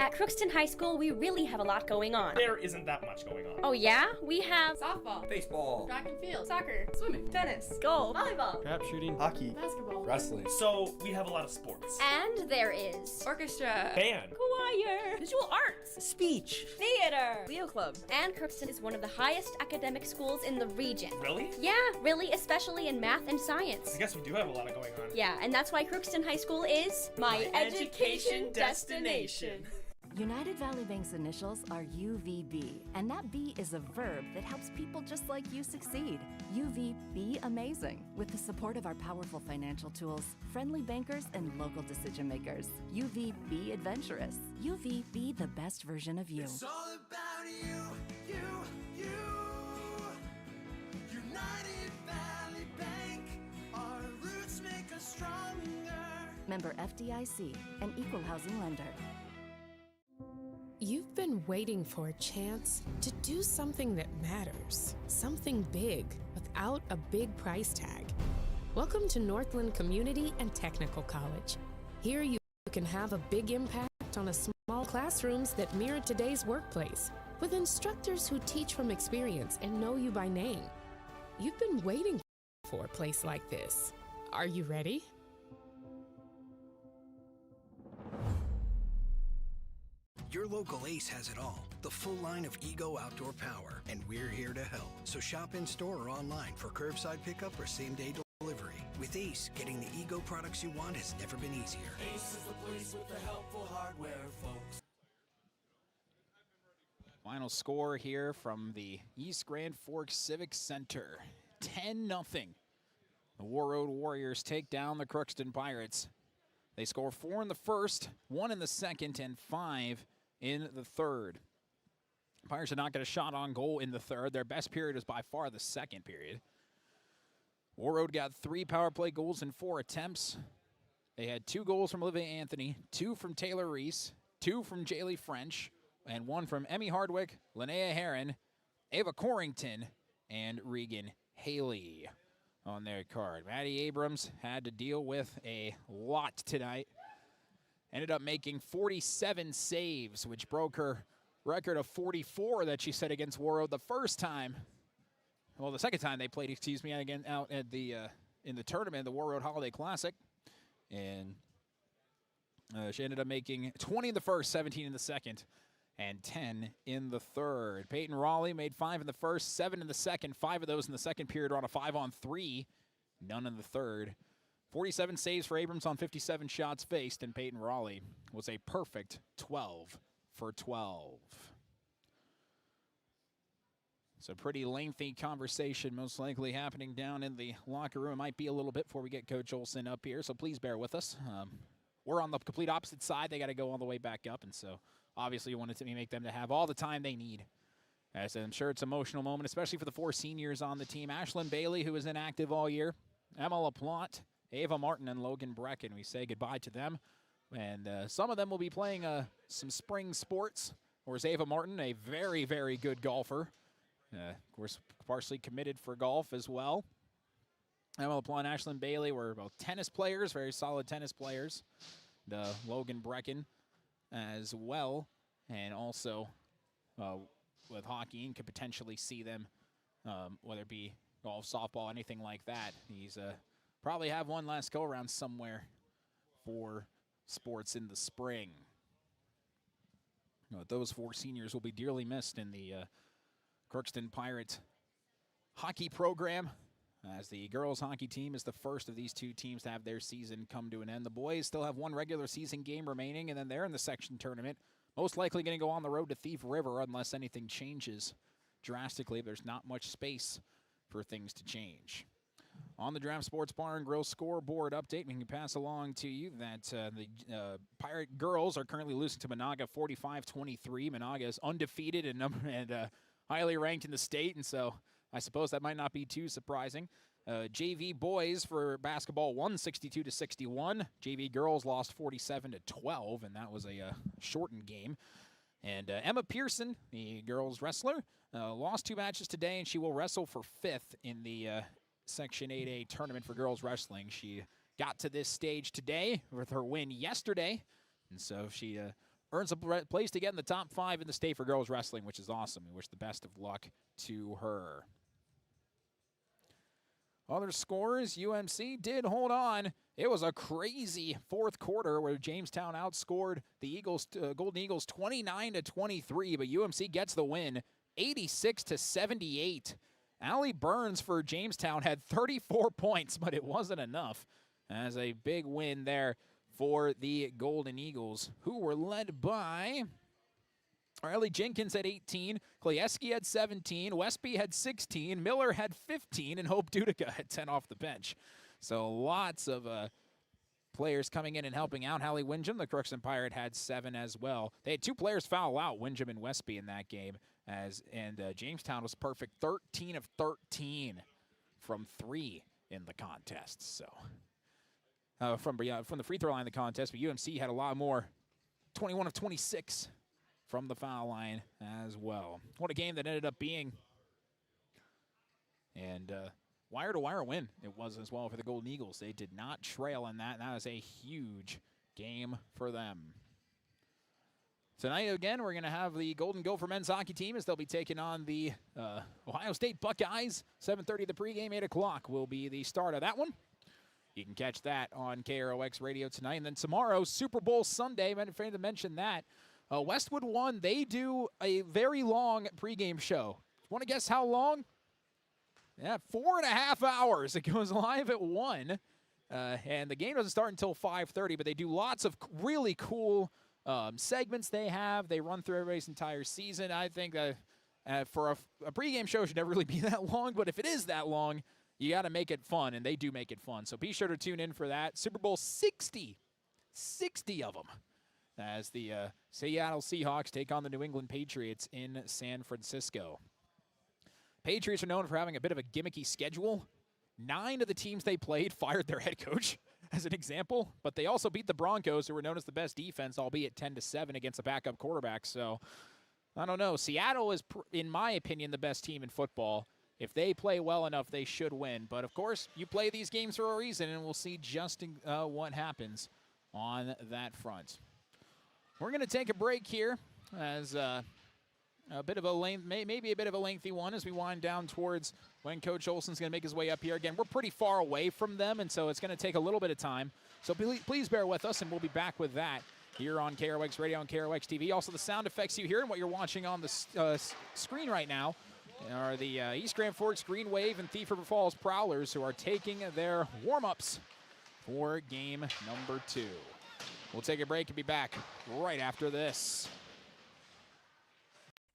At Crookston High School, we really have a lot going on. There isn't that much going on. Oh yeah? We have softball, baseball, track and field, soccer, swimming, tennis, golf, volleyball, trap shooting, hockey, basketball, wrestling. So we have a lot of sports. and there is orchestra, Band, choir, visual arts, speech, theater, Leo Club. and Crookston is one of the highest academic schools in the region. Really? Yeah, really, especially in math and science. I guess we do have a lot going on. Yeah, and that's why Crookston High School is my education destination. United Valley Bank's initials are UVB, and that B is a verb that helps people just like you succeed. UV Be Amazing, with the support of our powerful financial tools, friendly bankers, and local decision makers. UV Be Adventurous. UV Be the best version of you. It's all about you. United Valley Bank, our roots make us stronger. Member FDIC, an equal housing lender. You've been waiting for a chance to do something that matters, something big without a big price tag. Welcome to Northland Community and Technical College. Here you can have a big impact on a small classrooms that mirror today's workplace, with instructors who teach from experience and know you by name. You've been waiting for a place like this. Are you ready? Your local Ace has it all. The full line of Ego outdoor power, and we're here to help. So shop in store or online for curbside pickup or same-day delivery. With Ace, getting the Ego products you want has never been easier. Ace is the place with the helpful hardware, folks. Final score here from the East Grand Forks Civic Center. 10-0. The Warroad Warriors take down the Crookston Pirates. They score 4 in the first, 1 in the second, and 5 in the third. Pirates did not get a shot on goal in the third. Their best period was by far the second period. Warroad got 3 power play goals in 4 attempts. They had 2 goals from Olivia Anthony, 2 from Taylor Reese, 2 from Jaylee French, and 1 from Emmy Hardwick, Linnea Heron, Ava Corrington, and Regan Haley on their card. Maddie Abrams had to deal with a lot tonight. Ended up making 47 saves, which broke her record of 44 that she set against Warroad the first time. Well, the second time they played, excuse me, again out at the in the tournament, the Warroad Holiday Classic. And she ended up making 20 in the first, 17 in the second, and 10 in the third. Peyton Raleigh made 5 in the first, 7 in the second. 5 of those in the second period were on a 5-on-3. None in the third. 47 saves for Abrams on 57 shots faced, and Peyton Raleigh was a perfect 12 for 12. So pretty lengthy conversation most likely happening down in the locker room. It might be a little bit before we get Coach Olson up here, so please bear with us. We're on the complete opposite side. They got to go all the way back up, and so obviously you wanted to make them to have all the time they need. As I'm sure it's an emotional moment, especially for the 4 seniors on the team. Ashlyn Bailey, who was inactive all year. Emma LaPlante, Ava Martin, and Logan Brecken. We say goodbye to them. And some of them will be playing some spring sports. Whereas Ava Martin, a very, very good golfer. Of course, partially committed for golf as well. Emma LaPlante and Ashlyn Bailey were both tennis players, very solid tennis players. Logan Brecken as well. And also with hockey, and could potentially see them, whether it be golf, softball, anything like that. He's probably have one last go-around somewhere for sports in the spring. Those 4 seniors will be dearly missed in the Crookston Pirate hockey program, as the girls hockey team is the first of these 2 teams to have their season come to an end. The boys still have 1 regular season game remaining, and then they're in the section tournament. Most likely going to go on the road to Thief River unless anything changes drastically. There's not much space for things to change. On the Draft Sports Bar and Grill scoreboard update, we can pass along to you that the Pirate girls are currently losing to Monaga 45-23. Monaga is undefeated and highly ranked in the state, and so I suppose that might not be too surprising. JV boys for basketball won 62-61. JV girls lost 47-12, and that was a shortened game. And Emma Pearson, the girls wrestler, lost 2 matches today, and she will wrestle for 5th in the Section 8A tournament for girls wrestling. She got to this stage today with her win yesterday, and so she earns a place to get in the top 5 in the state for girls wrestling, which is awesome. We wish the best of luck to her. Other scores, UMC did hold on. It was a crazy 4th quarter where Jamestown outscored the Eagles, Golden Eagles 29-23, but UMC gets the win 86-78. Allie Burns for Jamestown had 34 points, but it wasn't enough. As a big win there for the Golden Eagles, who were led by Riley Jenkins had 18, Klieski had 17, Westby had 16, Miller had 15, and Hope Dudica had 10 off the bench. So lots of players coming in and helping out. Hallie Windham, the Crookston Pirate, had 7 as well. They had 2 players foul out, Windham and Westby, in that game. And Jamestown was perfect, 13 of 13 from 3 in the contest. So from the free throw line in the contest, but UMC had a lot more, 21 of 26 from the foul line as well. What a game that ended up being. And wire-to-wire win it was as well for the Golden Eagles. They did not trail in that, and that was a huge game for them. Tonight, again, we're going to have the Golden Gopher men's hockey team as they'll be taking on the Ohio State Buckeyes. 7:30 the pregame, 8 o'clock will be the start of that one. You can catch that on KROX Radio tonight. And then tomorrow, Super Bowl Sunday, I'm afraid to mention that. Westwood One, they do a very long pregame show. Want to guess how long? Yeah, 4.5 hours. It goes live at 1. And the game doesn't start until 5:30, but they do lots of really cool segments they have. They run through everybody's entire season. I think for a pregame show, it should never really be that long, but if it is that long, you got to make it fun, and they do make it fun. So be sure to tune in for that. Super Bowl 60 of them, as the Seattle Seahawks take on the New England Patriots in San Francisco. Patriots are known for having a bit of a gimmicky schedule. 9 of the teams they played fired their head coach, as an example, but they also beat the Broncos, who were known as the best defense, albeit 10-7 against a backup quarterback. So, I don't know. Seattle is, in my opinion, the best team in football. If they play well enough, they should win. But, of course, you play these games for a reason, and we'll see just what happens on that front. We're going to take a break here as A bit of a maybe a bit of a lengthy one as we wind down towards when Coach Olson's going to make his way up here. Again, we're pretty far away from them, and so it's going to take a little bit of time. So please bear with us, and we'll be back with that here on KROX Radio and KROX TV. Also, the sound effects you hear and what you're watching on the screen right now are the East Grand Forks Green Wave and Thief River Falls Prowlers, who are taking their warm-ups for game number 2. We'll take a break and be back right after this.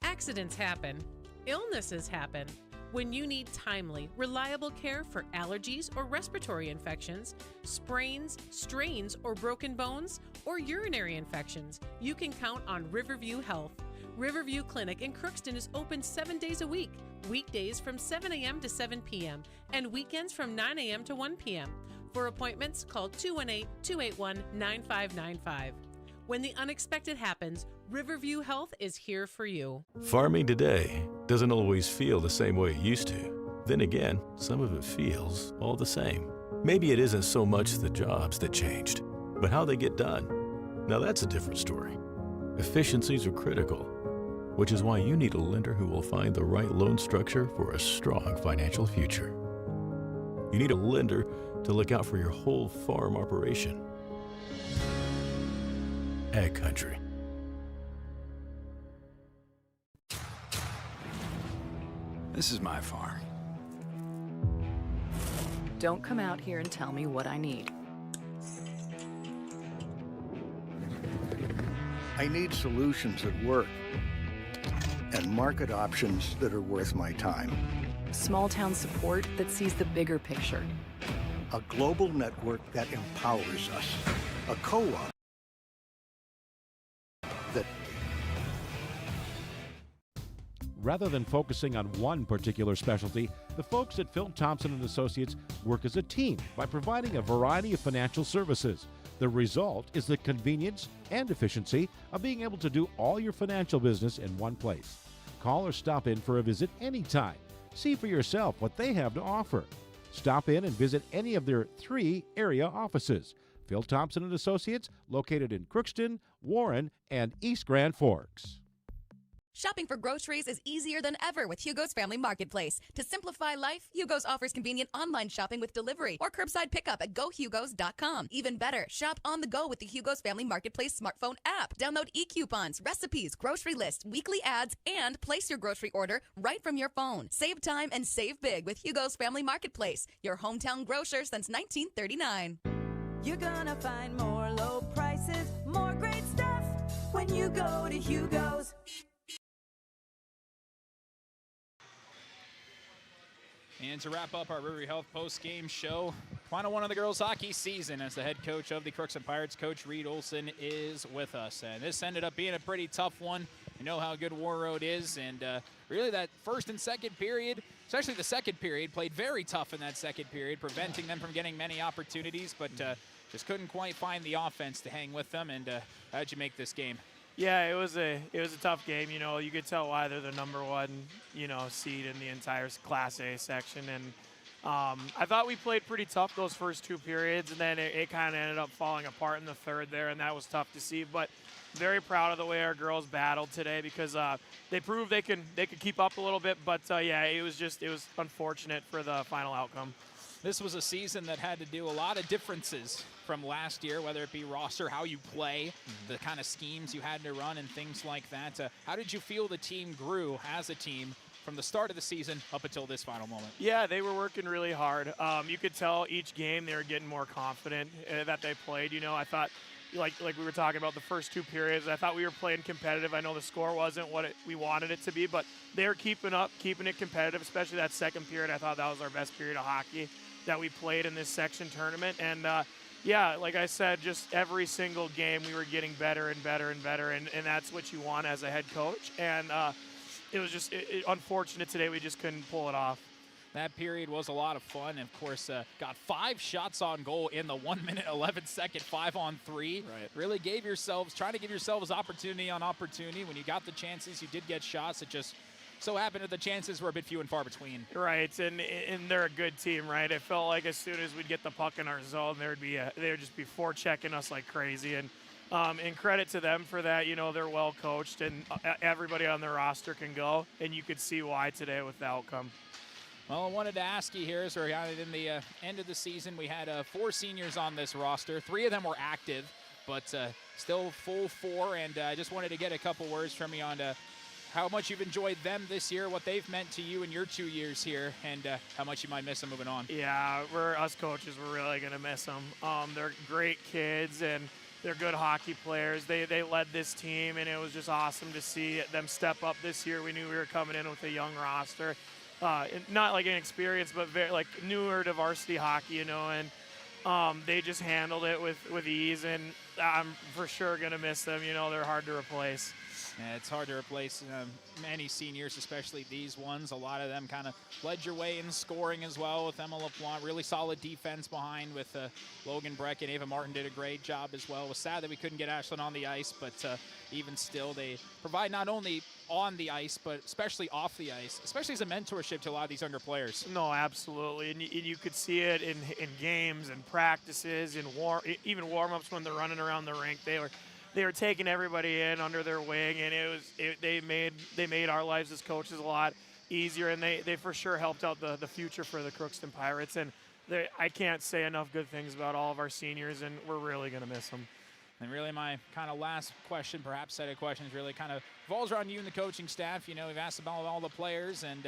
Accidents happen. Illnesses happen. When you need timely, reliable care for allergies or respiratory infections, sprains, strains, or broken bones, or urinary infections, you can count on Riverview Health. Riverview Clinic in Crookston is open 7 days a week, weekdays from 7 a.m. to 7 p.m., and weekends from 9 a.m. to 1 p.m. For appointments, call 218-281-9595. When the unexpected happens, Riverview Health is here for you. Farming today doesn't always feel the same way it used to. Then again, some of it feels all the same. Maybe it isn't so much the jobs that changed, but how they get done. Now that's a different story. Efficiencies are critical, which is why you need a lender who will find the right loan structure for a strong financial future. You need a lender to look out for your whole farm operation. Ag Country. This is my farm. Don't come out here and tell me what I need. I need solutions that work and market options that are worth my time. Small town support that sees the bigger picture. A global network that empowers us. A co-op that... Rather than focusing on one particular specialty, the folks at Phil Thompson & Associates work as a team by providing a variety of financial services. The result is the convenience and efficiency of being able to do all your financial business in one place. Call or stop in for a visit anytime. See for yourself what they have to offer. Stop in and visit any of their 3 area offices. Phil Thompson & Associates, located in Crookston, Warren, and East Grand Forks. Shopping for groceries is easier than ever with Hugo's Family Marketplace. To simplify life, Hugo's offers convenient online shopping with delivery or curbside pickup at gohugos.com. Even better, shop on the go with the Hugo's Family Marketplace smartphone app. Download e-coupons, recipes, grocery lists, weekly ads, and place your grocery order right from your phone. Save time and save big with Hugo's Family Marketplace, your hometown grocer since 1939. You're gonna find more low prices, more great stuff when you go to Hugo's. And to wrap up our Riverview Health post-game show, final one of the girls' hockey season as the head coach of the Crookston Pirates, Coach Reed Olson, is with us. And this ended up being a pretty tough one. You know how good Warroad is, and really that first and second period, especially the second period, played very tough in that second period, preventing them from getting many opportunities, but just couldn't quite find the offense to hang with them. And how'd you make this game? Yeah, it was a tough game. You know, you could tell why they're the number 1, seed in the entire Class A section. And I thought we played pretty tough those first 2 periods, and then it kind of ended up falling apart in the third there, and that was tough to see. But very proud of the way our girls battled today because they proved they could keep up a little bit. But yeah, it was unfortunate for the final outcome. This was a season that had to do a lot of differences from last year, whether it be roster, how you play, the kind of schemes you had to run, and things like that. How did you feel the team grew as a team from the start of the season up until this final moment? Yeah, they were working really hard. You could tell each game they were getting more confident that they played. I thought, like we were talking about the first 2 periods, I thought we were playing competitive. I know the score wasn't what we wanted it to be, but they were keeping it competitive, especially that second period. I thought that was our best period of hockey that we played in this section tournament. And yeah, like I said, just every single game we were getting better and better and better, and that's what you want as a head coach. And it was just unfortunate today we just couldn't pull it off. That period was a lot of fun. Of course, got 5 shots on goal in the 1 minute, 11-second 5-on-3. Right. Really trying to give yourselves opportunity on opportunity. When you got the chances, you did get shots. It just so happened that the chances were a bit few and far between. Right, and they're a good team, right? It felt like as soon as we'd get the puck in our zone, they would just be forechecking us like crazy. And And credit to them for that. They're well coached, and everybody on their roster can go, and you could see why today with the outcome. Well, I wanted to ask you here, so we're in the end of the season. We had 4 seniors on this roster. 3 of them were active, but still full 4, and I just wanted to get a couple words from you on how much you've enjoyed them this year, what they've meant to you in your 2 years here, and how much you might miss them moving on. Yeah, us coaches, we're really going to miss them. They're great kids, and they're good hockey players. They led this team, and it was just awesome to see them step up this year. We knew we were coming in with a young roster. Not like inexperienced, but very like newer to varsity hockey, and they just handled it with ease, and I'm for sure going to miss them. They're hard to replace. Yeah, it's hard to replace many seniors, especially these ones. A lot of them kind of led your way in scoring as well with Emma LaPlante. Really solid defense behind with Logan Breck, and Ava Martin did a great job as well. It was sad that we couldn't get Ashlyn on the ice, but even still, they provide not only on the ice, but especially off the ice, especially as a mentorship to a lot of these younger players. No, absolutely. And you could see it in games and practices and even warm-ups when they're running around the rink. They were taking everybody in under their wing, and they made our lives as coaches a lot easier, and they for sure helped out the future for the Crookston Pirates. And I can't say enough good things about all of our seniors, and we're really going to miss them. And really my kind of last question, perhaps set of questions, really kind of revolves around you and the coaching staff. We've asked about all the players and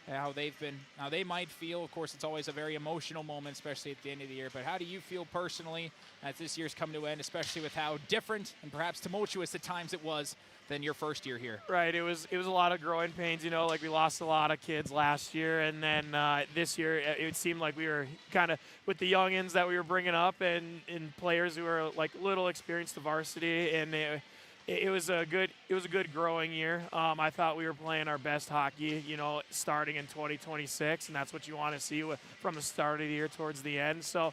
how they might feel. Of course, it's always a very emotional moment, especially at the end of the year. But how do you feel personally as this year's come to an end, especially with how different and perhaps tumultuous at times it was than your first year here? Right. It was a lot of growing pains. Like we lost a lot of kids last year, and then this year it seemed like we were kind of with the youngins that we were bringing up and players who were like little experienced to varsity, and it was a good growing year. I thought we were playing our best hockey, starting in 2026, and that's what you want to see from the start of the year towards the end. So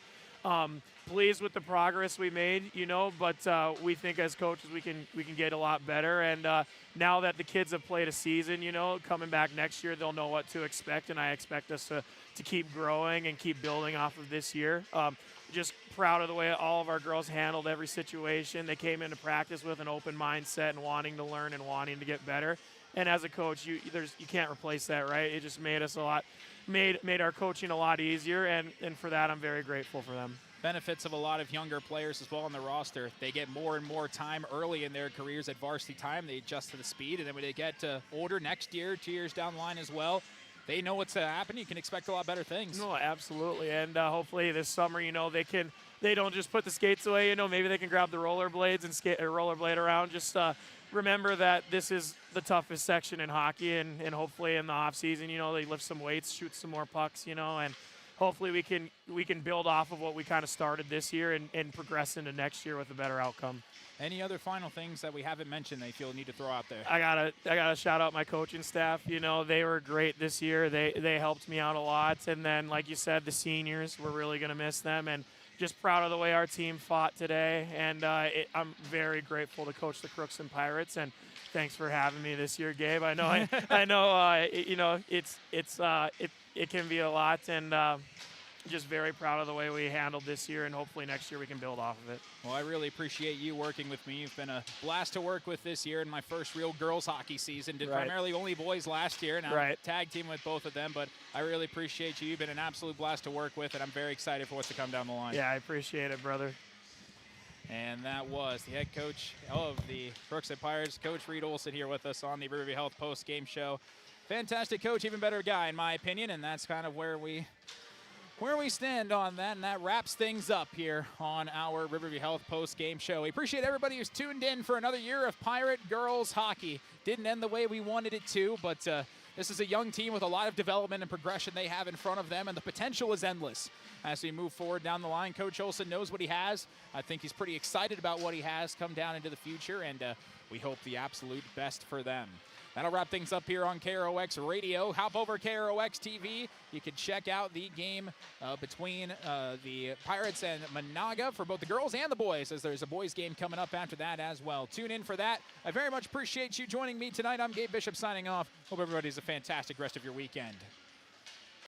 pleased with the progress we made, but we think as coaches we can get a lot better. And now that the kids have played a season, coming back next year, they'll know what to expect, and I expect us to keep growing and keep building off of this year. Just proud of the way all of our girls handled every situation. They came into practice with an open mindset and wanting to learn and wanting to get better. And as a coach, you can't replace that, right? It just made us made our coaching a lot easier, and for that I'm very grateful for them. Benefits of a lot of younger players as well on the roster. They get more and more time early in their careers at varsity time. They adjust to the speed, and then when they get older next year, 2 years down the line as well, they know what's happening. You can expect a lot better things. No, absolutely. And hopefully this summer, they don't just put the skates away. Maybe they can grab the rollerblades and rollerblade around. Just remember that this is the toughest section in hockey, and hopefully in the off season, they lift some weights, shoot some more pucks, and hopefully we can build off of what we kind of started this year and progress into next year with a better outcome. Any other final things that we haven't mentioned that you feel need to throw out there? I gotta shout out my coaching staff. They were great this year. They helped me out a lot. And then, like you said, the seniors, we're really gonna miss them. And just proud of the way our team fought today. And I'm very grateful to coach the Crookston Pirates. And thanks for having me this year, Gabe. I know it can be a lot, and just very proud of the way we handled this year, and hopefully next year we can build off of it. Well, I really appreciate you working with me. You've been a blast to work with this year in my first real girls hockey season. Did primarily only boys last year, and I tag team with both of them, but I really appreciate you. You've been an absolute blast to work with, and I'm very excited for what's to come down the line. Yeah, I appreciate it, brother. And that was the head coach of the Crookston Pirates, Coach Reed Olson, here with us on the Riverview Health post-game show. Fantastic coach, even better guy in my opinion, and that's kind of where we stand on that, and that wraps things up here on our Riverview Health post-game show. We appreciate everybody who's tuned in for another year of Pirate Girls Hockey. Didn't end the way we wanted it to, but this is a young team with a lot of development and progression they have in front of them, and the potential is endless. As we move forward down the line, Coach Olson knows what he has. I think he's pretty excited about what he has come down into the future, and we hope the absolute best for them. That'll wrap things up here on KROX Radio. Hop over KROX TV. You can check out the game between the Pirates and Monaga for both the girls and the boys, as there's a boys game coming up after that as well. Tune in for that. I very much appreciate you joining me tonight. I'm Gabe Bishop signing off. Hope everybody has a fantastic rest of your weekend.